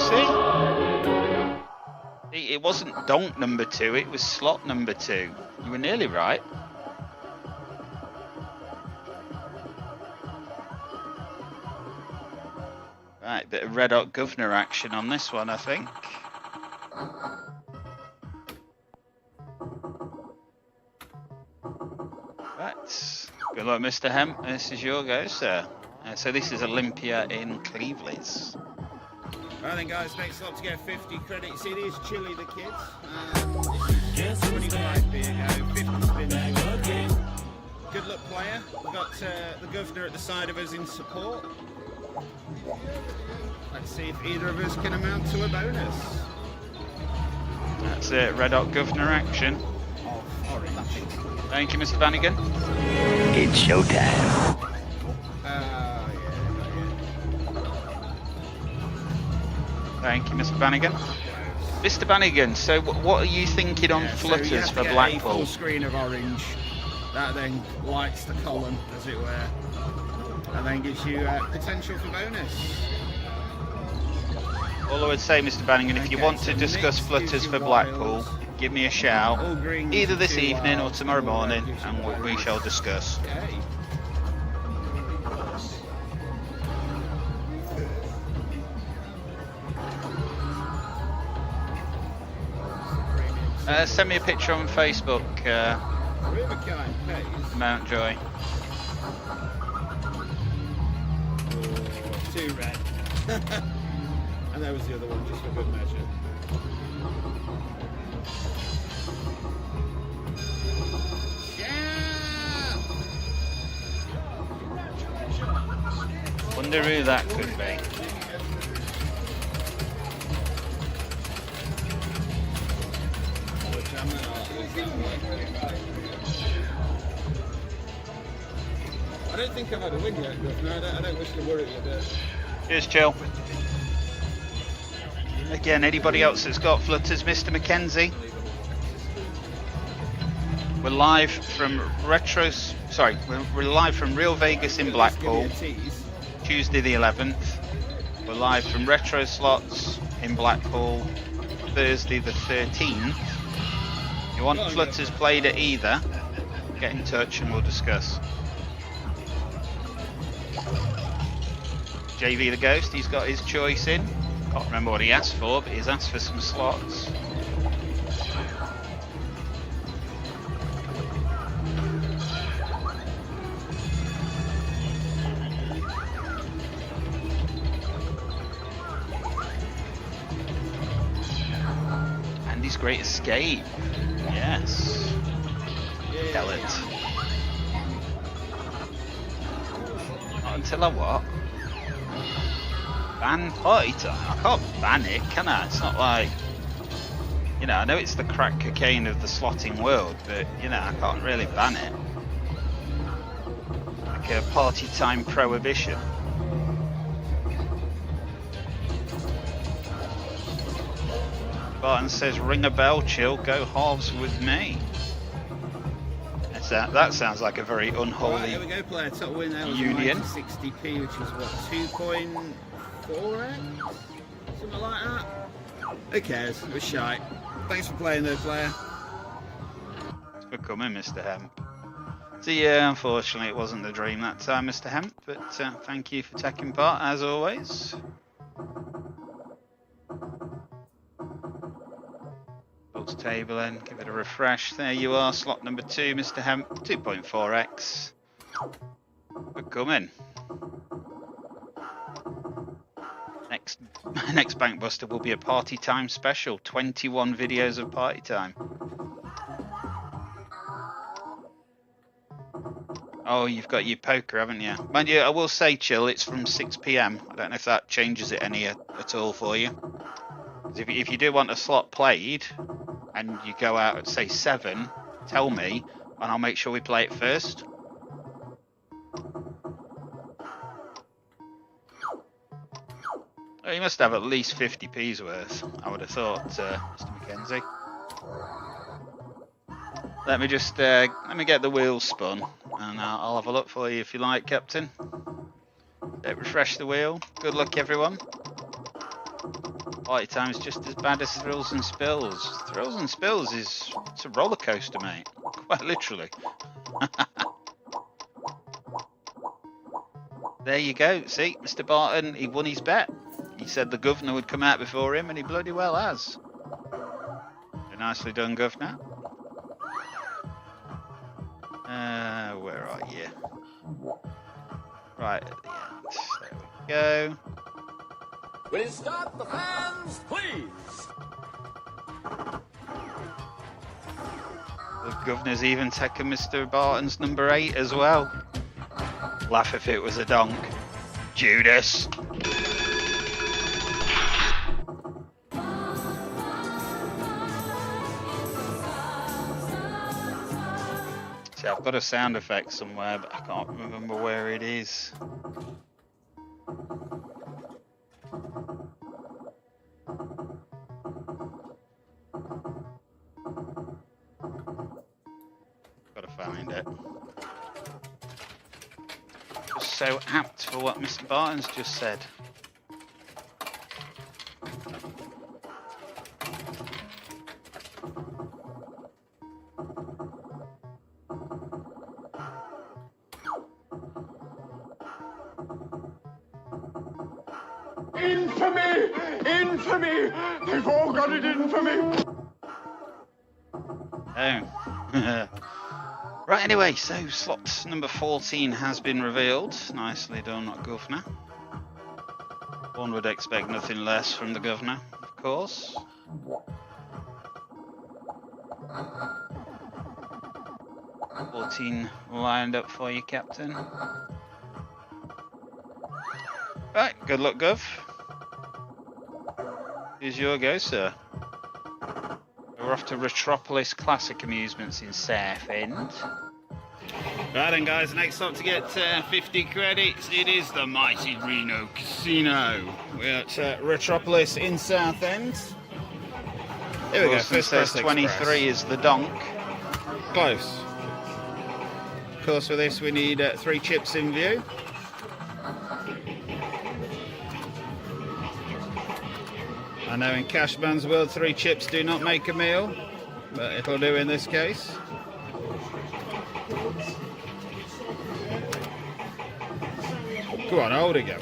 S1: see. It wasn't donk number 2, it was slot number 2. You were nearly right. Right, bit of Red Hot Governor action on this one, I think. Right, good luck, Mr. Hemp. This is your go, sir. So this is Olympia in Cleveland.
S2: Right then, guys, next up to get 50 credits. It is Chili the Kids. This is 25 beer go, 50 spins. Good luck, player. We've got the governor at the side of us in support. Let's see if either of us can amount to a bonus.
S1: That's it, Red Hot Governor action. Thank you, Mr. Bannigan.
S6: It's showtime.
S2: Yeah.
S1: Thank you, Mr. Bannigan. Mr. Bannigan, so what are you thinking on flutters for Blackpool?
S2: A full screen of orange. That then lights the column, as it were, and then gives you potential for bonus.
S1: All I would say, Mr. Bannigan, if you want to discuss flutters for Blackpool, give me a shout, either this evening or tomorrow morning, and we shall discuss. Send me a picture on Facebook, Mountjoy.
S2: Two red. And there was the other one, just for good measure.
S1: Yeah! Wonder who that could be.
S2: I don't think I've had a win yet, no, I don't wish to worry you, but...
S1: Cheers, Chill. Again, anybody else that's got flutters, Mr. Mackenzie. We're live from we're live from Real Vegas in Blackpool, Tuesday the 11th. We're live from Retro Slots in Blackpool, Thursday the 13th. If you want flutters played at either, get in touch and we'll discuss. JV the Ghost, he's got his choice in. Can't remember what he asked for, but he's asked for some slots. Andy's Great Escape. Yes. Tell it. Not until I what? Ban party time? I can't ban it, can I? It's not like, you know, I know it's the crack cocaine of the slotting world, but, you know, I can't really ban it. Like a party time prohibition. Barton says, ring a bell, Chill, go halves with me. That sounds like a very unholy
S2: right, here we go, player top win there was
S1: union.
S2: 60p, which is what, 2.4x? Something like that? Who cares? It was shite. Thanks for playing though, player.
S1: Thanks for coming, Mr. Hemp. So yeah, unfortunately it wasn't the dream that time, Mr. Hemp, but thank you for taking part as always. Table then, give it a refresh. There you are, slot number 2, Mr. Hemp, 2.4x. Good coming. Next Bank Buster will be a party time special, 21 videos of party time. Oh, you've got your poker, haven't you? Mind you, I will say, Chill, it's from 6 PM. I don't know if that changes it any at all for you. If you do want a slot played, and you go out at say 7, tell me, and I'll make sure we play it first. Well, you must have at least 50p's worth, I would have thought, Mr. Mackenzie. Let me just let me get the wheels spun, and I'll have a look for you if you like, Captain. Refresh the wheel. Good luck, everyone. Party time is just as bad as Thrills and Spills. Thrills and Spills it's a roller coaster, mate. Quite literally. There you go. See, Mr. Barton, he won his bet. He said the governor would come out before him, and he bloody well has. Nicely done, governor. Where are you? Right at the end. There we go.
S12: Will you start the fans, please?
S1: The governor's even taken Mr. Barton's number 8 as well. Laugh if it was a donk. Judas. See, I've got a sound effect somewhere, but I can't remember where it is. Gotta find it. Just so apt for what Mr. Barton's just said.
S12: Infamy! Infamy! They've all got it in for me!
S1: Oh. Right, anyway, so slot number 14 has been revealed. Nicely done, Governor. One would expect nothing less from the Governor, of course. "14 lined up for you, Captain." Right, good luck, Gov. Here's your go, sir. We're off to Retropolis Classic Amusements in Southend. Right then, guys, next up to get 50 credits, it is the mighty Reno Casino. We're at Retropolis in Southend. Here we go, first says 23 is the Donk. Close. Of course, for this we need 3 chips in view. I know in Cashman's world 3 chips do not make a meal, but it'll do in this case. Go on, hold again.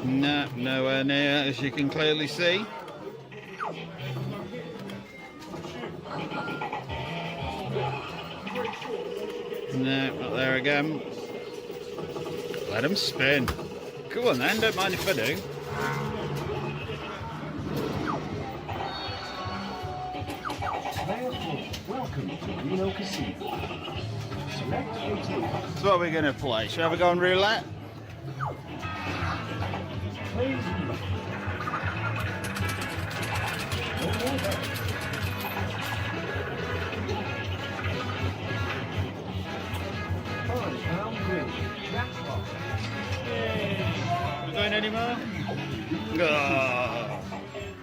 S1: No, nowhere near, as you can clearly see. No, not there again. Let them spin. Go on then, don't mind if I do.
S12: Welcome to Reno Casino. Select 18.
S1: So what are we going to play? Shall we go on roulette?
S12: Please.
S1: We going anymore? Oh,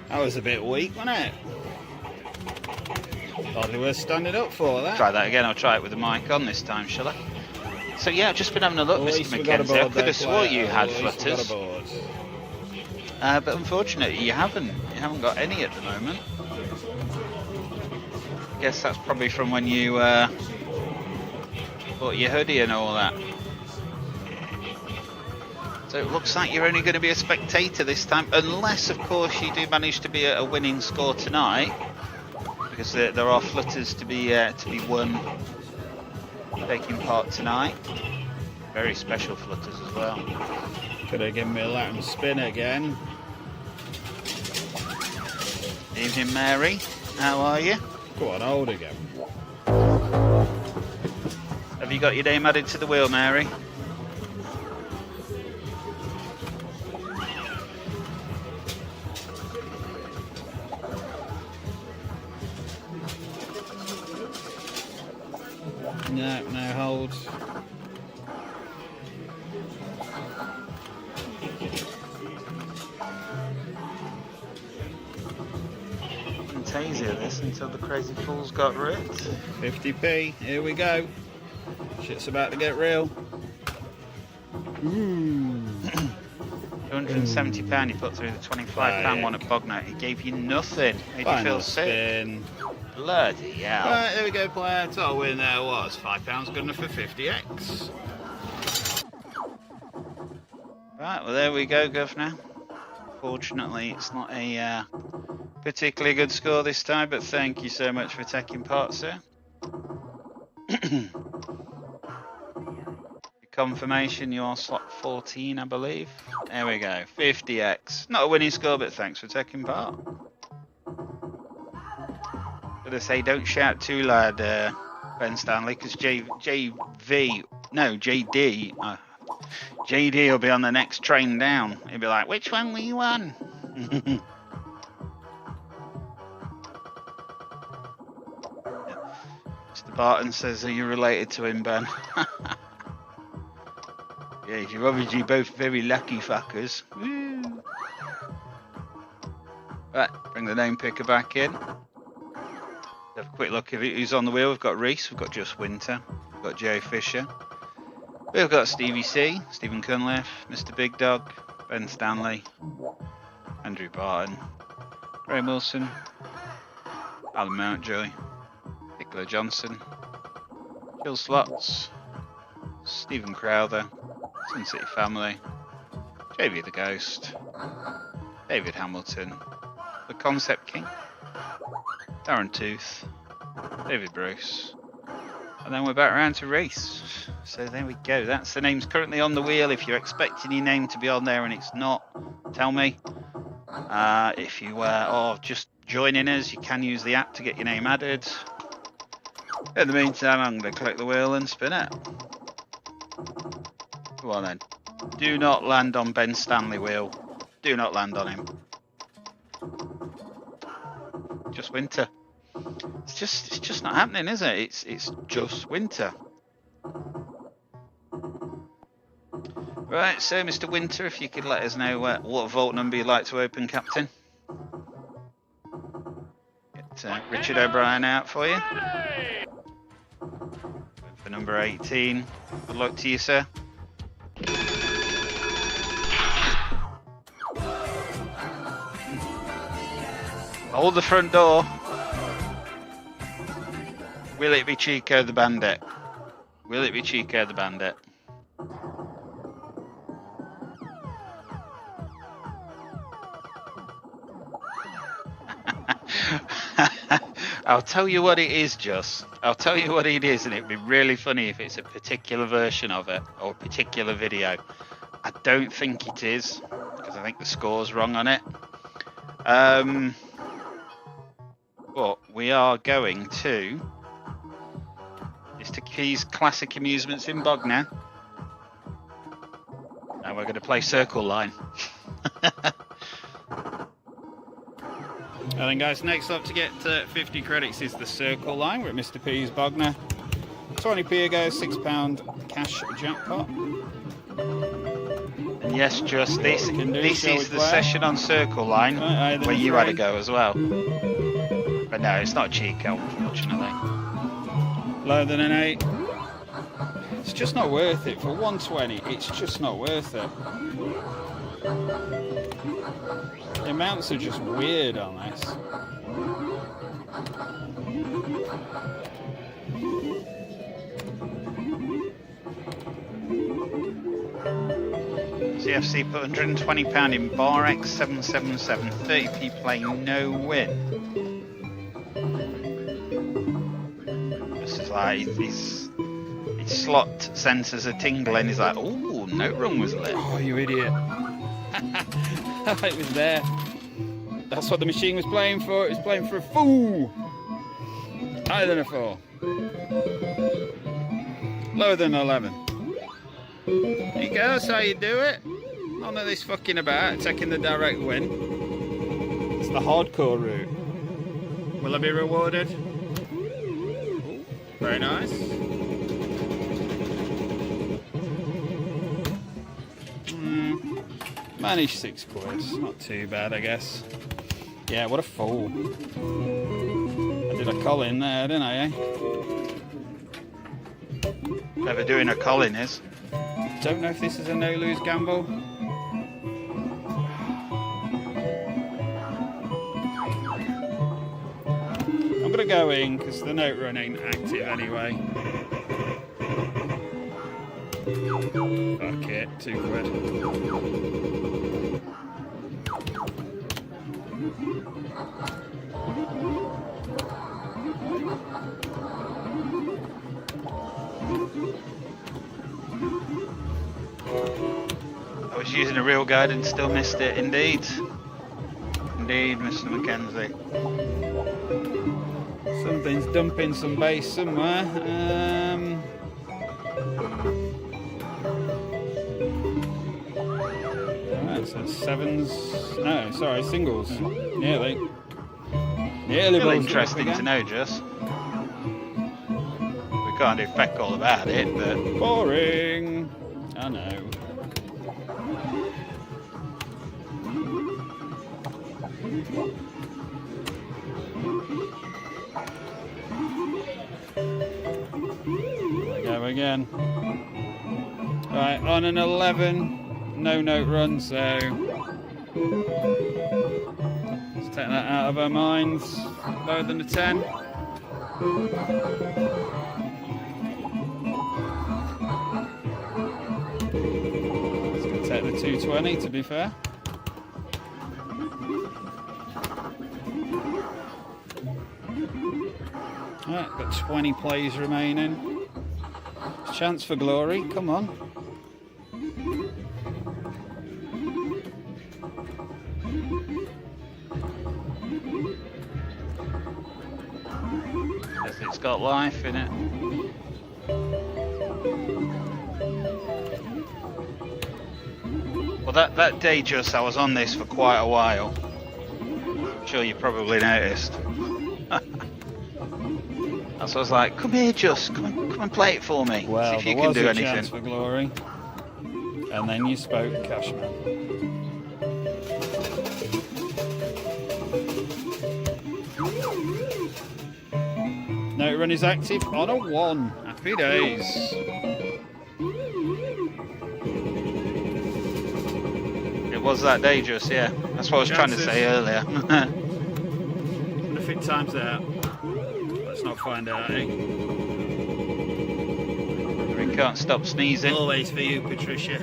S1: that was a bit weak, wasn't it? Hardly worth standing up for that. Try that again. I'll try it with the mic on this time, shall I? So yeah, I've just been having a look, Mr. McKenzie. I could have swore you had flutters. But unfortunately, you haven't. You haven't got any at the moment. Guess that's probably from when you bought your hoodie and all that. So it looks like you're only going to be a spectator this time, unless, of course, you do manage to be a winning score tonight, because there are flutters to be won taking part tonight. Very special flutters as well. Could have given me a Latin spin again. Evening, Mary. How are you? Go on, hold again. Have you got your name added to the wheel, Mary? No, no holds. Fantasia this until the crazy fools got ripped. 50p, here we go. Shit's about to get real. Ooh. £270 you put through the £25 one at Bognor. He gave you nothing. Made you feel sick. Bloody hell. Right, there we go, player. Total win there was £5 good enough for 50x. Right, well there we go, Governor. Fortunately, it's not a particularly good score this time, but thank you so much for taking part, sir. Confirmation, you're slot 14, I believe. There we go, 50x. Not a winning score, but thanks for taking part. Gotta say, don't shout too loud, Ben Stanley, because JD will be on the next train down. He'll be like, which one were you on? Mr. Barton says, are you related to him, Ben? Yeah, you're obviously both very lucky fuckers. Woo. Right, bring the name picker back in. Have a quick look at who's on the wheel. We've got Reese, we've got Just Winter, we've got Joe Fisher, we've got Stevie C, Stephen Cunliffe, Mr. Big Dog, Ben Stanley, Andrew Barton, Graham Wilson, Alan Mountjoy, Nicola Johnson, Jill Slots, Stephen Crowther, Sun City Family, JV the Ghost, David Hamilton, The Concept King, Darren Tooth, David Bruce, and then we're back around to race. So there we go. That's the names currently on the wheel. If you're expecting your name to be on there and it's not, tell me. If you are just joining us, you can use the app to get your name added. In the meantime, I'm going to click the wheel and spin it. Come on then. Do not land on Ben Stanley wheel. Do not land on him. Just winter. It's just not happening, is it? It's just winter. Right, so Mr. Winter, if you could let us know what vault number you'd like to open, Captain. Get Richard O'Brien out for you. For number 18. Good luck to you, sir. Hold the front door. Will it be Chico the Bandit? Will it be Chico the Bandit? I'll tell you what it is, Just. I'll tell you what it is, and it'd be really funny if it's a particular version of it or a particular video. I don't think it is, because I think the score's wrong on it. But we are going to Mr. Key's Classic Amusements in Bognor. Now we're going to play Circle Line. And then guys, next up to get 50 credits is the Circle Line. We're at Mr. P's Bognor. 20p ago, £6 cash jackpot. And yes, just this is the session on Circle Line where you had a go as well. But no, it's not Chico, unfortunately. Lower than an 8. It's just not worth it. For 120, it's just not worth it. The amounts are just weird on this. CFC put £120 in Barcrest 777, 30p play, no win. This is like his slot sensors are tingling. He's like, oh, no run was lit. Oh, you idiot. It was there. That's what the machine was playing for. It was playing for a fool. Higher than a 4. Lower than 11. There you go, that's how you do it. None of this fucking about, taking the direct win. It's the hardcore route. Will I be rewarded? Ooh, very nice. Managed £6. Not too bad, I guess. Yeah, what a fool. I did a Colin there, didn't I, eh? Never doing a Colin is. Don't know if this is a no-lose gamble. I'm going to go in because the note run ain't active anyway. Fuck it, £2. I was using a real guide and still missed it, indeed. Indeed, Mr. Mackenzie. Something's dumping some bass somewhere. Alright, so sevens. No, sorry, singles. Nearly. Nearly. Still interesting to know, Just. We can't do feck all about it, but. Boring! I know. There we go again. Right, on an 11, no note run, so
S2: Let's take that out of our minds. Lower than a 10. It's going to take the 220 to be fair. Alright, got 20 plays remaining. Chance for glory, come on.
S1: It's got life in it. Well, that day just, I was on this for quite a while. I'm sure you probably noticed. So I was like, come here, Just, come and play it for me.
S2: Well,
S1: see if you can do anything.
S2: Chance for glory. And then you spoke, Cashman. No run is active on a 1. Happy days.
S1: It was that dangerous, yeah. That's what I was trying to say earlier.
S2: If it times out, let's not find out, eh?
S1: We can't stop sneezing.
S2: Always for you, Patricia.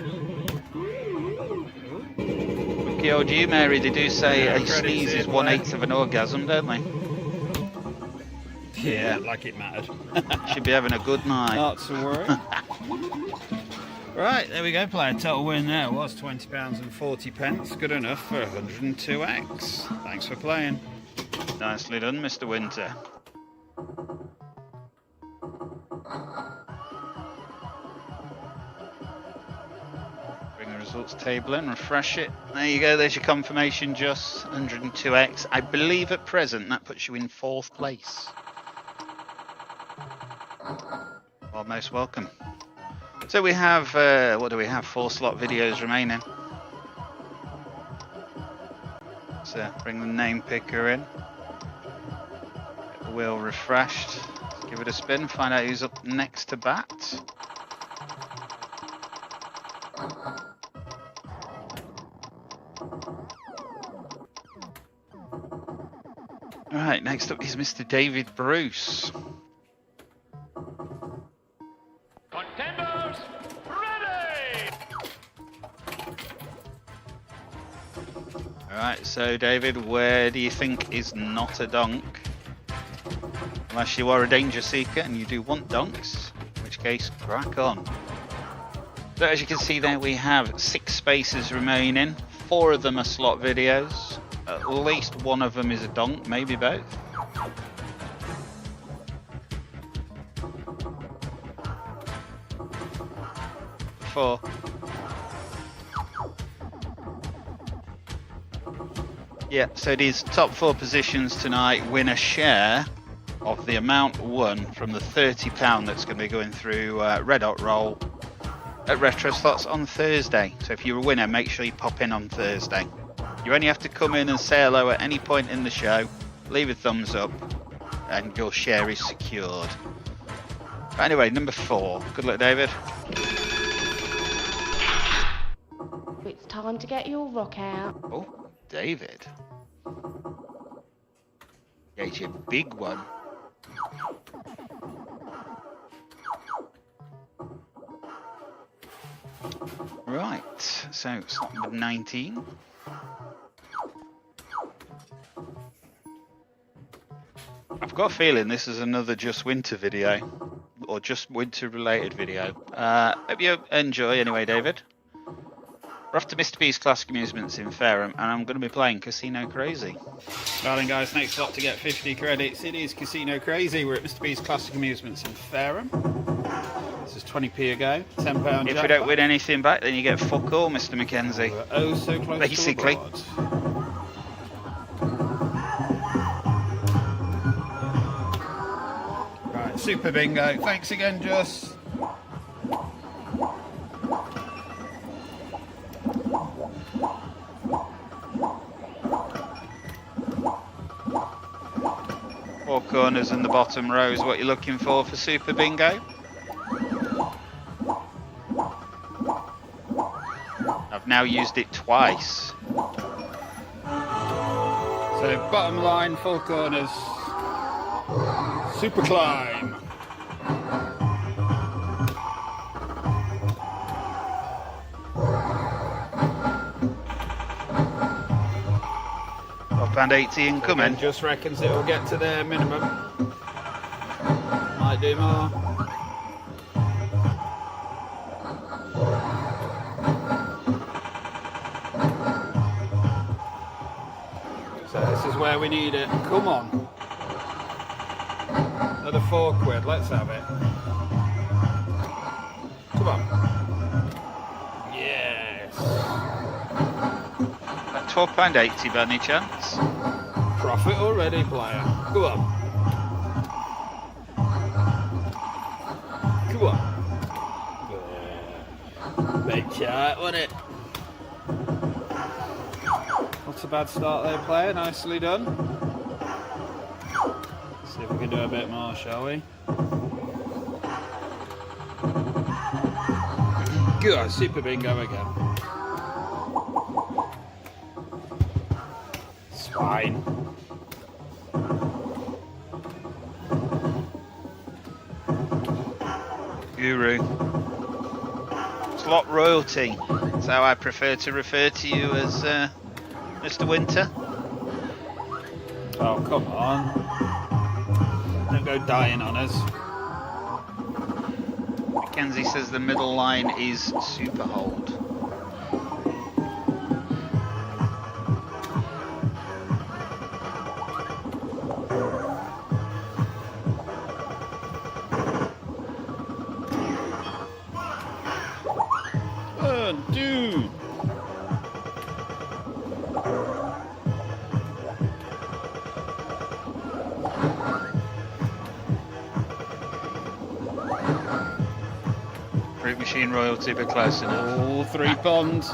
S1: Lucky old you, Mary. They do say a sneeze is 1/8 of an orgasm, don't they?
S2: Yeah, like it mattered.
S1: Should be having a good night.
S2: Not to worry. Right, there we go. Player total win there was £20.40. Good enough for 102x. Thanks for playing.
S1: Nicely done, Mr. Winter. Bring the results table in, refresh it. There you go, there's your confirmation, just 102x. I believe at present that puts you in 4th place. Well, most welcome. So we have, what do we have? 4 slot videos remaining. So bring the name picker in. Get the wheel refreshed. Give it a spin, find out who's up next to bat. Alright, next up is Mr. David Bruce.
S12: Contenders, ready!
S1: Alright, so David, where do you think is not a donk? Unless you are a danger seeker and you do want donks, in which case, crack on. So as you can see there, we have 6 spaces remaining. 4 of them are slot videos. At least one of them is a donk, maybe both. Four. Yeah, so these top 4 positions tonight win a share of the amount won from the £30 that's going to be going through Red Hot Roll at Retro Slots on Thursday. So if you're a winner, make sure you pop in on Thursday. You only have to come in and say hello at any point in the show, leave a thumbs up, and your share is secured. But anyway, number 4. Good luck, David.
S14: It's time to get your rock out.
S1: Oh, David. Yeah, it's your big one. Right, so slot number 19. I've got a feeling this is another Just Winter video, or Just Winter related video. Hope you enjoy anyway, David. We're off to Mr. B's Classic Amusements in Fareham, and I'm going to be playing Casino Crazy.
S2: Well then guys, next up to get 50 credits, it is Casino Crazy. We're at Mr. B's Classic Amusements in Fareham. This is 20p a go, £10
S1: If we don't win anything back, then you get fuck all, Mr. Mackenzie.
S2: We're oh so close
S1: basically.
S2: To right, super bingo. Thanks again, Just.
S1: Four corners and the bottom row is what you're looking for Super Bingo. I've now used it twice.
S2: So bottom line, 4 corners, super climb.
S1: £12.80 incoming.
S2: Just reckons it will get to their minimum. Might do more. So this is where we need it. Come on. Another £4, let's have it. Come on. Yes.
S1: £12.80 by any chance?
S2: Profit already, player. Go on. Come on. Big chat, wasn't it? Not a bad start there, player. Nicely done. Let's see if we can do a bit more, shall we? Good. Super bingo again. Swine.
S1: Guru. Slot royalty. That's how I prefer to refer to you as Mr. Winter.
S2: Oh, come on. Don't go dying on us.
S1: Mackenzie says the middle line is super hold.
S2: Dude.
S1: Fruit machine royalty, but close enough.
S2: All 3 ponds.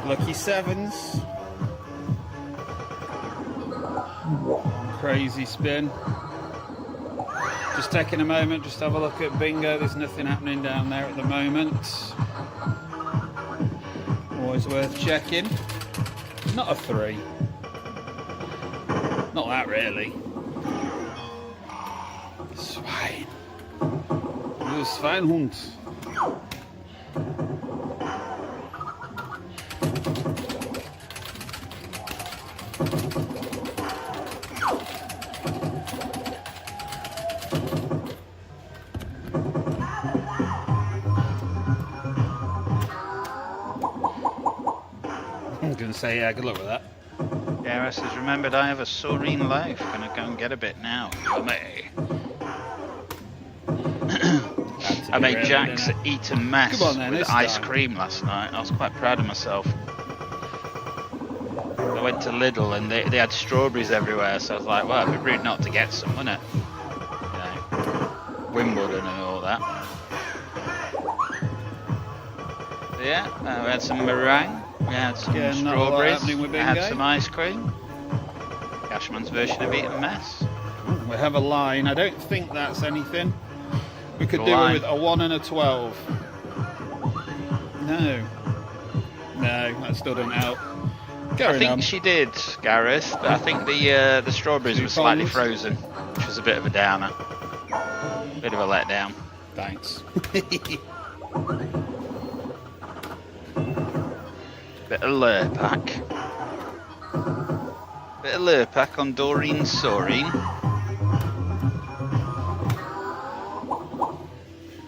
S2: Lucky 7s. Crazy spin. Just taking a moment, just have a look at bingo. There's nothing happening down there at the moment. Always worth checking. Not a 3. Not that really. Swine. Du Schweinhund. I'm going to say, yeah, good luck with that.
S1: Gareth says, remembered I have a serene life. Gonna go and get a bit now. Yummy. I made Jack's eat a mess with ice cream last night. I was quite proud of myself. I went to Lidl and they had strawberries everywhere, so I was like, well, it'd be rude not to get some, wouldn't it? You know, Wimbledon and all that. So yeah, we had some meringue. We had some strawberries, we had some ice cream. Cashman's version of eat a mess.
S2: We have a line. I don't think that's anything. We could do it with a 1 and a 12. No. No, that still doesn't help.
S1: I think she did, Gareth, but I think the strawberries were slightly frozen, which was a bit of a downer. Bit of a letdown.
S2: Thanks.
S1: Bit of Lurpak. Bit of Lurpak on Doreen Soreen.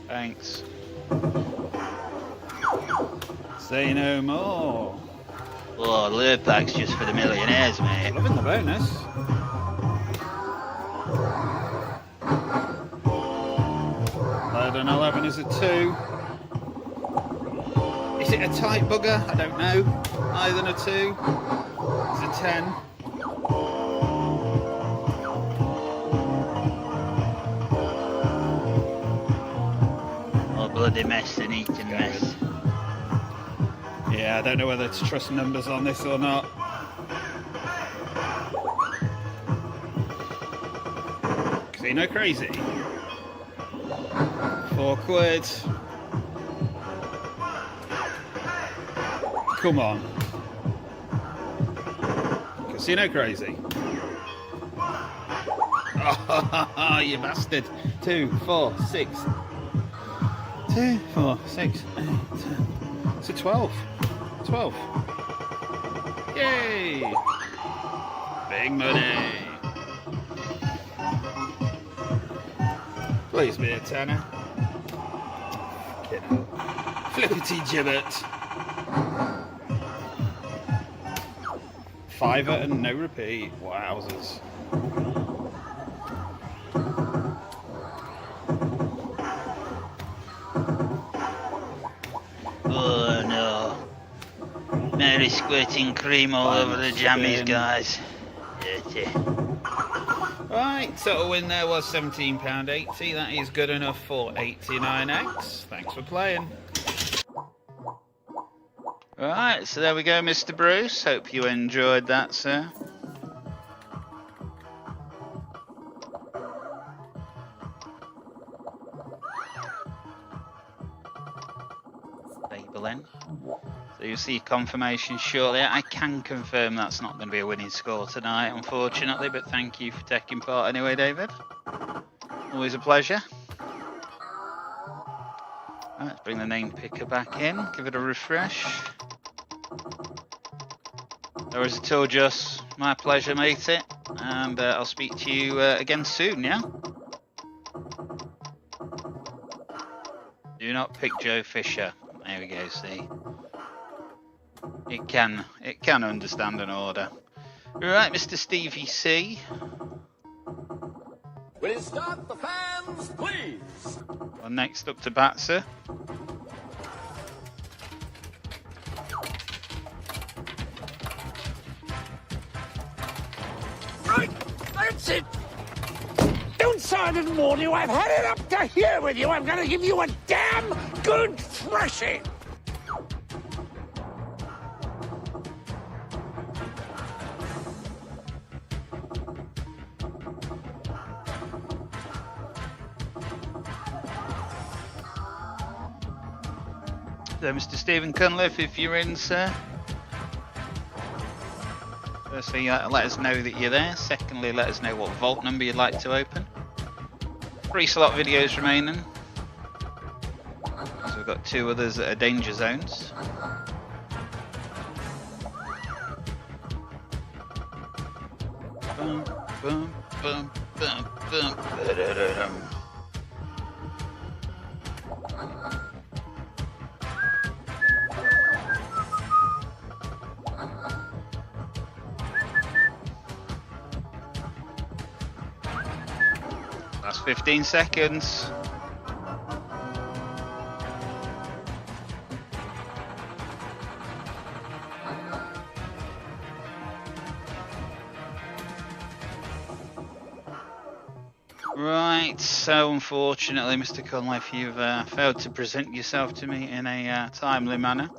S1: Thanks.
S2: Say no more.
S1: Oh, Lurpak's just for the millionaires, mate.
S2: Loving the bonus. Load and 11 is a 2. Is it a tight bugger? I don't know. Higher than a 2. It's a 10.
S1: Oh, bloody mess and eating mess.
S2: Yeah, I don't know whether to trust numbers on this or not. Casino crazy. £4. Come on. Casino crazy. Oh, you bastard. 2, 4, 6. 2, 4, 6, 8, 10. It's a 12. 12. Yay! Big money. Please be a tenner. Flippity gibbet. Fiver and no repeat. Wowzers.
S1: Oh no. Mary squirting cream all over the jammies, guys. Dirty.
S2: Right, total win there was £17.80. That is good enough for 89x. Thanks for playing.
S1: Right, so there we go, Mr. Bruce. Hope you enjoyed that, sir. Labeling. So you'll see confirmation shortly. I can confirm that's not going to be a winning score tonight, unfortunately, but thank you for taking part anyway, David. Always a pleasure. Right, let's bring the name picker back in, give it a refresh. As I told you, my pleasure, matey, and I'll speak to you again soon, yeah? Do not pick Joe Fisher. There we go, see. It can understand an order. Right, Mr. Stevie C.
S15: Will you start the fans, please?
S1: Well, next up to bat, sir.
S12: Right, that's it. Don't say I didn't warn you. I've had it up to here with you. I'm going to give you a damn good thrashing.
S1: So, Mr. Stephen Cunliffe, if you're in, sir. Firstly, let us know that you're there. Secondly, let us know what vault number you'd like to open. 3 slot videos remaining. So we've got 2 others that are danger zones. Boom, boom, boom, boom, boom. Last 15 seconds. Right, so unfortunately, Mr. Cunliffe, you've failed to present yourself to me in a timely manner.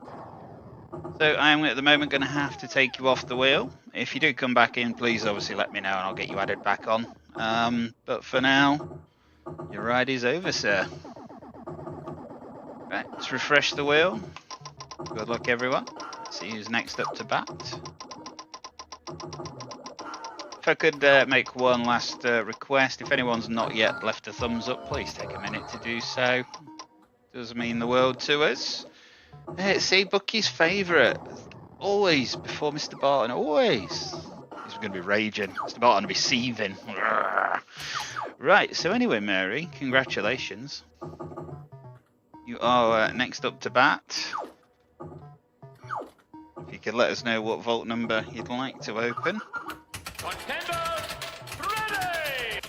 S1: So I am at the moment going to have to take you off the wheel. If you do come back in, please obviously let me know and I'll get you added back on. But for now, your ride is over, sir. Right, let's refresh the wheel. Good luck, everyone. Let's see who's next up to bat. If I could make one last request, if anyone's not yet left a thumbs up, please take a minute to do so. Does mean the world to us. See, Bucky's favourite. Always before Mr. Barton, always. He's going to be raging. Mr. Barton will be seething. Right, so anyway, Mary, congratulations. You are next up to bat. If you could let us know what vault number you'd like to open.
S15: Contenders ready!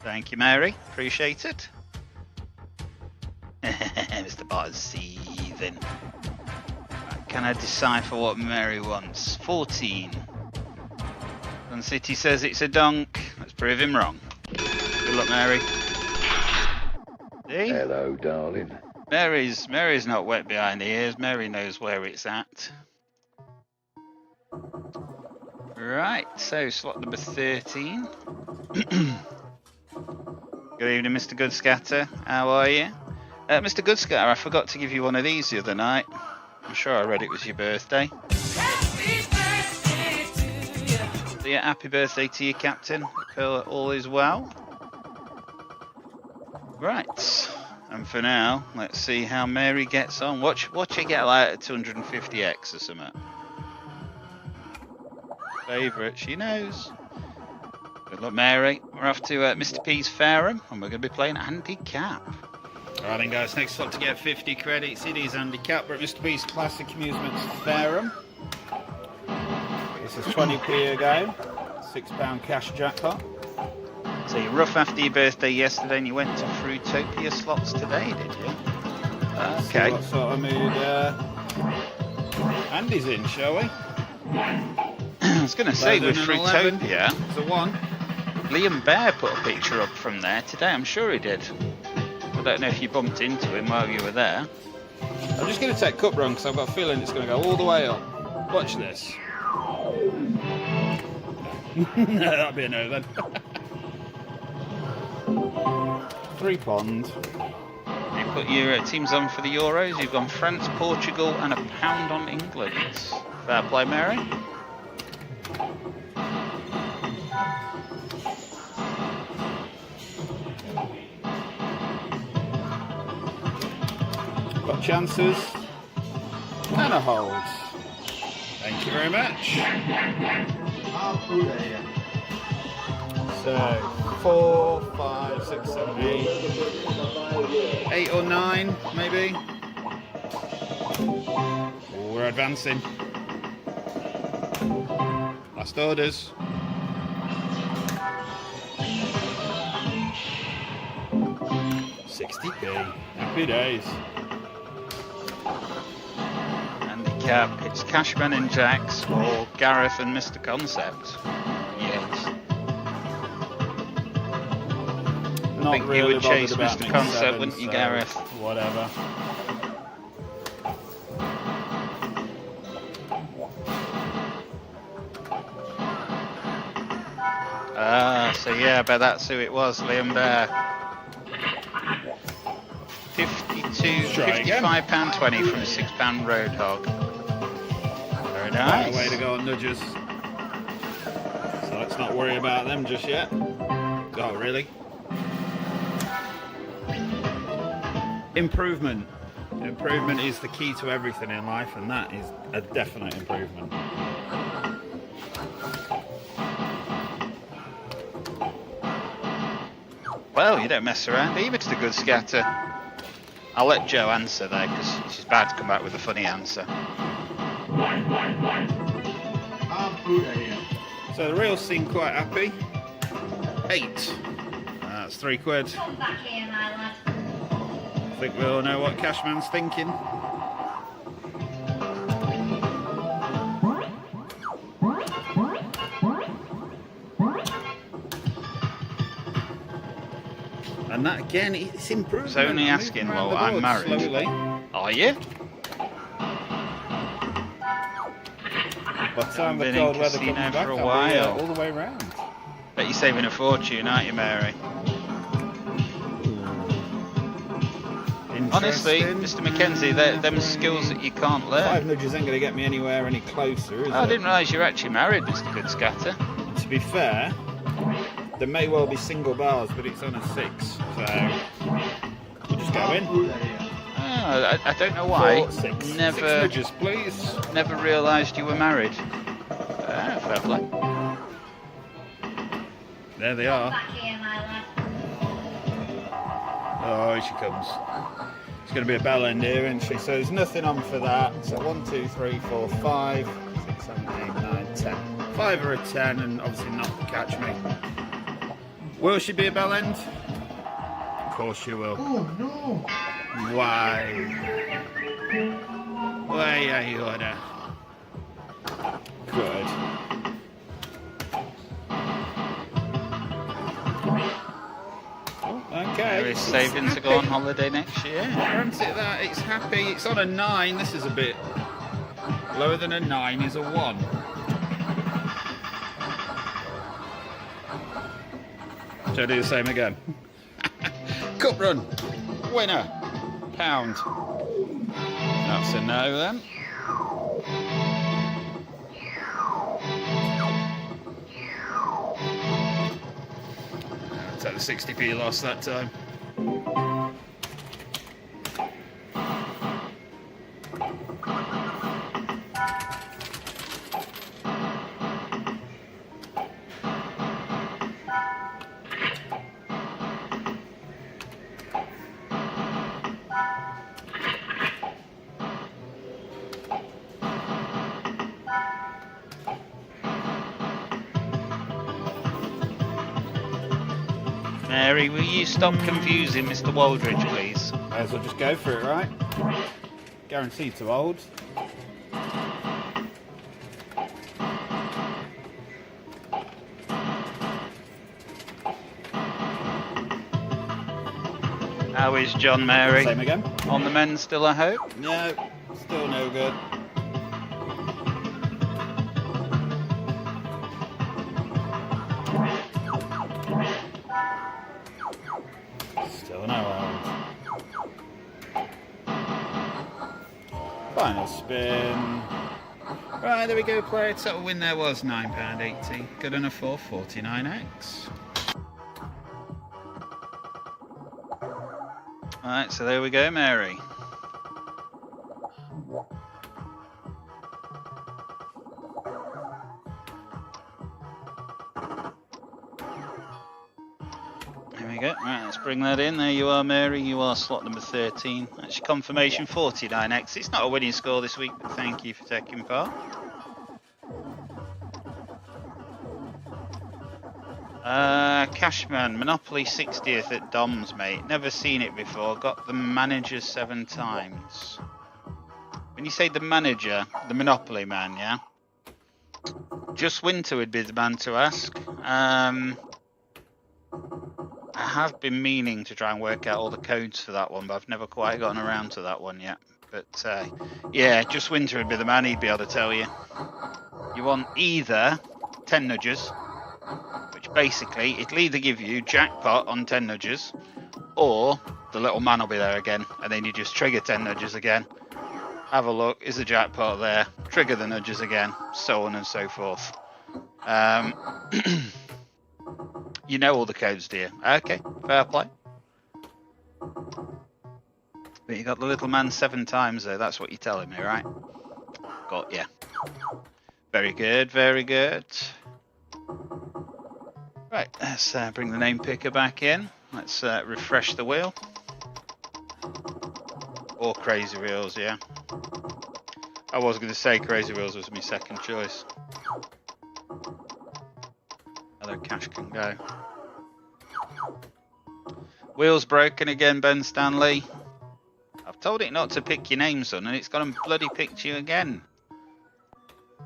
S1: Thank you, Mary. Appreciate it. Mr. Barton's seething. Right, can I decipher what Mary wants? 14. Sun City says it's a donk. Let's prove him wrong. Good luck, Mary. See?
S6: Hello, darling.
S1: Mary's not wet behind the ears. Mary knows where it's at. Right, so slot number 13. Good evening, Mr. Goodscatter. How are you? Mr. Goodscatter, I forgot to give you one of these the other night. I'm sure I read it was your birthday. So yeah, happy birthday to you, Captain. Hope all is well. Right, and for now, let's see how Mary gets on. Watch her get like a 250x or something. Favourite, she knows. Good luck, Mary. We're off to Mr. P's Fairham, and we're going to be playing handicap. Alright then, guys, next up to get 50 credits, it is handicap. We're at Mr. P's Classic Amusements Fairham. This is 20p a game, £6 cash jackpot. So you're rough after your birthday yesterday, and you went to Fruitopia slots today, did you? Okay. What sort of mood Andy's in, shall we? I was going to say, with Fruitopia, it's a 1. Liam Bear put a picture up from there today, I'm sure he did. I don't know if you bumped into him while you were there. I'm just going to take cup run because I've got a feeling it's going to go all the way up. Watch this. No, that'd be a no then. 3 pond. You put your teams on for the Euros. You've gone France, Portugal, and a £1 on England. Fair play, Mary. Got chances and a hold. Thank you very much. So 4, 5, 6, 7, 8. 8 or 9, maybe. Oh, we're advancing. Last orders. £60p. Happy days. Handicap. It's Cashman and Jacks or Gareth and Mr. Concept. Yes. I think really you would chase Mr. Concept, wouldn't you, Gareth? Whatever. So yeah, but that's who it was, Liam Bear. £55.20 from a £6 Roadhog. Very nice. Way to go on nudges. So let's not worry about them just yet. Oh, really? Improvement. Improvement is the key to everything in life, and that is a definite improvement. Well, you don't mess around either, it's a good scatter. I'll let Jo answer though, because she's bad to come back with a funny answer. So the reels seem quite happy. 8. That's £3. I think we all know what Cashman's thinking. And that again, it's improvement. It's only asking, well, I'm married. Slowly. Are you? By the time the cold weather comes back, for a while. All the way round. Bet you're saving a fortune, aren't you, Mary? Honestly, Mr. Mackenzie, them skills that you can't learn. 5 nudges ain't going to get me anywhere any closer, is it? I didn't realise you're actually married, Mr. Good Scatter. And to be fair, there may well be single bars, but it's on a 6, so we'll just go in. Oh, I don't know why. 4, 6. Never, 6 nudges, please. Never realised you were married. Fair play. There they are. Oh, here she comes. It's going to be a bell end here, isn't she? So there's nothing on for that. So 1, 2, 3, 4, 5, 6, 7, 8, 9, 10. 5 or a 10, and obviously not catch me. Will she be a bell end? Of course she will. Oh no! Why? Why are you order? Good. Okay. There is saving to go on holiday next year. Fancy that. It's happy. It's on a 9. This is a bit lower than a 9 is a 1. Shall I do the same again? Cup run. Winner. £1. That's a no then.
S2: Take the 60p loss that time.
S1: Mary, will you stop confusing Mr. Waldridge, please?
S2: May as well just go for it, right? Guaranteed to hold.
S1: How is John, Mary?
S2: Same again.
S1: On the men still, I hope?
S2: No, still no good. Still no hold. Final spin. Right, there we go, player. Total win there was £9.80. Good enough for 49x.
S1: Alright, so there we go, Mary. There we go. Right, let's bring that in. There you are, Mary. You are slot number 13. That's your confirmation, 49x. It's not a winning score this week, but thank you for taking part. Cashman, Monopoly 60th at Dom's, mate. Never seen it before. Got the manager 7 times. When you say the manager, the Monopoly man, yeah? Just Winter would be the man to ask. I have been meaning to try and work out all the codes for that one, but I've never quite gotten around to that one yet. But yeah, Just Winter would be the man. He'd be able to tell you. You want either 10 nudges, which basically it'll either give you jackpot on 10 nudges, or the little man will be there again, and then you just trigger 10 nudges again. Have a look, is the jackpot there? Trigger the nudges again, so on and so forth. You know all the codes, do you? Okay, fair play. But you got the little man 7 times though, that's what you're telling me, right? Got ya. Very good, very good. Right, let's bring the name picker back in. Let's refresh the wheel. Or Crazy Wheels, yeah. I was going to say Crazy Wheels was my second choice. Although cash can go. Wheels broken again, Ben Stanley. I've told it not to pick your name, son, and it's gone and bloody picked you again.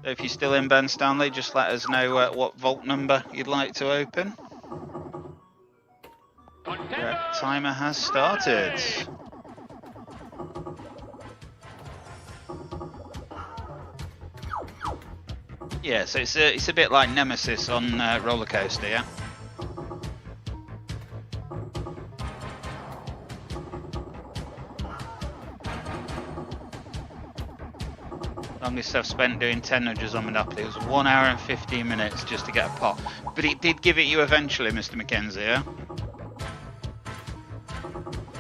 S1: So if you're still in, Ben Stanley, just let us know what vault number you'd like to open. The timer has started. Yeah, so it's a bit like Nemesis on Roller Coaster, yeah? Longest I've spent doing 10 nudges on Monopoly was 1 hour and 15 minutes just to get a pop. But it did give it you eventually, Mr. Mackenzie, yeah?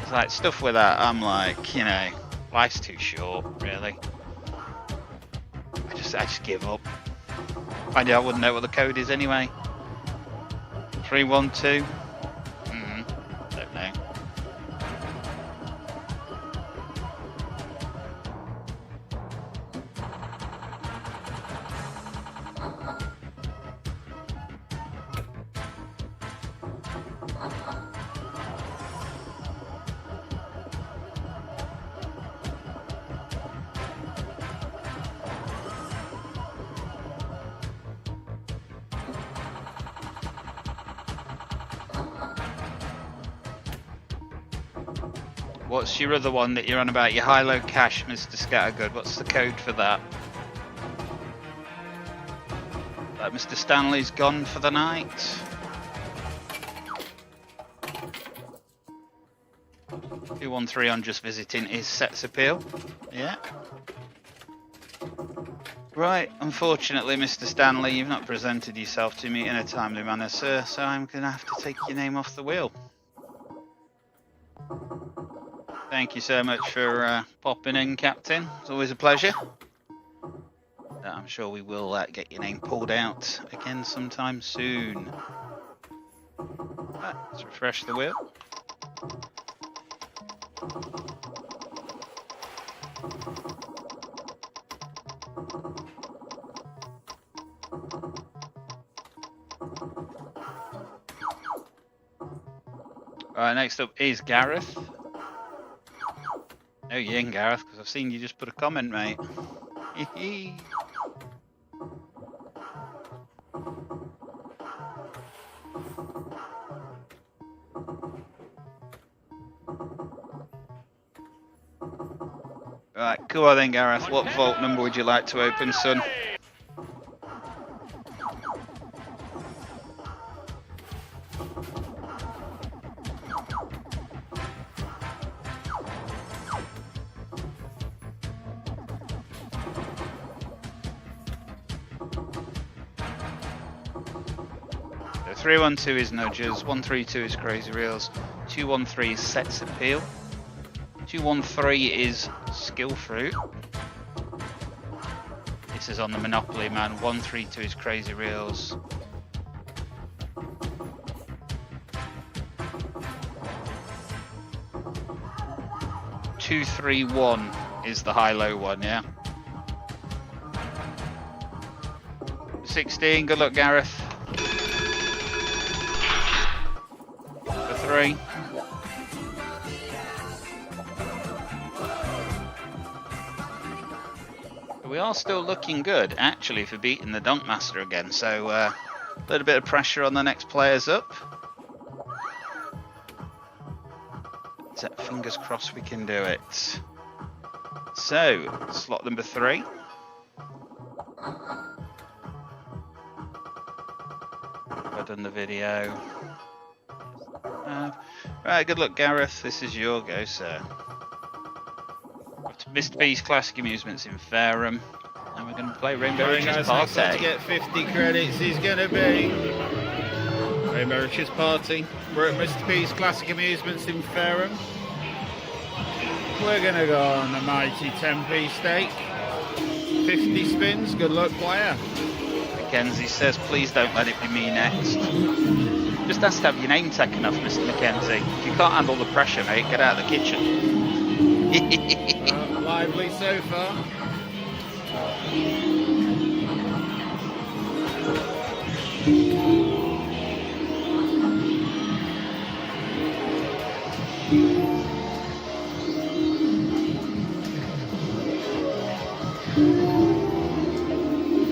S1: It's like stuff with that, I'm like, you know, life's too short, really. I just give up. I wouldn't know what the code is anyway. 312. Don't know. What's your other one that you're on about? Your high-low cash, Mr. Scattergood. What's the code for that? Mr. Stanley's gone for the night. 213 on just visiting is Sets Appeal. Yeah. Right, unfortunately, Mr. Stanley, you've not presented yourself to me in a timely manner, sir, so I'm going to have to take your name off the wheel. Thank you so much for popping in, Captain. It's always a pleasure. I'm sure we will get your name pulled out again sometime soon. Let's refresh the wheel. Alright, next up is Gareth. No, you ain't Gareth, because I've seen you just put a comment, mate. Right, cool on then, Gareth. What vault number would you like to open, son? So 312 is nudges, 132 is crazy reels, 213 is sets appeal. 213 is skill fruit. This is on the Monopoly man. 132 is crazy reels. Two, 3, 1 is the high-low one, yeah. 16. Good luck, Gareth. For 3. We are still looking good, actually, for beating the Donk Master again. So a little bit of pressure on the next players up. But, fingers crossed we can do it. So, slot number 3. I've done the video. Right, good luck, Gareth. This is your go, sir. Mr. B's Classic Amusements in Fareham, and we're going to play Rainbow Riches Party.
S2: To get 50 credits is going to be Rainbow Riches Party. We're at Mr. B's Classic Amusements in Fareham. We're going to go on a mighty 10p stake. 50 spins. Good luck, player.
S1: Mackenzie says, please don't let it be me next. Just has to have your name taken off, Mr. Mackenzie. If you can't handle the pressure, mate, get out of the kitchen.
S2: Lively so far.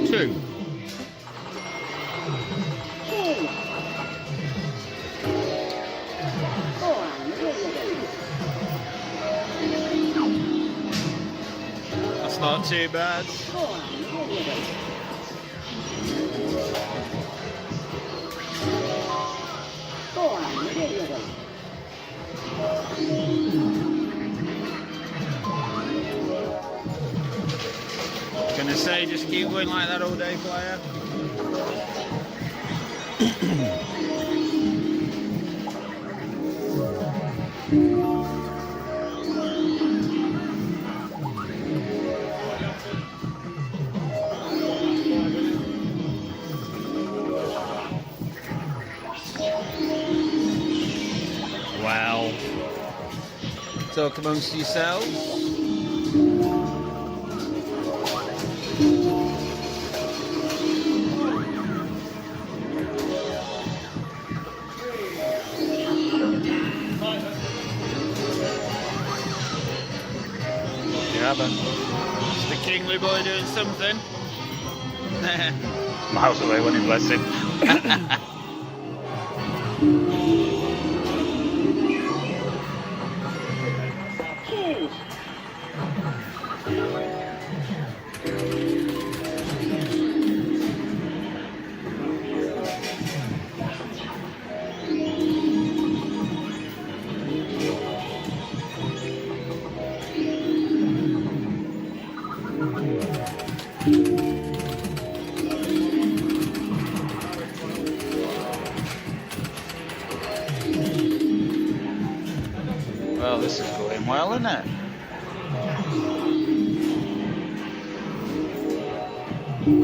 S2: Two. Not too bad. Gonna say just keep going like that all day, player. Well, talk amongst yourselves. It's the Kingly boy doing something.
S1: Miles away, when he bless him.
S2: 2.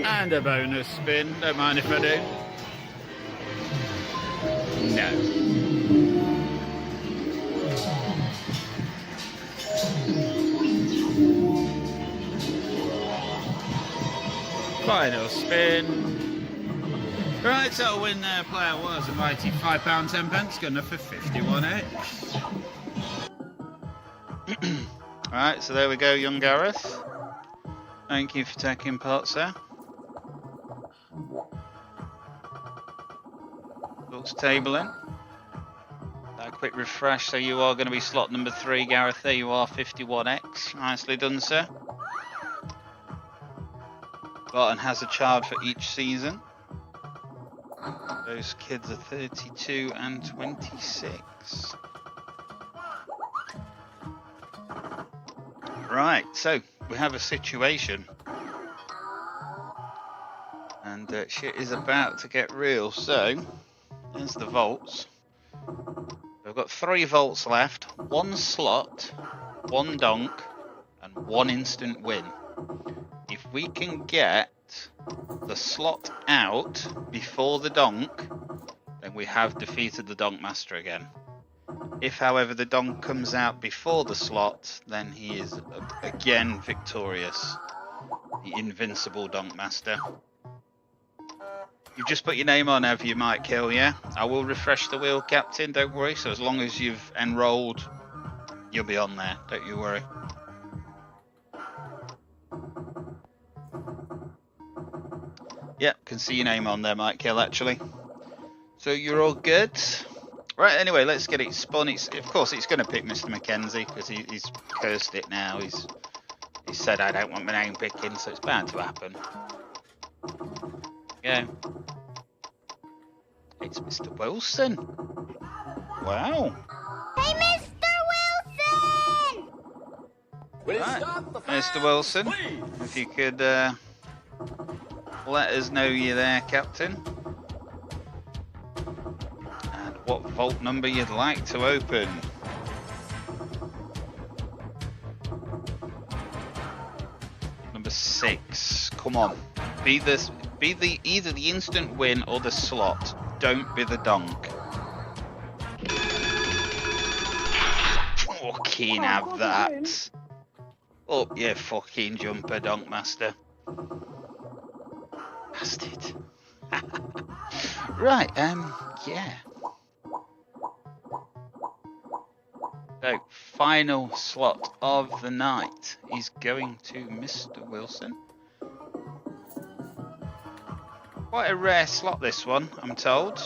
S2: And a bonus spin. Don't mind if I do. No. Final spin. Right, so win their player was a mighty £5 10, good enough for 51x.
S1: Alright, so there we go, young Gareth. Thank you for taking part, sir. Looks tabling. A quick refresh, so you are going to be slot number 3, Gareth. There you are, 51x. Nicely done, sir. Barton has a child for each season. Those kids are 32 and 26. Right, so we have a situation. And shit is about to get real. So, there's the vaults. We've got 3 vaults left, 1 slot, 1 donk, and 1 instant win. If we can get the slot out before the donk, then we have defeated the donk master again. If, however, the donk comes out before the slot, then he is again victorious. The invincible donk master. You've just put your name on, have you, Mike Hill, yeah? I will refresh the wheel, Captain, don't worry. So as long as you've enrolled, you'll be on there, don't you worry. Yep, can see your name on there, Mike Hill, actually. So you're all good. Right, anyway, let's get it spun. Of course, it's going to pick Mr. Mackenzie, because he's cursed it now. He said, I don't want my name picking, so it's bound to happen. Yeah. It's Mr. Wilson. Wow.
S11: Hey, Mr. Wilson!
S1: Right, Mr. Wilson, if you could let us know you're there, Captain. And what vault number you'd like to open. Number 6. Come on. Be either the instant win or the slot. Don't be the donk. Fucking have that. Up your fucking jumper, donk master. Bastard. Right, yeah. So, final slot of the night is going to Mr. Wilson. Quite a rare slot, this one, I'm told.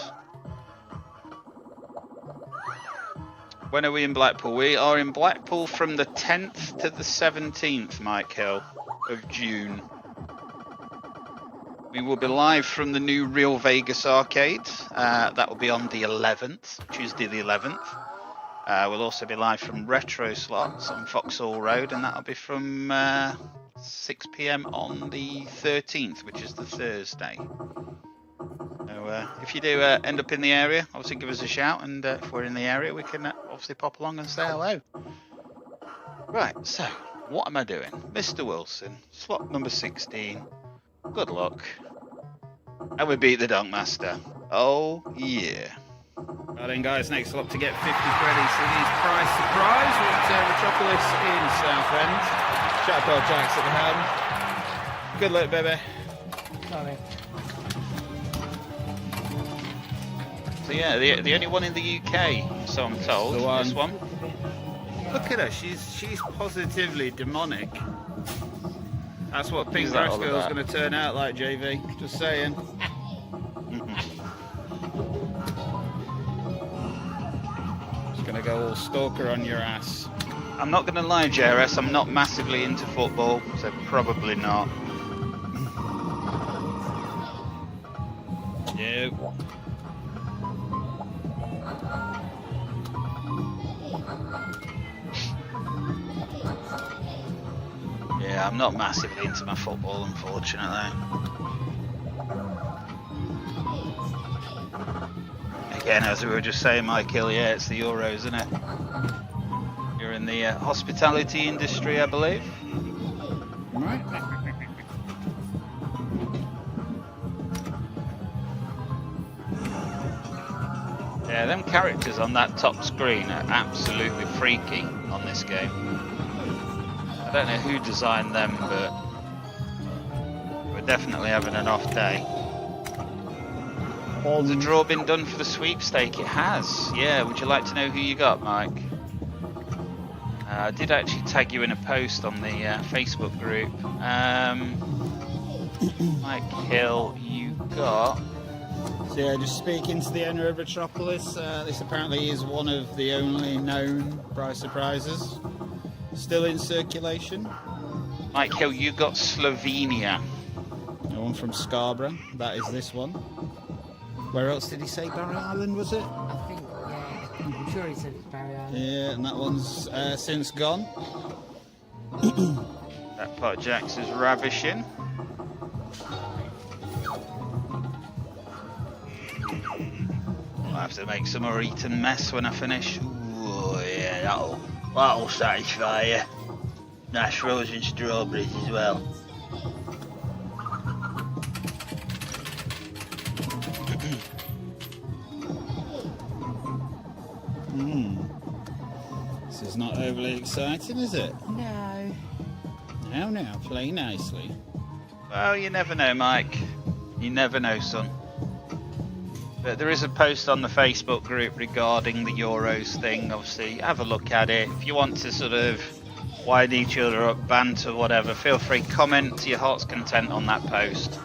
S1: When are we in Blackpool? We are in Blackpool from the 10th to the 17th, Mike Hill, of June. We will be live from the new Real Vegas arcade. That will be on the 11th, Tuesday the 11th. We'll also be live from Retro Slots on Vauxhall Road, and that'll be from 6 PM on the 13th, which is the Thursday. So if you do end up in the area, obviously give us a shout, and if we're in the area, we can obviously pop along and say hello. Right, so what am I doing? Mr. Wilson, slot number 16. Good luck. And we beat the donk master. Oh yeah.
S2: Right then, guys, next up to get 50 credits in his prize surprise with Metropolis in Southend. Chapo Jacks at the helm. Good luck, baby.
S16: Sorry.
S1: So yeah, the only one in the UK, so I'm told. This one.
S2: Look at her, she's positively demonic. That's what Pink
S1: that
S2: Grass
S1: all
S2: Girl's
S1: about?
S2: going to turn out like, JV. Just saying. Just going to go all stalker on your ass.
S1: I'm not going to lie, JRS, I'm not massively into football, so probably not.
S2: No.
S1: Yeah, I'm not massively into my football, unfortunately. Again, as we were just saying, Michael, yeah, it's the Euros, isn't it? You're in the hospitality industry, I believe.
S2: Right.
S1: Yeah, them characters on that top screen are absolutely freaky on this game. I don't know who designed them, but we're definitely having an off day. Has the draw been done for the sweepstake? It has. Yeah, would you like to know who you got, Mike? I did actually tag you in a post on the Facebook group. Mike Hill, you got...
S2: So yeah, just speaking to the owner of Metropolis, this apparently is one of the only known prize surprises still in circulation.
S1: Mike Hill, you got Slovenia.
S2: The one from Scarborough, that is this one. Where else did he say? Barry Island, was it?
S10: I think, yeah. I'm sure he said it's Barry Island.
S2: Yeah, and that one's since gone.
S1: That pot Jacks is ravishing. I'll have to make some more Eton mess when I finish. Ooh, yeah, that'll satisfy you. Nice frozen strawberries as well.
S2: This is not overly exciting, is it?
S10: No.
S2: No, play nicely.
S1: Well, you never know, Mike. You never know, son. But there is a post on the Facebook group regarding the Euros thing. Obviously, have a look at it. If you want to sort of wind each other up, banter, whatever, feel free, comment to your heart's content on that post.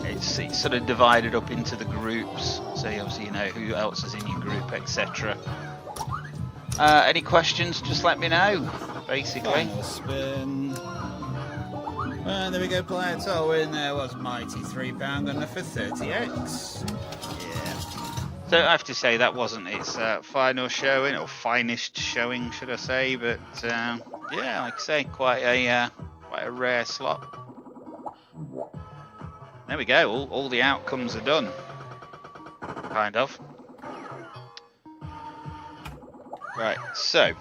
S1: It's sort of divided up into the groups, so obviously you know who else is in your group, etc. Any questions, just let me know, basically.
S2: Final spin. And there we go, player to win. There was mighty £3 gunner for 30x.
S1: Yeah. So I have to say that wasn't its final showing, or finest showing, should I say? But yeah, like I say, quite a rare slot. There we go. All the outcomes are done, kind of. Right. So.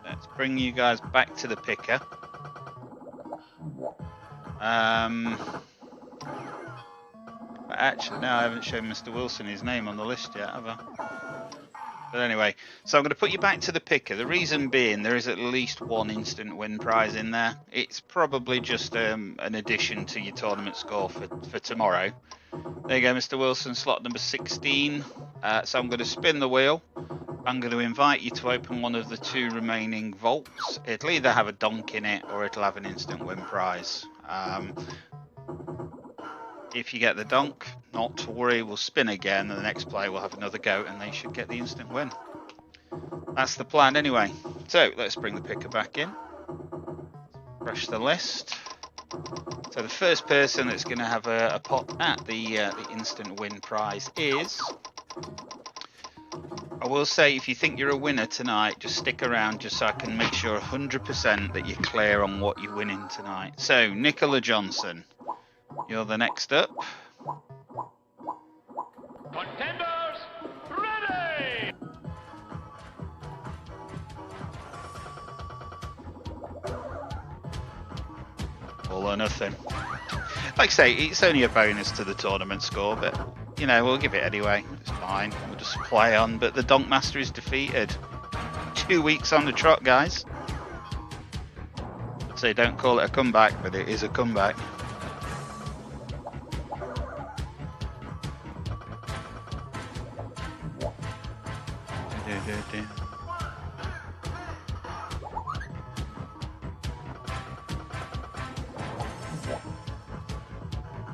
S1: Let's bring you guys back to the picker. Actually, no, I haven't shown Mr. Wilson his name on the list yet, have I? But anyway, so I'm going to put you back to the picker. The reason being, there is at least one instant win prize in there. It's probably just an addition to your tournament score for tomorrow. There you go, Mr. Wilson, slot number 16. So I'm going to spin the wheel. I'm going to invite you to open one of the 2 remaining vaults. It'll either have a donk in it or it'll have an instant win prize. If you get the donk, not to worry, we'll spin again and the next player will have another go and they should get the instant win. That's the plan anyway. So let's bring the picker back in. Refresh the list. So the first person that's going to have a pot at the instant win prize is... I will say, if you think you're a winner tonight, just stick around just so I can make sure 100% that you're clear on what you're winning tonight. So, Nicola Johnson, you're the next up.
S15: Contenders, ready!
S1: All or nothing. Like I say, it's only a bonus to the tournament score, but, you know, we'll give it anyway. It's fine. We'll just play on. But the Donk Master is defeated. 2 weeks on the trot, guys. I'd say don't call it a comeback, but it is a comeback.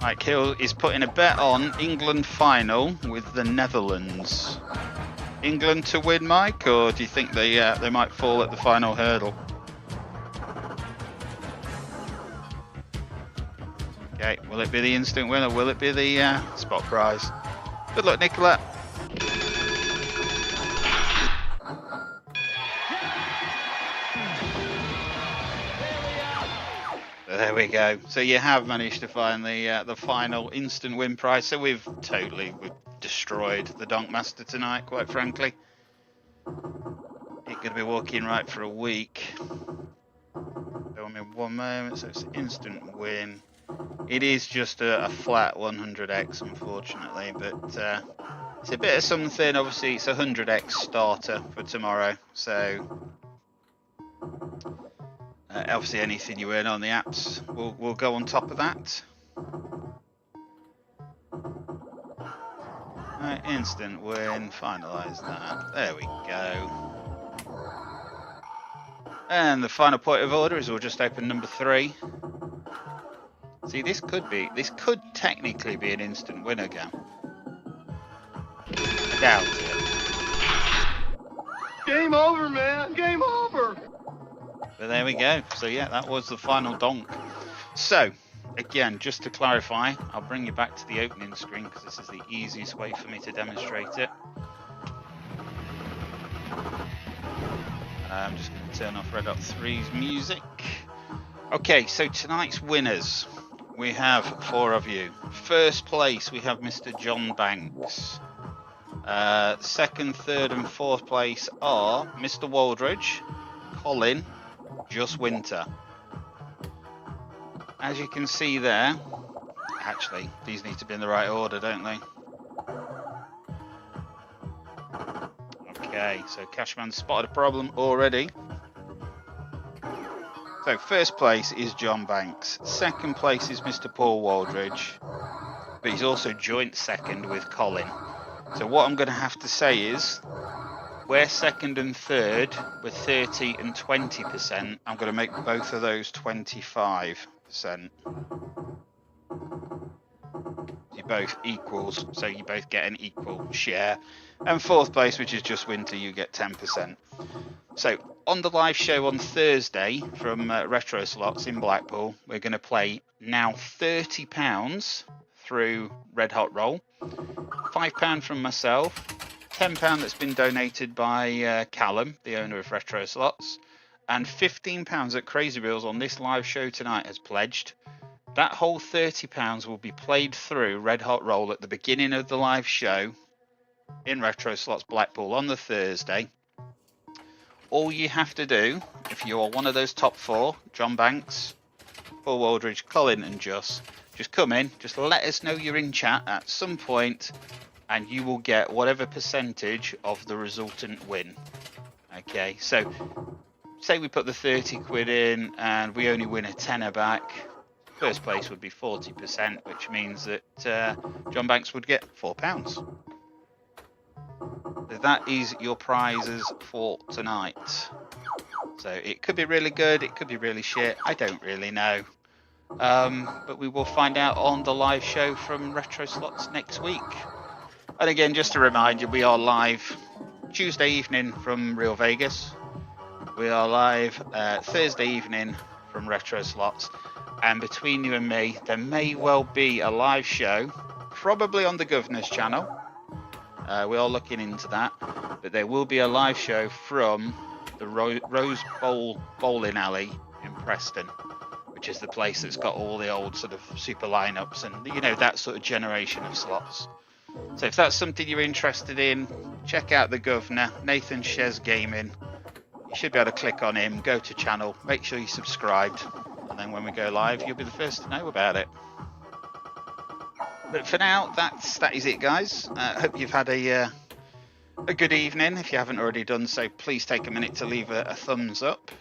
S1: Mike Hill is putting a bet on England final with the Netherlands. England to win, Mike, or do you think they might fall at the final hurdle? Okay, will it be the instant win or will it be the spot prize? Good luck, Nicola. There we go. So you have managed to find the final instant win prize. So we've destroyed the Donk Master tonight, quite frankly. It's going to be walking right for a week. So I'm in 1 moment, so it's an instant win. It is just a flat 100x, unfortunately, but it's a bit of something. Obviously, it's a 100x starter for tomorrow, so obviously anything you earn on the apps will go on top of that. Instant win, finalise that. There we go. And the final point of order is we'll just open number 3. See, this could technically be an instant win again. I doubt it.
S16: Game over, man. Game over.
S1: But there we go. So yeah, that was the final donk. So again, just to clarify, I'll bring you back to the opening screen because this is the easiest way for me to demonstrate it. I'm just going to turn off Red Hot 3's music. Okay, so tonight's winners. We have 4 of you. First place, we have Mr. John Banks. Second, third and fourth place are Mr. Waldridge, Colin, Just Winter. As you can see there, actually, these need to be in the right order, don't they? Okay, so Cashman spotted a problem already. So first place is John Banks. Second place is Mr. Paul Waldridge. But he's also joint second with Colin. So what I'm going to have to say is, where second and third were 30 and 20%, I'm going to make both of those 25%. You're both equals, so you both get an equal share. And fourth place, which is Just Winter, you get 10%. So on the live show on Thursday from Retro Slots in Blackpool, we're going to play now £30 through Red Hot Roll, £5 from myself, £10 that's been donated by Callum, the owner of Retro Slots, and £15 that Crazy Reels on this live show tonight has pledged. That whole £30 will be played through Red Hot Roll at the beginning of the live show in Retro Slots Blackpool on the Thursday. All you have to do, if you are one of those top 4, John Banks, Paul Waldridge, Colin and just come in, just let us know you're in chat at some point, and you will get whatever percentage of the resultant win. Okay, so say we put the 30 quid in and we only win a tenner back. First place would be 40%, which means that John Banks would get £4. So that is your prizes for tonight. So it could be really good, it could be really shit, I don't really know. But we will find out on the live show from Retro Slots next week. And again, just to remind you, we are live Tuesday evening from Real Vegas. We are live Thursday evening from Retro Slots. And between you and me, there may well be a live show, probably on the Governor's channel. We are looking into that. But there will be a live show from the Rose Bowl Bowling Alley in Preston, which is the place that's got all the old sort of super lineups and, you know, that sort of generation of slots. So if that's something you're interested in, check out the Governor, Nathan Shez Gaming. You should be able to click on him, go to channel, make sure you're subscribed, and then when we go live, you'll be the first to know about it. But for now, that is it, guys. Hope you've had a good evening. If you haven't already done so, please take a minute to leave a thumbs up.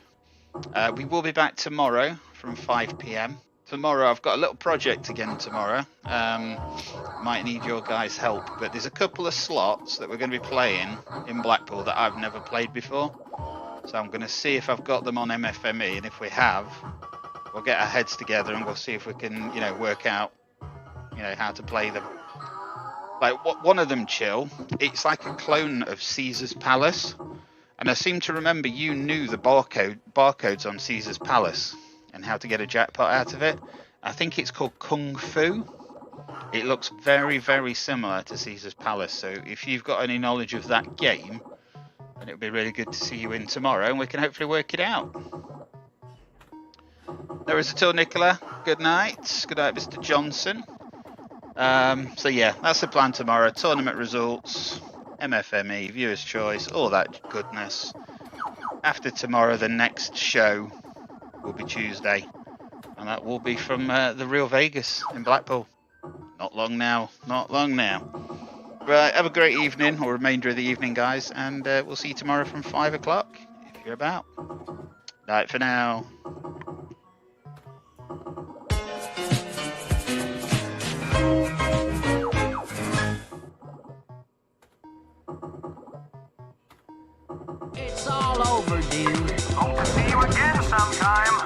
S1: We will be back tomorrow from 5 PM. Tomorrow, I've got a little project again tomorrow. Might need your guys' help, but there's a couple of slots that we're going to be playing in Blackpool that I've never played before. So I'm going to see if I've got them on MFME, and if we have, we'll get our heads together and we'll see if we can, you know, work out, you know, how to play them. Like one of them, Chill, it's like a clone of Caesar's Palace, and I seem to remember you knew the barcodes on Caesar's Palace and how to get a jackpot out of it. I think it's called Kung Fu. It looks very, very similar to Caesar's Palace, so if you've got any knowledge of that game, then it would be really good to see you in tomorrow and we can hopefully work it out. There is a till, Nicola. Good night. Good night, Mr. Johnson. So yeah, that's the plan tomorrow. Tournament results, MFME, viewers' choice, all that goodness. After tomorrow, the next show will be Tuesday, and that will be from the Real Vegas in Blackpool. Not long now. Not long now. Right, have a great evening, or remainder of the evening, guys, and we'll see you tomorrow from 5 o'clock, if you're about. Night for now.
S12: It's all over, dude.
S16: Hope to see you again sometime.